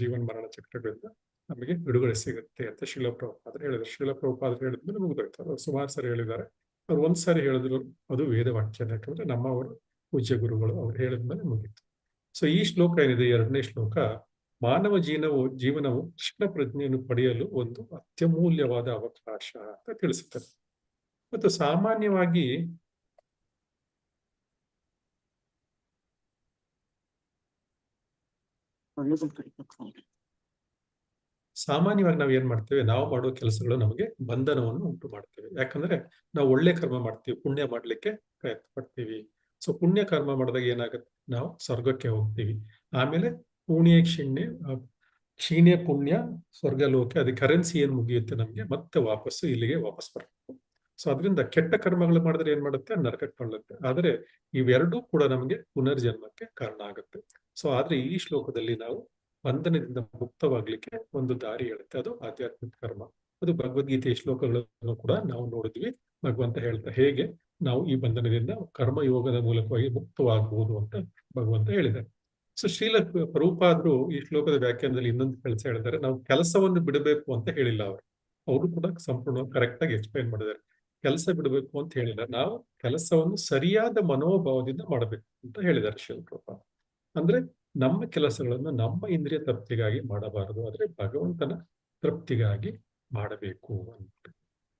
ಜೀವನ ಮರಣ ಚಕ್ರಗಳಿಂದ ನಮಗೆ ಬಿಡುಗಡೆ ಸಿಗುತ್ತೆ ಅಂತ ಶ್ರೀಲ ಪ್ರಭುಪಾದರು ಹೇಳಿದ್ರು. ಶ್ರೀಲ ಪ್ರಭುಪಾದರು ಹೇಳಿದ್ಮೇಲೆ ಮುಗಿದೋಯ್ತು. ಅವ್ರು ಸುಮಾರು ಸಾರಿ ಹೇಳಿದ್ದಾರೆ. ಅವ್ರು ಒಂದ್ಸಾರಿ ಹೇಳಿದ್ರು ಅದು ವೇದವಾಕ್ಯ, ಯಾಕಂದ್ರೆ ನಮ್ಮವರು ಪೂಜ್ಯ ಗುರುಗಳು ಅವ್ರು ಹೇಳಿದ್ಮೇಲೆ ಮುಗೀತು. ಸೊ ಈ ಶ್ಲೋಕ ಏನಿದೆ, 2ನೇ ಶ್ಲೋಕ, ಮಾನವ ಜೀವನವು ಕೃಷ್ಣ ಪ್ರಜ್ಞೆಯನ್ನು ಪಡೆಯಲು ಒಂದು ಅತ್ಯಮೂಲ್ಯವಾದ ಅವಕಾಶ ಅಂತ ತಿಳಿಸುತ್ತದೆ. ಮತ್ತು ಸಾಮಾನ್ಯವಾಗಿ ನಾವು ಏನ್ ಮಾಡ್ತೇವೆ, ನಾವು ಮಾಡುವ ಕೆಲಸಗಳು ನಮಗೆ ಬಂಧನವನ್ನು ಉಂಟು ಮಾಡ್ತೇವೆ. ಯಾಕಂದ್ರೆ ನಾವು ಒಳ್ಳೆ ಕರ್ಮ ಮಾಡ್ತೀವಿ, ಪುಣ್ಯ ಮಾಡ್ಲಿಕ್ಕೆ ಪ್ರಯತ್ನ ಪಡ್ತೀವಿ. ಸೊ ಪುಣ್ಯ ಕರ್ಮ ಮಾಡಿದಾಗ ಏನಾಗುತ್ತೆ, ನಾವು ಸ್ವರ್ಗಕ್ಕೆ ಹೋಗ್ತೀವಿ. ಆಮೇಲೆ ಕ್ಷೀಣೆ ಪುಣ್ಯ ಸ್ವರ್ಗಲೋಕ, ಅದು ಕರೆನ್ಸಿ ಏನ್ ಮುಗಿಯುತ್ತೆ ನಮ್ಗೆ, ಮತ್ತೆ ಇಲ್ಲಿಗೆ ವಾಪಸ್ ಬರಬೇಕು. ಸೊ ಅದರಿಂದ ಕೆಟ್ಟ ಕರ್ಮಗಳು ಮಾಡಿದ್ರೆ ಏನ್ ಮಾಡುತ್ತೆ, ನರಕಕ್ಕೆ ತಳ್ಳುತ್ತೆ. ಆದ್ರೆ ಇವೆರಡೂ ಕೂಡ ನಮಗೆ ಪುನರ್ಜನ್ಮಕ್ಕೆ ಕಾರಣ ಆಗುತ್ತೆ. ಸೊ ಆದ್ರೆ ಈ ಶ್ಲೋಕದಲ್ಲಿ ನಾವು ಬಂಧನದಿಂದ ಮುಕ್ತವಾಗ್ಲಿಕ್ಕೆ ಒಂದು ದಾರಿ ಹೇಳುತ್ತೆ, ಅದು ಆಧ್ಯಾತ್ಮಿಕ ಕರ್ಮ. ಅದು ಭಗವದ್ಗೀತೆಯ ಶ್ಲೋಕಗಳನ್ನು ಕೂಡ ನಾವು ನೋಡಿದ್ವಿ. ಭಗವಂತ ಹೇಳ್ತಾ ಹೇಗೆ ನಾವು ಈ ಬಂಧನದಿಂದ ಕರ್ಮಯೋಗದ ಮೂಲಕವಾಗಿ ಮುಕ್ತವಾಗಬಹುದು ಅಂತ ಭಗವಂತ ಹೇಳಿದ್ದಾರೆ. ಸೊ ಶ್ರೀಲ ಪ್ರಭುಪಾದರು ಈ ಶ್ಲೋಕದ ವ್ಯಾಖ್ಯಾನದಲ್ಲಿ ಇನ್ನೊಂದು ಕೆಲಸ ಹೇಳಿದ್ದಾರೆ. ನಾವು ಕೆಲಸವನ್ನು ಬಿಡಬೇಕು ಅಂತ ಹೇಳಿಲ್ಲ ಅವರು ಕೂಡ ಸಂಪೂರ್ಣ ಕರೆಕ್ಟ್ ಆಗಿ ಎಕ್ಸ್ಪ್ಲೈನ್ ಮಾಡಿದ್ದಾರೆ. ಕೆಲಸ ಬಿಡಬೇಕು ಅಂತ ಹೇಳಿಲ್ಲ, ನಾವು ಕೆಲಸವನ್ನು ಸರಿಯಾದ ಮನೋಭಾವದಿಂದ ಮಾಡಬೇಕು ಅಂತ ಹೇಳಿದ್ದಾರೆ ಶ್ರೀಲ ಪ್ರಭುಪಾದ. ಅಂದ್ರೆ ನಮ್ಮ ಕೆಲಸಗಳನ್ನು ನಮ್ಮ ಇಂದ್ರಿಯ ತೃಪ್ತಿಗಾಗಿ ಮಾಡಬಾರದು, ಆದ್ರೆ ಭಗವಂತನ ತೃಪ್ತಿಗಾಗಿ ಮಾಡಬೇಕು ಅಂತ.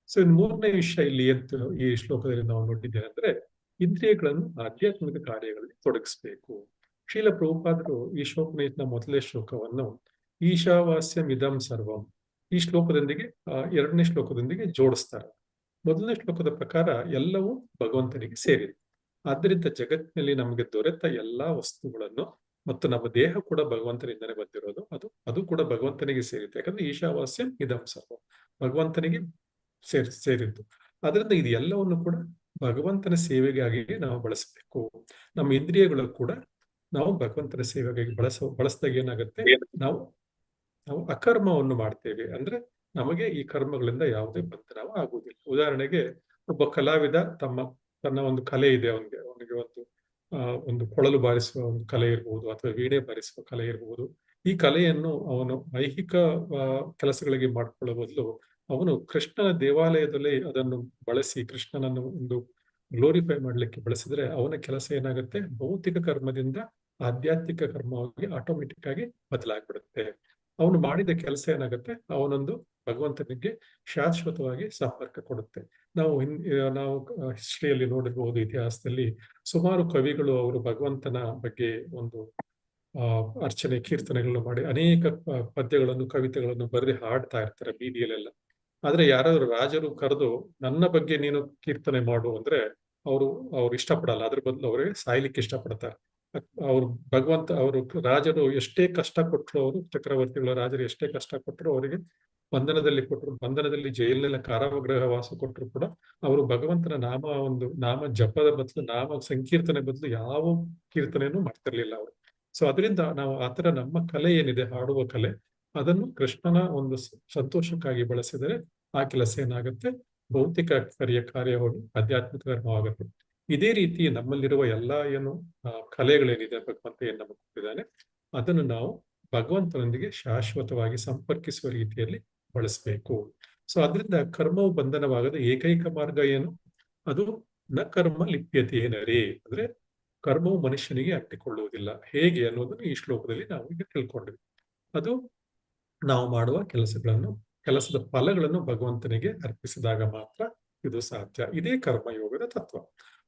ಸೊ ಇನ್ನು 3ನೇ ವಿಷಯ ಇಲ್ಲಿ ಈ ಶ್ಲೋಕದಲ್ಲಿ ನಾವು ನೋಡಿದ್ದೇವೆ ಅಂದ್ರೆ, ಇಂದ್ರಿಯಗಳನ್ನು ಆಧ್ಯಾತ್ಮಿಕ ಕಾರ್ಯಗಳಲ್ಲಿ ತೊಡಗಿಸ್ಬೇಕು. ಶ್ರೀಲ ಪ್ರಭುಪಾದರು ಈ ಶ್ಲೋಕದ ಮೊದಲನೇ ಶ್ಲೋಕವನ್ನು ಈಶಾವಾಸ್ಯಂ ಇದಂ ಸರ್ವಂ ಈ ಶ್ಲೋಕದೊಂದಿಗೆ 2ನೇ ಶ್ಲೋಕದೊಂದಿಗೆ ಜೋಡಿಸ್ತಾರೆ. ಮೊದಲನೇ ಶ್ಲೋಕದ ಪ್ರಕಾರ ಎಲ್ಲವೂ ಭಗವಂತನಿಗೆ ಸೇರಿದೆ. ಆದ್ದರಿಂದ ಜಗತ್ತಿನಲ್ಲಿ ನಮಗೆ ದೊರೆತ ಎಲ್ಲಾ ವಸ್ತುಗಳನ್ನು ಮತ್ತು ನಮ್ಮ ದೇಹ ಕೂಡ ಭಗವಂತನಿಂದಲೇ ಬಂದಿರೋದು, ಅದು ಕೂಡ ಭಗವಂತನಿಗೆ ಸೇರಿತ್ತು. ಯಾಕಂದ್ರೆ ಈಶಾವಾಸ್ಯಂ ಇದಂ ಸರ್ವಂ ಭಗವಂತನಿಗೆ ಸೇರಿದ್ದು. ಅದರಿಂದ ಇದು ಎಲ್ಲವನ್ನು ಕೂಡ ಭಗವಂತನ ಸೇವೆಗಾಗಿ ನಾವು ಬಳಸಬೇಕು. ನಮ್ಮ ಇಂದ್ರಿಯಗಳು ಕೂಡ ನಾವು ಭಗವಂತನ ಸೇವೆಗಾಗಿ ಬಳಸಿದಾಗ ಏನಾಗುತ್ತೆ, ನಾವು ಅಕರ್ಮವನ್ನು ಮಾಡ್ತೇವೆ. ಅಂದ್ರೆ ನಮಗೆ ಈ ಕರ್ಮಗಳಿಂದ ಯಾವುದೇ ಬಂಧನ ಆಗುವುದಿಲ್ಲ. ಉದಾಹರಣೆಗೆ ಒಬ್ಬ ಕಲಾವಿದ ತನ್ನ ಒಂದು ಕಲೆ ಇದೆ, ಅವನಿಗೆ ಒಂದು ಕೊಳಲು ಬಾರಿಸುವ ಒಂದು ಕಲೆ ಇರಬಹುದು, ಅಥವಾ ವೀಣೆ ಬಾರಿಸುವ ಕಲೆ ಇರಬಹುದು. ಈ ಕಲೆಯನ್ನು ಅವನು ಐಹಿಕ ಕೆಲಸಗಳಿಗೆ ಮಾಡಿಕೊಳ್ಳುವ ಬದಲು ಅವನು ಕೃಷ್ಣನ ದೇವಾಲಯದಲ್ಲಿ ಅದನ್ನು ಬಳಸಿ ಕೃಷ್ಣನನ್ನು ಒಂದು ಗ್ಲೋರಿಫೈ ಮಾಡ್ಲಿಕ್ಕೆ ಬಳಸಿದ್ರೆ ಅವನ ಕೆಲಸ ಏನಾಗುತ್ತೆ, ಭೌತಿಕ ಕರ್ಮದಿಂದ ಆಧ್ಯಾತ್ಮಿಕ ಕರ್ಮವಾಗಿ ಆಟೋಮೆಟಿಕ್ ಆಗಿ ಬದಲಾಗ್ಬಿಡುತ್ತೆ. ಅವನು ಮಾಡಿದ ಕೆಲಸ ಏನಾಗುತ್ತೆ, ಅವನೊಂದು ಭಗವಂತನಿಗೆ ಶಾಶ್ವತವಾಗಿ ಸಂಪರ್ಕ ಕೊಡುತ್ತೆ. ನಾವು ಹಿಸ್ಟ್ರಿಯಲ್ಲಿ ನೋಡಿರಬಹುದು, ಇತಿಹಾಸದಲ್ಲಿ ಸುಮಾರು ಕವಿಗಳು ಅವರು ಭಗವಂತನ ಬಗ್ಗೆ ಒಂದು ಅರ್ಚನೆ ಕೀರ್ತನೆಗಳನ್ನು ಮಾಡಿ ಅನೇಕ ಪದ್ಯಗಳನ್ನು ಕವಿತೆಗಳನ್ನು ಬರೆದು ಹಾಡ್ತಾ ಇರ್ತಾರೆ ಬೀದಿಯಲ್ಲೆಲ್ಲ. ಆದ್ರೆ ಯಾರಾದ್ರೂ ರಾಜರು ಕರೆದು ನನ್ನ ಬಗ್ಗೆ ನೀನು ಕೀರ್ತನೆ ಮಾಡು ಅಂದ್ರೆ ಅವ್ರು ಇಷ್ಟಪಡಲ್ಲ. ಅದ್ರ ಬದಲು ಅವರಿಗೆ ಸಾಯ್ಲಿಕ್ಕೆ ಇಷ್ಟಪಡ್ತಾರೆ. ಅವ್ರು ಭಗವಂತ ಅವರು ರಾಜರು ಎಷ್ಟೇ ಕಷ್ಟ ಕೊಟ್ಟರು, ಅವರು ಚಕ್ರವರ್ತಿಗಳ ರಾಜರು ಎಷ್ಟೇ ಕಷ್ಟ ಕೊಟ್ಟರು, ಅವರಿಗೆ ಬಂಧನದಲ್ಲಿ ಜೈಲಿನ ಕಾರಾಗೃಹ ವಾಸ ಕೊಟ್ಟರು ಕೂಡ ಅವರು ಭಗವಂತನ ನಾಮ ಜಪದ ಬದಲು, ನಾಮ ಸಂಕೀರ್ತನೆ ಬದಲು ಯಾವ ಕೀರ್ತನೆಯನ್ನು ಮಾಡ್ತಿರ್ಲಿಲ್ಲ ಅವರು. ಸೊ ಅದರಿಂದ ನಾವು ಆತರ ನಮ್ಮ ಕಲೆ ಏನಿದೆ, ಹಾಡುವ ಕಲೆ, ಅದನ್ನು ಕೃಷ್ಣನ ಒಂದು ಸಂತೋಷಕ್ಕಾಗಿ ಬಳಸಿದರೆ ಆ ಕೆಲಸ ಏನಾಗುತ್ತೆ, ಭೌತಿಕ ಕಾರ್ಯ ಹೋಗಿ ಆಧ್ಯಾತ್ಮಿಕ ಕರ್ಮವಾಗುತ್ತೆ. ಇದೇ ರೀತಿ ನಮ್ಮಲ್ಲಿರುವ ಎಲ್ಲಾ ಕಲೆಗಳೇನಿದೆ, ಭಗವಂತ ಏನ್ ನಮಗೆ ಕೊಟ್ಟಿದ್ದಾನೆ, ಅದನ್ನು ನಾವು ಭಗವಂತನೊಂದಿಗೆ ಶಾಶ್ವತವಾಗಿ ಸಂಪರ್ಕಿಸುವ ರೀತಿಯಲ್ಲಿ ಬಳಸಬೇಕು. ಸೊ ಅದರಿಂದ ಕರ್ಮವು ಬಂಧನವಾಗದ ಏಕೈಕ ಮಾರ್ಗ ಏನು? ಅದು ನ ಕರ್ಮ ಲಿಪ್ಯತೆ ಏನರೇ, ಅಂದ್ರೆ ಕರ್ಮವು ಮನುಷ್ಯನಿಗೆ ಅಂಟಿಕೊಳ್ಳುವುದಿಲ್ಲ. ಹೇಗೆ ಅನ್ನೋದನ್ನು ಈ ಶ್ಲೋಕದಲ್ಲಿ ನಾವು ಈಗ ತಿಳ್ಕೊಂಡ್ವಿ. ಅದು ನಾವು ಮಾಡುವ ಕೆಲಸದ ಫಲಗಳನ್ನು ಭಗವಂತನಿಗೆ ಅರ್ಪಿಸಿದಾಗ ಮಾತ್ರ ಇದು ಸಾಧ್ಯ. ಇದೇ ಕರ್ಮಯೋಗದ ತತ್ವ.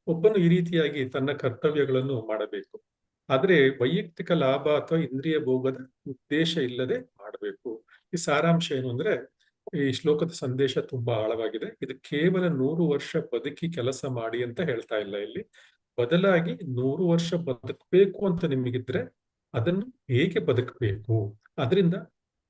ಒಬ್ಬನು ಈ ರೀತಿಯಾಗಿ ತನ್ನ ಕರ್ತವ್ಯಗಳನ್ನು ಮಾಡಬೇಕು, ಆದ್ರೆ ವೈಯಕ್ತಿಕ ಲಾಭ ಅಥವಾ ಇಂದ್ರಿಯ ಭೋಗದ ಉದ್ದೇಶ ಇಲ್ಲದೆ ಮಾಡಬೇಕು. ಈ ಸಾರಾಂಶ ಏನು ಅಂದ್ರೆ, ಈ ಶ್ಲೋಕದ ಸಂದೇಶ ತುಂಬಾ ಆಳವಾಗಿದೆ. ಇದು ಕೇವಲ 100 ವರ್ಷ ಬದುಕಿ ಕೆಲಸ ಮಾಡಿ ಅಂತ ಹೇಳ್ತಾ ಇಲ್ಲ ಇಲ್ಲಿ. ಬದಲಾಗಿ 100 ವರ್ಷ ಬದುಕಬೇಕು ಅಂತ ನಿಮಗಿದ್ರೆ ಅದನ್ನು ಹೇಗೆ ಬದುಕಬೇಕು, ಅದರಿಂದ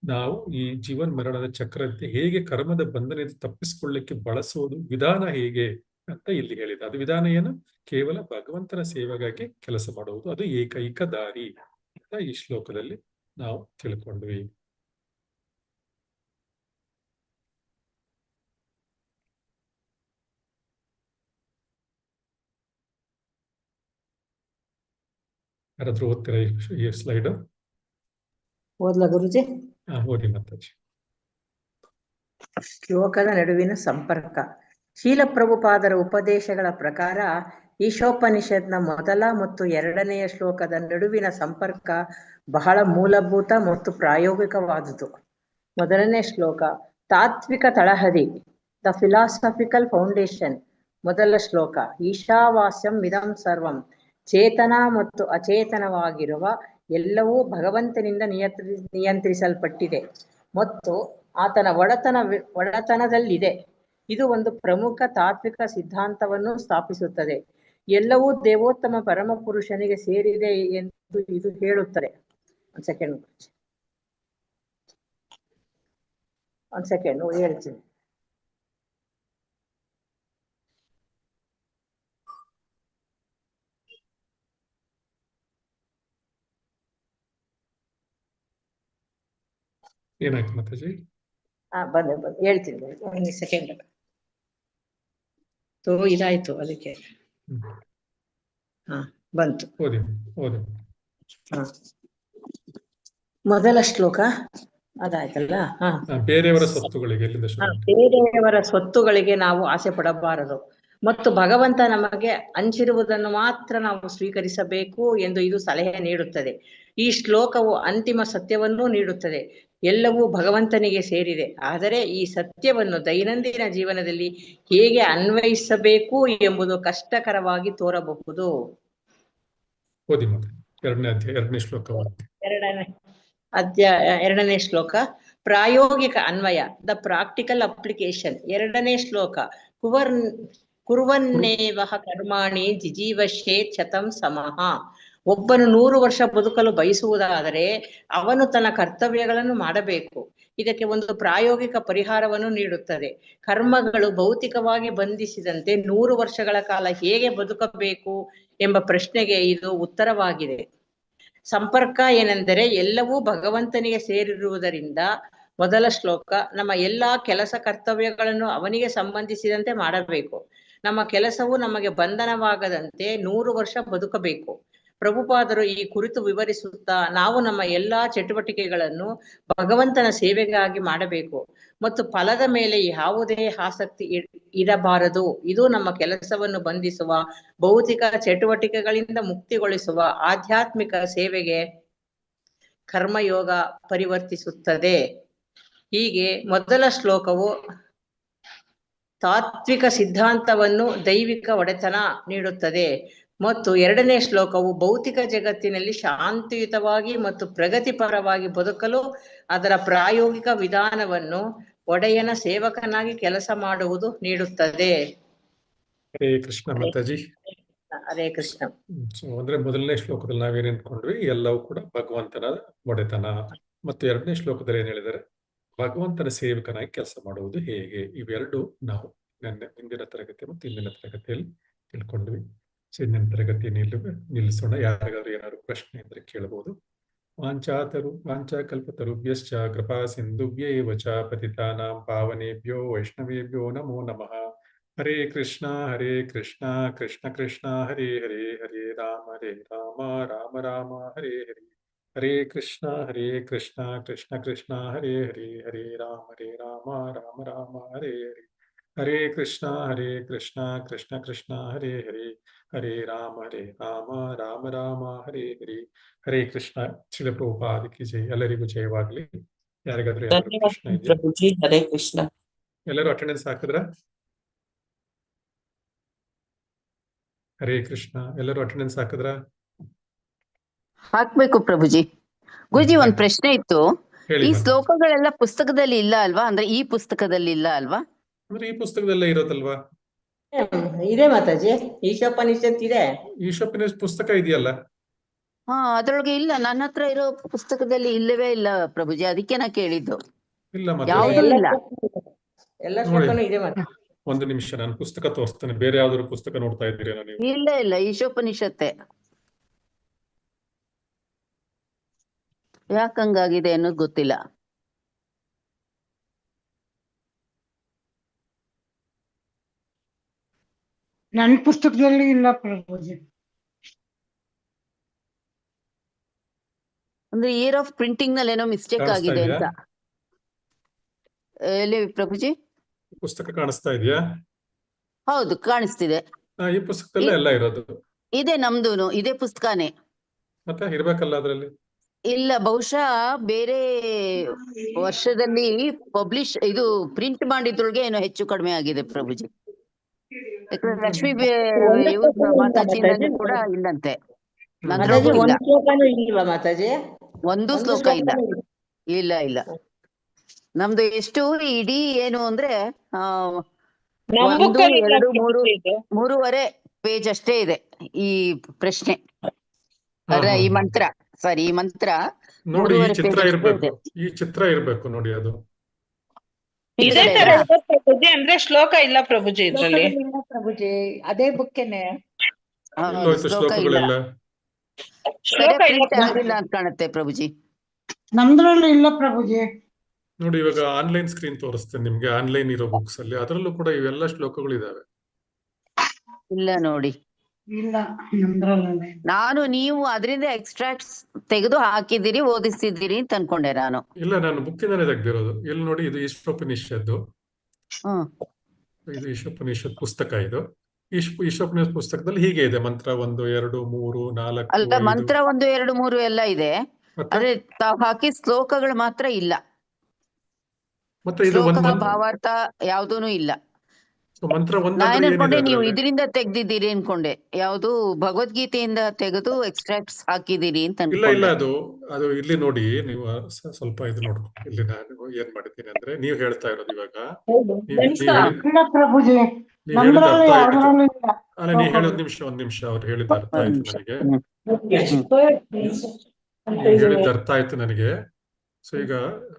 ನಾವು ಈ ಜೀವನ್ ಮರಣದ ಚಕ್ರಕ್ಕೆ ಹೇಗೆ ಕರ್ಮದ ಬಂಧನದಿಂದ ತಪ್ಪಿಸಿಕೊಳ್ಳಿಕ್ಕೆ ಬಳಸುವುದು ವಿಧಾನ ಹೇಗೆ ಅಂತ ಇಲ್ಲಿ ಹೇಳಿದ. ಅದು ವಿಧಾನ ಏನು? ಕೇವಲ ಭಗವಂತನ ಸೇವೆಗಾಗಿ ಕೆಲಸ ಮಾಡುವುದು, ಅದು ಏಕೈಕ ದಾರಿ ಅಂತ ಈ ಶ್ಲೋಕದಲ್ಲಿ ನಾವು ತಿಳ್ಕೊಂಡ್ವಿ. ಯಾರಾದ್ರೂ ಓದ್ತೀರಾ ಈ ಸ್ಲೈಡ್? ಓದ್ಲಾ ಗುರುಜಿ? ಓದಿ ಮಾತಾಜಿ. ಶ್ಲೋಕದ ನಡುವಿನ ಸಂಪರ್ಕ. ಶೀಲಪ್ರಭುಪಾದರ ಉಪದೇಶಗಳ ಪ್ರಕಾರ ಈಶೋಪನಿಷತ್ನ ಮೊದಲ ಮತ್ತು 2ನೆಯ ಶ್ಲೋಕದ ನಡುವಿನ ಸಂಪರ್ಕ ಬಹಳ ಮೂಲಭೂತ ಮತ್ತು ಪ್ರಾಯೋಗಿಕವಾದುದು. 1ನೇ ಶ್ಲೋಕ ತಾತ್ವಿಕ ತಳಹದಿ, ದ ಫಿಲಾಸಫಿಕಲ್ ಫೌಂಡೇಶನ್. ಮೊದಲ ಶ್ಲೋಕ ಈಶಾವಾಸ್ಯಂ ಇದಂ ಸರ್ವಂ, ಚೇತನ ಮತ್ತು ಅಚೇತನವಾಗಿರುವ ಎಲ್ಲವೂ ಭಗವಂತನಿಂದ ನಿಯಂತ್ರಿಸಲ್ಪಟ್ಟಿದೆ ಮತ್ತು ಆತನ ಒಡೆತನದಲ್ಲಿದೆ. ಇದು ಒಂದು ಪ್ರಮುಖ ತಾತ್ವಿಕ ಸಿದ್ಧಾಂತವನ್ನು ಸ್ಥಾಪಿಸುತ್ತದೆ. ಎಲ್ಲವೂ ದೇವೋತ್ತಮ ಪರಮಪುರುಷನಿಗೆ ಸೇರಿದೆ ಎಂದು ಇದು ಹೇಳುತ್ತದೆ. ಒಂದ್ ಸೆಕೆಂಡ್ ಹೇಳ್ತೀನಿ. ಏನಾಯ್ತು ಮಾತಾಜಿ? ಬಂದೆ ಹೇಳ್ತೀನಿ. ಒಂದು ಸೆಕೆಂಡ್ ಇದಾಯ್ತು, ಅದಕ್ಕೆ ಬಂತು. ಮೊದಲ ಶ್ಲೋಕ ಅದಾಯ್ತಲ್ಲ. ಬೇರೆಯವರ ಸ್ವತ್ತುಗಳಿಗೆ ಬೇರೆಯವರ ಸ್ವತ್ತುಗಳಿಗೆ ನಾವು ಆಸೆ ಪಡಬಾರದು ಮತ್ತು ಭಗವಂತ ನಮಗೆ ಹಂಚಿರುವುದನ್ನು ಮಾತ್ರ ನಾವು ಸ್ವೀಕರಿಸಬೇಕು ಎಂದು ಇದು ಸಲಹೆ ನೀಡುತ್ತದೆ. ಈ ಶ್ಲೋಕವು ಅಂತಿಮ ಸತ್ಯವನ್ನೂ ನೀಡುತ್ತದೆ. ಎಲ್ಲವೂ ಭಗವಂತನಿಗೆ ಸೇರಿದೆ. ಆದರೆ ಈ ಸತ್ಯವನ್ನು ದೈನಂದಿನ ಜೀವನದಲ್ಲಿ ಹೇಗೆ ಅನ್ವಯಿಸಬೇಕು ಎಂಬುದು ಕಷ್ಟಕರವಾಗಿ ತೋರಬಹುದು. ಎರಡನೇ ಶ್ಲೋಕ ಪ್ರಾಯೋಗಿಕ ಅನ್ವಯ, ದ ಪ್ರಾಕ್ಟಿಕಲ್ ಅಪ್ಲಿಕೇಶನ್. 2ನೇ ಶ್ಲೋಕ ಕುರ್ವನ್ನೇವಹ ಕರ್ಮಾಣಿ ಜಿಜೀವಶೇತ್ ಶತಂ ಸಮಃ. ಒಬ್ಬನು 100 ವರ್ಷ ಬದುಕಲು ಬಯಸುವುದಾದರೆ ಅವನು ತನ್ನ ಕರ್ತವ್ಯಗಳನ್ನು ಮಾಡಬೇಕು. ಇದಕ್ಕೆ ಒಂದು ಪ್ರಾಯೋಗಿಕ ಪರಿಹಾರವನ್ನು ನೀಡುತ್ತದೆ. ಕರ್ಮಗಳು ಭೌತಿಕವಾಗಿ ಬಂಧಿಸಿದಂತೆ 100 ವರ್ಷಗಳ ಕಾಲ ಹೇಗೆ ಬದುಕಬೇಕು ಎಂಬ ಪ್ರಶ್ನೆಗೆ ಇದು ಉತ್ತರವಾಗಿದೆ. ಸಂಪರ್ಕ ಏನೆಂದರೆ ಎಲ್ಲವೂ ಭಗವಂತನಿಗೆ ಸೇರಿರುವುದರಿಂದ ಮೊದಲ ಶ್ಲೋಕ ನಮ್ಮ ಎಲ್ಲಾ ಕೆಲಸ ಕರ್ತವ್ಯಗಳನ್ನು ಅವನಿಗೆ ಸಂಬಂಧಿಸಿದಂತೆ ಮಾಡಬೇಕು. ನಮ್ಮ ಕೆಲಸವು ನಮಗೆ ಬಂಧನವಾಗದಂತೆ 100 ವರ್ಷ ಬದುಕಬೇಕು. ಪ್ರಭುಪಾದರು ಈ ಕುರಿತು ವಿವರಿಸುತ್ತಾ ನಾವು ನಮ್ಮ ಎಲ್ಲಾ ಚಟುವಟಿಕೆಗಳನ್ನು ಭಗವಂತನ ಸೇವೆಗಾಗಿ ಮಾಡಬೇಕು ಮತ್ತು ಫಲದ ಮೇಲೆ ಯಾವುದೇ ಆಸಕ್ತಿ ಇರಬಾರದು. ಇದು ನಮ್ಮ ಕೆಲಸವನ್ನು ಬಂಧಿಸುವ ಭೌತಿಕ ಚಟುವಟಿಕೆಗಳಿಂದ ಮುಕ್ತಿಗೊಳಿಸುವ ಆಧ್ಯಾತ್ಮಿಕ ಸೇವೆಗೆ ಕರ್ಮಯೋಗ ಪರಿವರ್ತಿಸುತ್ತದೆ. ಹೀಗೆ ಮೊದಲ ಶ್ಲೋಕವು ತಾತ್ವಿಕ ಸಿದ್ಧಾಂತವನ್ನು ದೈವಿಕ ಒಡೆತನ ನೀಡುತ್ತದೆ ಮತ್ತು 2ನೇ ಶ್ಲೋಕವು ಭೌತಿಕ ಜಗತ್ತಿನಲ್ಲಿ ಶಾಂತಿಯುತವಾಗಿ ಮತ್ತು ಪ್ರಗತಿಪರವಾಗಿ ಬದುಕಲು ಅದರ ಪ್ರಾಯೋಗಿಕ ವಿಧಾನವನ್ನು ಒಡೆಯನ ಸೇವಕನಾಗಿ ಕೆಲಸ ಮಾಡುವುದು ನೀಡುತ್ತದೆ. ಹರೇ ಕೃಷ್ಣ ಮಾತಾಜಿ. ಹರೇ ಕೃಷ್ಣ. ಸೊ ಅಂದ್ರೆ ಮೊದಲನೇ ಶ್ಲೋಕದಲ್ಲಿ ನಾವೇನ್ ಅನ್ಕೊಂಡ್ವಿ, ಎಲ್ಲವೂ ಕೂಡ ಭಗವಂತನ ಒಡೆತನ. ಮತ್ತು ಎರಡನೇ ಶ್ಲೋಕದಲ್ಲಿ ಏನ್ ಹೇಳಿದ್ದಾರೆ, ಭಗವಂತನ ಸೇವಕನಾಗಿ ಕೆಲಸ ಮಾಡುವುದು ಹೇಗೆ. ಇವೆರಡು ನಾವು ಹಿಂದಿನ ತರಗತಿ ಮತ್ತು ಇಂದಿನ ತರಗತಿಯಲ್ಲಿ ತಿಳ್ಕೊಂಡ್ವಿ. ಸೊ ಇಂದಿನ ತರಗತಿ ನಿಲ್ಲಿಸೋಣ. ಯಾರಿಗಾದ್ರೂ ಏನಾದ್ರು ಪ್ರಶ್ನೆ ಇದ್ರೆ ಕೇಳಬಹುದು. ವಾಂಚಾಕಲ್ಪತರುಭ್ಯಶ್ಚ ಕೃಪಾ ಸಿಂಧುಭ್ಯೇವ ಚ ಪತಿತಾನಾಂ ಪಾವನೇಭ್ಯೋ ವೈಷ್ಣವೇಭ್ಯೋ ನಮೋ ನಮಃ. ಹರೇ ಕೃಷ್ಣ ಕೃಷ್ಣ ಕೃಷ್ಣ ಹರೇ ಹರೇ, ಹರೇ ರಾಮ ರಾಮ ರಾಮ ಹರೇ ಹರೇ. ಹರೇ ಕೃಷ್ಣ ಕೃಷ್ಣ ಕೃಷ್ಣ ಹರೇ ಹರೇ, ಹರೇ ರಾಮ ರಾಮ ರಾಮ ಹರೇ ಹರೇ. ಹರೇ ಕೃಷ್ಣ ಕೃಷ್ಣ ಕೃಷ್ಣ ಹರೇ ಹರೇ, ಹರೇ ರಾಮ ರಾಮ ರಾಮ ಹರೇ ಹರೇ. ಹರೇ ಕೃಷ್ಣ. ಶ್ರೀಲ ಪ್ರಭುಪಾದಕ್ಕೆ ಜೈ. ಎಲ್ಲರಿಗೂ ಜಯವಾಗ್ಲಿ. ಯಾರಿಗಾದ್ರೂ ಏನಾದ್ರು ಪ್ರಶ್ನೆ ಇದೆಯಾ? ಪ್ರಭುಜಿ, ಹರೇ ಕೃಷ್ಣ. ಎಲ್ಲರೂ ಅಟೆಂಡೆನ್ಸ್ ಹಾಕಿದ್ರ? ಹರೇ ಕೃಷ್ಣ. ಎಲ್ಲರೂ ಅಟೆಂಡೆನ್ಸ್ ಹಾಕಿದ್ರ? ಹಾಕ್ಬೇಕು ಪ್ರಭುಜಿ. ಗುರುಜಿ, ಒಂದ್ ಪ್ರಶ್ನೆ ಇತ್ತು. ಹೇಳಿ ಈ madam. ಶ್ಲೋಕಗಳೆಲ್ಲ ಪುಸ್ತಕದಲ್ಲಿ ಇಲ್ಲ ಅಲ್ವಾ? ಅಂದ್ರೆ ಈ ಪುಸ್ತಕದಲ್ಲಿ ಇಲ್ಲ ಅಲ್ವಾ? ಅಂದ್ರೆ ಈ ಪುಸ್ತಕದಲ್ಲೇ ಇರೋದಲ್ವಾ? ಇದೆ ಮಾತಾಜಿ, ಈಶೋಪನಿಷತ್ ಇದೆ. ಈಶೋಪನಿಷ ಪುಸ್ತಕ ಇದೆಯಲ್ಲ? ಹಾ, ಅದ್ರೊಳಗೆ ಇಲ್ಲ. ನನ್ನ ಹತ್ರ ಇರೋ ಪುಸ್ತಕದಲ್ಲಿ ಇಲ್ಲವೇ ಇಲ್ಲ ಪ್ರಭುಜಿ, ಅದಕ್ಕೆ ನಾ ಕೇಳಿದ್ದು. ಇಲ್ಲ ಯಾವ್ದು ಮಾತಾಜಿ. ಇಲ್ಲ. ಎಲ್ಲ ಶ್ಲೋಕನೂ ಇದೆ ಮಾತಾಜಿ. ಒಂದು ನಿಮಿಷ, ನಾನು ಪುಸ್ತಕ ತೋರಿಸ್ತೇನೆ. ಬೇರೆ ಯಾವ್ದಾದ್ರು ಪುಸ್ತಕ ನೋಡ್ತಾ ಇದ್ದೀರೇನೋ ನೀವು? ಇಲ್ಲ, ಈಶೋಪನಿಷತ್ತೆ. ಯಾಕಂಗಾಗಿದೆ ಅನ್ನೋದು ಗೊತ್ತಿಲ್ಲ. ನನ್ನ ಪುಸ್ತಕದಲ್ಲಿ ಇಲ್ಲ ಪ್ರಭುಜಿ. ಅಂದ್ರೆ ಇಯರ್ ಆಫ್ ಪ್ರಿಂಟಿಂಗ್ ನಲ್ಲಿ ಏನೋ ಮಿಸ್ಟೇಕ್ ಕಾಣಿಸ್ತಾ ಆಗಿದೆ ಇದೆಯಾ? ಅಂತ. ಎಲ್ಲಿ ಪ್ರಭುಜಿ? ಪುಸ್ತಕ ಕಾಣಿಸ್ತಾ ಇದೆಯಾ? ಹೌದು, ಕಾಣಿಸ್ತಿದೆ. ಈ ಪುಸ್ತಕದಲ್ಲೇ ಎಲ್ಲ ಇರೋದು. ಇದೆ, ನಮ್ದೂನು ಇದೇ ಪುಸ್ತಕನೇ. ಮತ್ತೆ ಇರ್ಬೇಕಲ್ಲ ಅದ್ರಲ್ಲಿ? ಇಲ್ಲ, ಬಹುಶಃ ಬೇರೆ ವರ್ಷದಲ್ಲಿ ಇದು ಪ್ರಿಂಟ್ ಮಾಡಿದ್ರೊಳಗೆ ಏನೋ ಹೆಚ್ಚು ಕಡಿಮೆ ಆಗಿದೆ ಪ್ರಭುಜಿ. ಯಾಕಂದ್ರೆ ಲಕ್ಷ್ಮೀ ಮಾತಾಜಿನಲ್ಲಿ ಕೂಡ ಇಲ್ಲಂತೆ. ಮಾತಾಜಿ, ಇಲ್ಲ, ಒಂದು ಶ್ಲೋಕನೂ ಇಲ್ವಾ ಮಾತಾಜಿ? ಒಂದು ಶ್ಲೋಕ ಇಲ್ಲ. ನಮ್ದು ಎಷ್ಟು ಇಡೀ ಏನು ಅಂದ್ರೆ ಒಂದು, ಎರಡು, ಮೂರುವರೆ ಪೇಜ್ ಅಷ್ಟೇ ಇದೆ ಈ ಪ್ರಶ್ನೆ. ಈ ಮಂತ್ರ ಈ ಮಂತ್ರ ನೋಡಿ, ಈ 3.5 ಚಿತ್ರ ಪೇಜ್ ಇರ್ಬೇಕು. ಈ ಚಿತ್ರ ಇರ್ಬೇಕು ನೋಡಿ. ಅದು ಇದೇ ತರ ಇದೆ ಪ್ರಭುಜಿ, ಅಂದ್ರೆ ಶ್ಲೋಕ ಇಲ್ಲ ಪ್ರಭುಜಿ ಇದ್ರಲ್ಲಿ. ಪ್ರಭುಜಿ, ಅದೇ ಬುಕ್ಕೆನೆ. ಎಲ್ಲೋಯ್ತು ಶ್ಲೋಕಗಳೆಲ್ಲ? ಪ್ರಿಂಟ್ ಆಗಿಲ್ಲ ಅಂತ ಕಾಣುತ್ತೆ ಪ್ರಭುಜಿ. ನಮ್ದ್ರಲ್ಲಿ ಇಲ್ಲ ಪ್ರಭುಜಿ. ನೋಡಿ, ಇವಾಗ ಆನ್ಲೈನ್ ಸ್ಕ್ರೀನ್ ತೋರಿಸ್ತೇನೆ ನಿಮ್ಗೆ. ಆನ್ಲೈನ್ ಇರೋ ಬುಕ್ಸ್ ಅಲ್ಲಿ ಅದರಲ್ಲೂ ಕೂಡ ಇವೆಲ್ಲ ಶ್ಲೋಕಗಳು ಇದಾವೆ. ಇಲ್ಲ ನೋಡಿ, ಇಲ್ಲ ನಮ್ದ್ರಲ್ಲಿ. ನಾನು ನೀವು ಅದರಿಂದ ಎಕ್ಸ್ಟ್ರಾಕ್ಟ್ಸ್ ತೆಗೆದು ಹಾಕಿದ್ದೀರಿ, ಓದಿಸಿದ್ದೀರಿ ಅಂತ ಅನ್ಕೊಂಡೆ ನಾನು. ಇಲ್ಲ, ನಾನು ಬುಕ್ಕಿಂದಾನೇ ತೆಗ್ದಿರೋದು. ಇಲ್ಲಿ ನೋಡಿ, ಇದು ಈಶೋಪನಿಷದ್ದು. ಇದು ಈಶೋಪನಿಷತ್ ಪುಸ್ತಕ. ಇದು ಈಶೋಪನಿಷತ್ ಪುಸ್ತಕದಲ್ಲಿ ಹೀಗೆ ಇದೆ. ಮಂತ್ರ 1, 2, 3, 4, ಅಲ್ಲ, ಮಂತ್ರ 1, 2, 3 ಎಲ್ಲ ಇದೆ. ಆದ್ರೆ ತಾವು ಹಾಕಿ ಶ್ಲೋಕಗಳು ಮಾತ್ರ ಇಲ್ಲ. ಮತ್ತೆ ಇದು ಶ್ಲೋಕ ಭಾವಾರ್ಥ ಯಾವ್ದೂನು ಇಲ್ಲ. ಮಂತ್ರ 1 ನಾನು ಅಂದ್ರೆ ಅನ್ಕೊಂಡೆ ಏನಿದೆ ನೀವು ಅದ್ರಲ್ಲಿ? ಇದರಿಂದ ತೆಗ್ದಿದ್ದೀರಿ ಅನ್ಕೊಂಡೆ. ಯಾವ್ದು ಭಗವದ್ಗೀತೆಯಿಂದ ತೆಗೆದು ಎಕ್ಸ್ಟ್ರಾಕ್ಟ್ಸ್ ಹಾಕಿದ್ದೀರಿ ಅಂತ ಇಲ್ಲ, ಅನ್ಕೊಂಡೆ. ಅದು ಇಲ್ಲಿ ನೋಡಿ. ನೀವು ಸ್ವಲ್ಪ ಇದು ನೋಡ್ಕೊಂಡು, ಇಲ್ಲಿ ನಾನು ಏನ್ ಮಾಡಿದ್ದೀನಿ ಅಂದ್ರೆ, ನೀವು ಹೇಳ್ತಾ ಇರೋದು ಇವಾಗ ಇಲ್ಲ ಪ್ರಭುಜಿ, ನೀವ್ ಹೇಳಿದ ನಮ್ದ್ರಲ್ಲಿ ಅರ್ಥ ಆಯ್ತು. ಯಾವ್ದ್ರಲ್ಲೂ ಇಲ್ಲ. ಅಲ್ಲ, ನೀವ್ ಹೇಳೋದ್ ಒಂದ್ ನಿಮಿಷ. ಅವ್ರು ಹೇಳಿದ ಅರ್ಥ ಆಯ್ತು ನನಗೆ. ನೀವು ಹೇಳಿದ ಅರ್ಥ ಆಯ್ತು ನನಗೆ. ಸೊ ಈಗ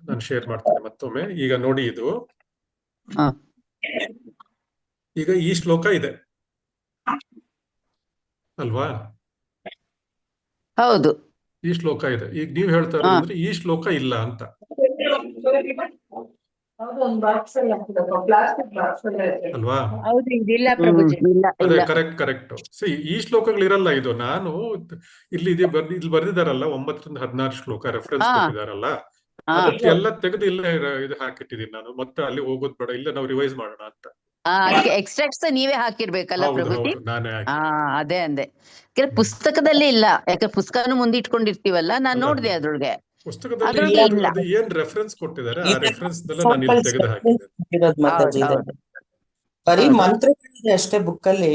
ನಾನು ಶೇರ್ ಮಾಡ್ತೇನೆ ಮತ್ತೊಮ್ಮೆ. ಈಗ ನೋಡಿ, ಇದು ಈಗ ಈ ಶ್ಲೋಕ ಇದೆ ಅಲ್ವಾ? ಹೌದು, ಈ ಶ್ಲೋಕ ಇದೆ. ಈಗ ನೀವ್ ಹೇಳ್ತಾ ಇರೋದು ಅಂದ್ರೆ ಈ ಶ್ಲೋಕ ಇಲ್ಲ ಅಂತ. ಅಲ್ವಾ? ಹೌದು, ಇದಿಲ್ಲ ಪ್ರಭುಜಿ. ಅದೇ ಕರೆಕ್ಟ್. ಈ ಶ್ಲೋಕಗಳು ಇರಲ್ಲ. ಇದು ನಾನು ಇಲ್ಲಿ ಇಲ್ಲಿ ಬರ್ದಿದಾರಲ್ಲ, 9 ರಿಂದ 16 ಶ್ಲೋಕ ರೆಫರೆನ್ಸ್ ಕೊಟ್ಟಿದಾರಲ್ಲ, ಅದಕ್ಕೆಲ್ಲ ತೆಗೆದು ಇಲ್ಲೇ ಇದು ಹಾಕಿಟ್ಟಿದೀನಿ ನಾನು. ಮತ್ತೆ ಅಲ್ಲಿ ಹೋಗೋದ್ ಬೇಡ, ಇಲ್ಲ ನಾವು ರಿವೈಸ್ ಮಾಡೋಣ ಅಂತ. ಎಕ್ಸ್ಟ್ರಾಕ್ಟ್ಸ್ ನೀವೇ ಹಾಕಿರ್ಬೇಕಲ್ಲ ಪ್ರಭುಜಿ? ನಾನೇ ಅದೇ ಅಂದೆ. ಪುಸ್ತಕದಲ್ಲಿ ಇಲ್ಲ. ಯಾಕೆ ಪುಸ್ತಕನು ಮುಂದಿಟ್ಕೊಂಡಿರ್ತೀವಲ್ಲ, ನಾನ್ ನೋಡ್ದೆ ಅದ್ರೊಳಗೆ. ಪುಸ್ತಕದಲ್ಲಿ ಅದು ಏನ್ ರೆಫರೆನ್ಸ್ ಕೊಟ್ಟಿದ್ದಾರೆ, ಆ ರೆಫರೆನ್ಸ್ ನಾನು ಇಲ್ಲಿ ತೆಗೆದು ಹಾಕಿದ್ದೇನೆ. ಬರೀ ಮಂತ್ರಗಳಿದೆ ಅಷ್ಟೇ ಬುಕ್ ಅಲ್ಲಿ.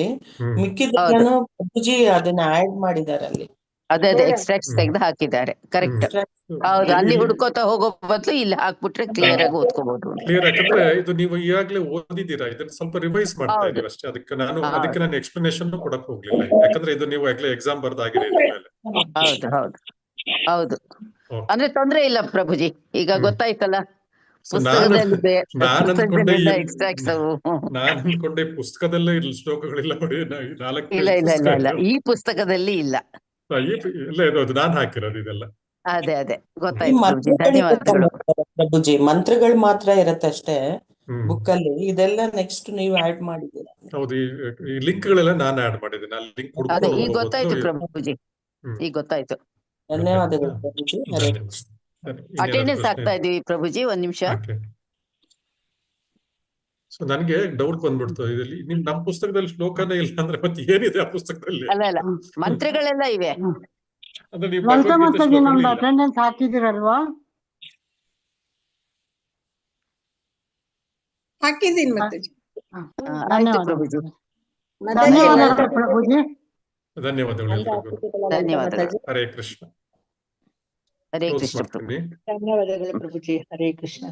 ಮಿಕ್ಕಿದೆಲ್ಲನೂ ಪ್ರಭುಜಿ ಅದನ್ನ ಆಡ್ ಮಾಡಿದಾರೆ ಅಲ್ಲಿ. ಅದೇ ಬೇರೆ ಎಕ್ಸ್ಟ್ರಾಕ್ಟ್ಸ್ ತೆಗೆದು ಹಾಕಿದ್ದಾರೆ, ಕರೆಕ್ಟ್. ಹೌದು, ಅಲ್ಲಿ ಹುಡ್ಕೋತಾ ಹೋಗೋ ಬದಲು ಇಲ್ಲಿ ಹಾಕ್ಬಿಟ್ರೆ ಕ್ಲಿಯರ್ ಆಗಿ ಓದ್ಕೋಬಹುದು. ಕ್ಲಿಯರ್. ಯಾಕಂದ್ರೆ ಇದು ನೀವು ಈಗಾಗಲೇ ಓದಿದ್ದೀರಾ, ಇದನ್ನ ಸ್ವಲ್ಪ ರಿವೈಸ್ ಮಾಡ್ತಾ ಹೌದು. ಇದೀವಿ ಅಷ್ಟೇ. ಅದಕ್ಕೆ ನಾನು ಎಕ್ಸ್ಪ್ಲನೇಷನ್ ಕೊಡಕ್ ಹೋಗ್ಲಿಲ್ಲ, ಯಾಕಂದ್ರೆ ಇದು ನೀವು ಆಗ್ಲೇ ಎಕ್ಸಾಮ್ ಬರ್ದಾಗಿದೆ. ಹೌದು ಹೌದು ಹೌದು. ಅಂದ್ರೆ ತೊಂದ್ರೆ ಇಲ್ಲ ಪ್ರಭುಜಿ, ಈಗ ಗೊತ್ತಾಯ್ತಲ್ಲ. ಪುಸ್ತಕದಲ್ಲಿದೆ, ಪುಸ್ತಕದಲ್ಲಿಂದ ಎಕ್ಸ್ಟ್ರಾಕ್ಟ್ಸ್. ನಾನು ಅನ್ಕೊಂಡೆ ಪುಸ್ತಕದಲ್ಲೇ ಇಲ್ಲ ಶ್ಲೋಕಗಳಿಲ್ಲ. ಇಲ್ಲ ಇಲ್ಲ ಇಲ್ಲ ಇಲ್ಲ, ಈ ಪುಸ್ತಕದಲ್ಲಿ ಇಲ್ಲ. ಇಲ್ಲ, ಇದು ನಾನು ಹಾಕಿರೋದು ಇದೆಲ್ಲ. ಅದೇ ಗೊತ್ತಾಯ್ತು ಪ್ರಭುಜಿ, ಧನ್ಯವಾದಗಳು. ಪ್ರಭುಜಿ ಮಂತ್ರಗಳು ಮಾತ್ರ ಇರತ್ತೆ ಅಷ್ಟೇ ಬುಕ್ ಅಲ್ಲಿ, ಇದೆಲ್ಲ ನೆಕ್ಸ್ಟ್ ನೀವು ಆಡ್ ಮಾಡಿದ್ದೀರಾ. ಹೌದು, ಈ ಲಿಂಕ್ ಗಳೆಲ್ಲ ನಾನು ಆಡ್ ಮಾಡಿದ್ದೀನಿ. ಆ ಲಿಂಕ್ ಅದೇ ಈಗ ಗೊತ್ತಾಯ್ತು ಪ್ರಭುಜಿ, ಈಗ ಗೊತ್ತಾಯ್ತು. ಧನ್ಯವಾದಗಳು ಪ್ರಭುಜಿ. ಹರೇ ಅಟೆಂಡೆನ್ಸ್ ಆಗ್ತಾ ಇದೀವಿ ಪ್ರಭುಜಿ, ಒಂದ್ ನಿಮಿಷ. ಸೊ ನನಗೆ ಡೌಟ್ ಬಂದ್ಬಿಡ್ತು, ಇದರಲ್ಲಿ ನಮ್ಮ ಪುಸ್ತಕದಲ್ಲಿ ಶ್ಲೋಕನೇ ಇಲ್ಲ ಅಂದ್ರೆ ಮತ್ತೆ ಏನಿದೆ ಆ ಪುಸ್ತಕದಲ್ಲಿ? ಅಲ್ಲ ಮಂತ್ರಗಳೆಲ್ಲ ಇವೆ. ಅಂದ್ರೆ ನೀವು ಲಲಿತಾ ಭಗವದ್ಗೀತೆ ಮಾತಾಜಿ ನಮ್ದು ಶ್ಲೋಕಗಳಿಲ್ಲ. ಅಟೆಂಡೆನ್ಸ್ ಹಾಕಿದಿರಲ್ವಾ? ಹಾಕಿದ್ದೀನಿ ಮಾತಾಜಿ. ಆಯ್ತು ಪ್ರಭುಜಿ, ಧನ್ಯವಾದಗಳು ಪ್ರಭುಜಿ. ಧನ್ಯವಾದಗಳು ಎಲ್ರಿಗೂ. ಧನ್ಯವಾದಗಳು. ಹರೇ ಕೃಷ್ಣ. ಹರೇ ಕ್ಲೋಸ್ ಕೃಷ್ಣ ಪ್ರಭು. ಮಾಡ್ತೀನಿ. ಧನ್ಯವಾದಗಳು ಪ್ರಭುಜಿ. ಹರೇ ಕೃಷ್ಣ.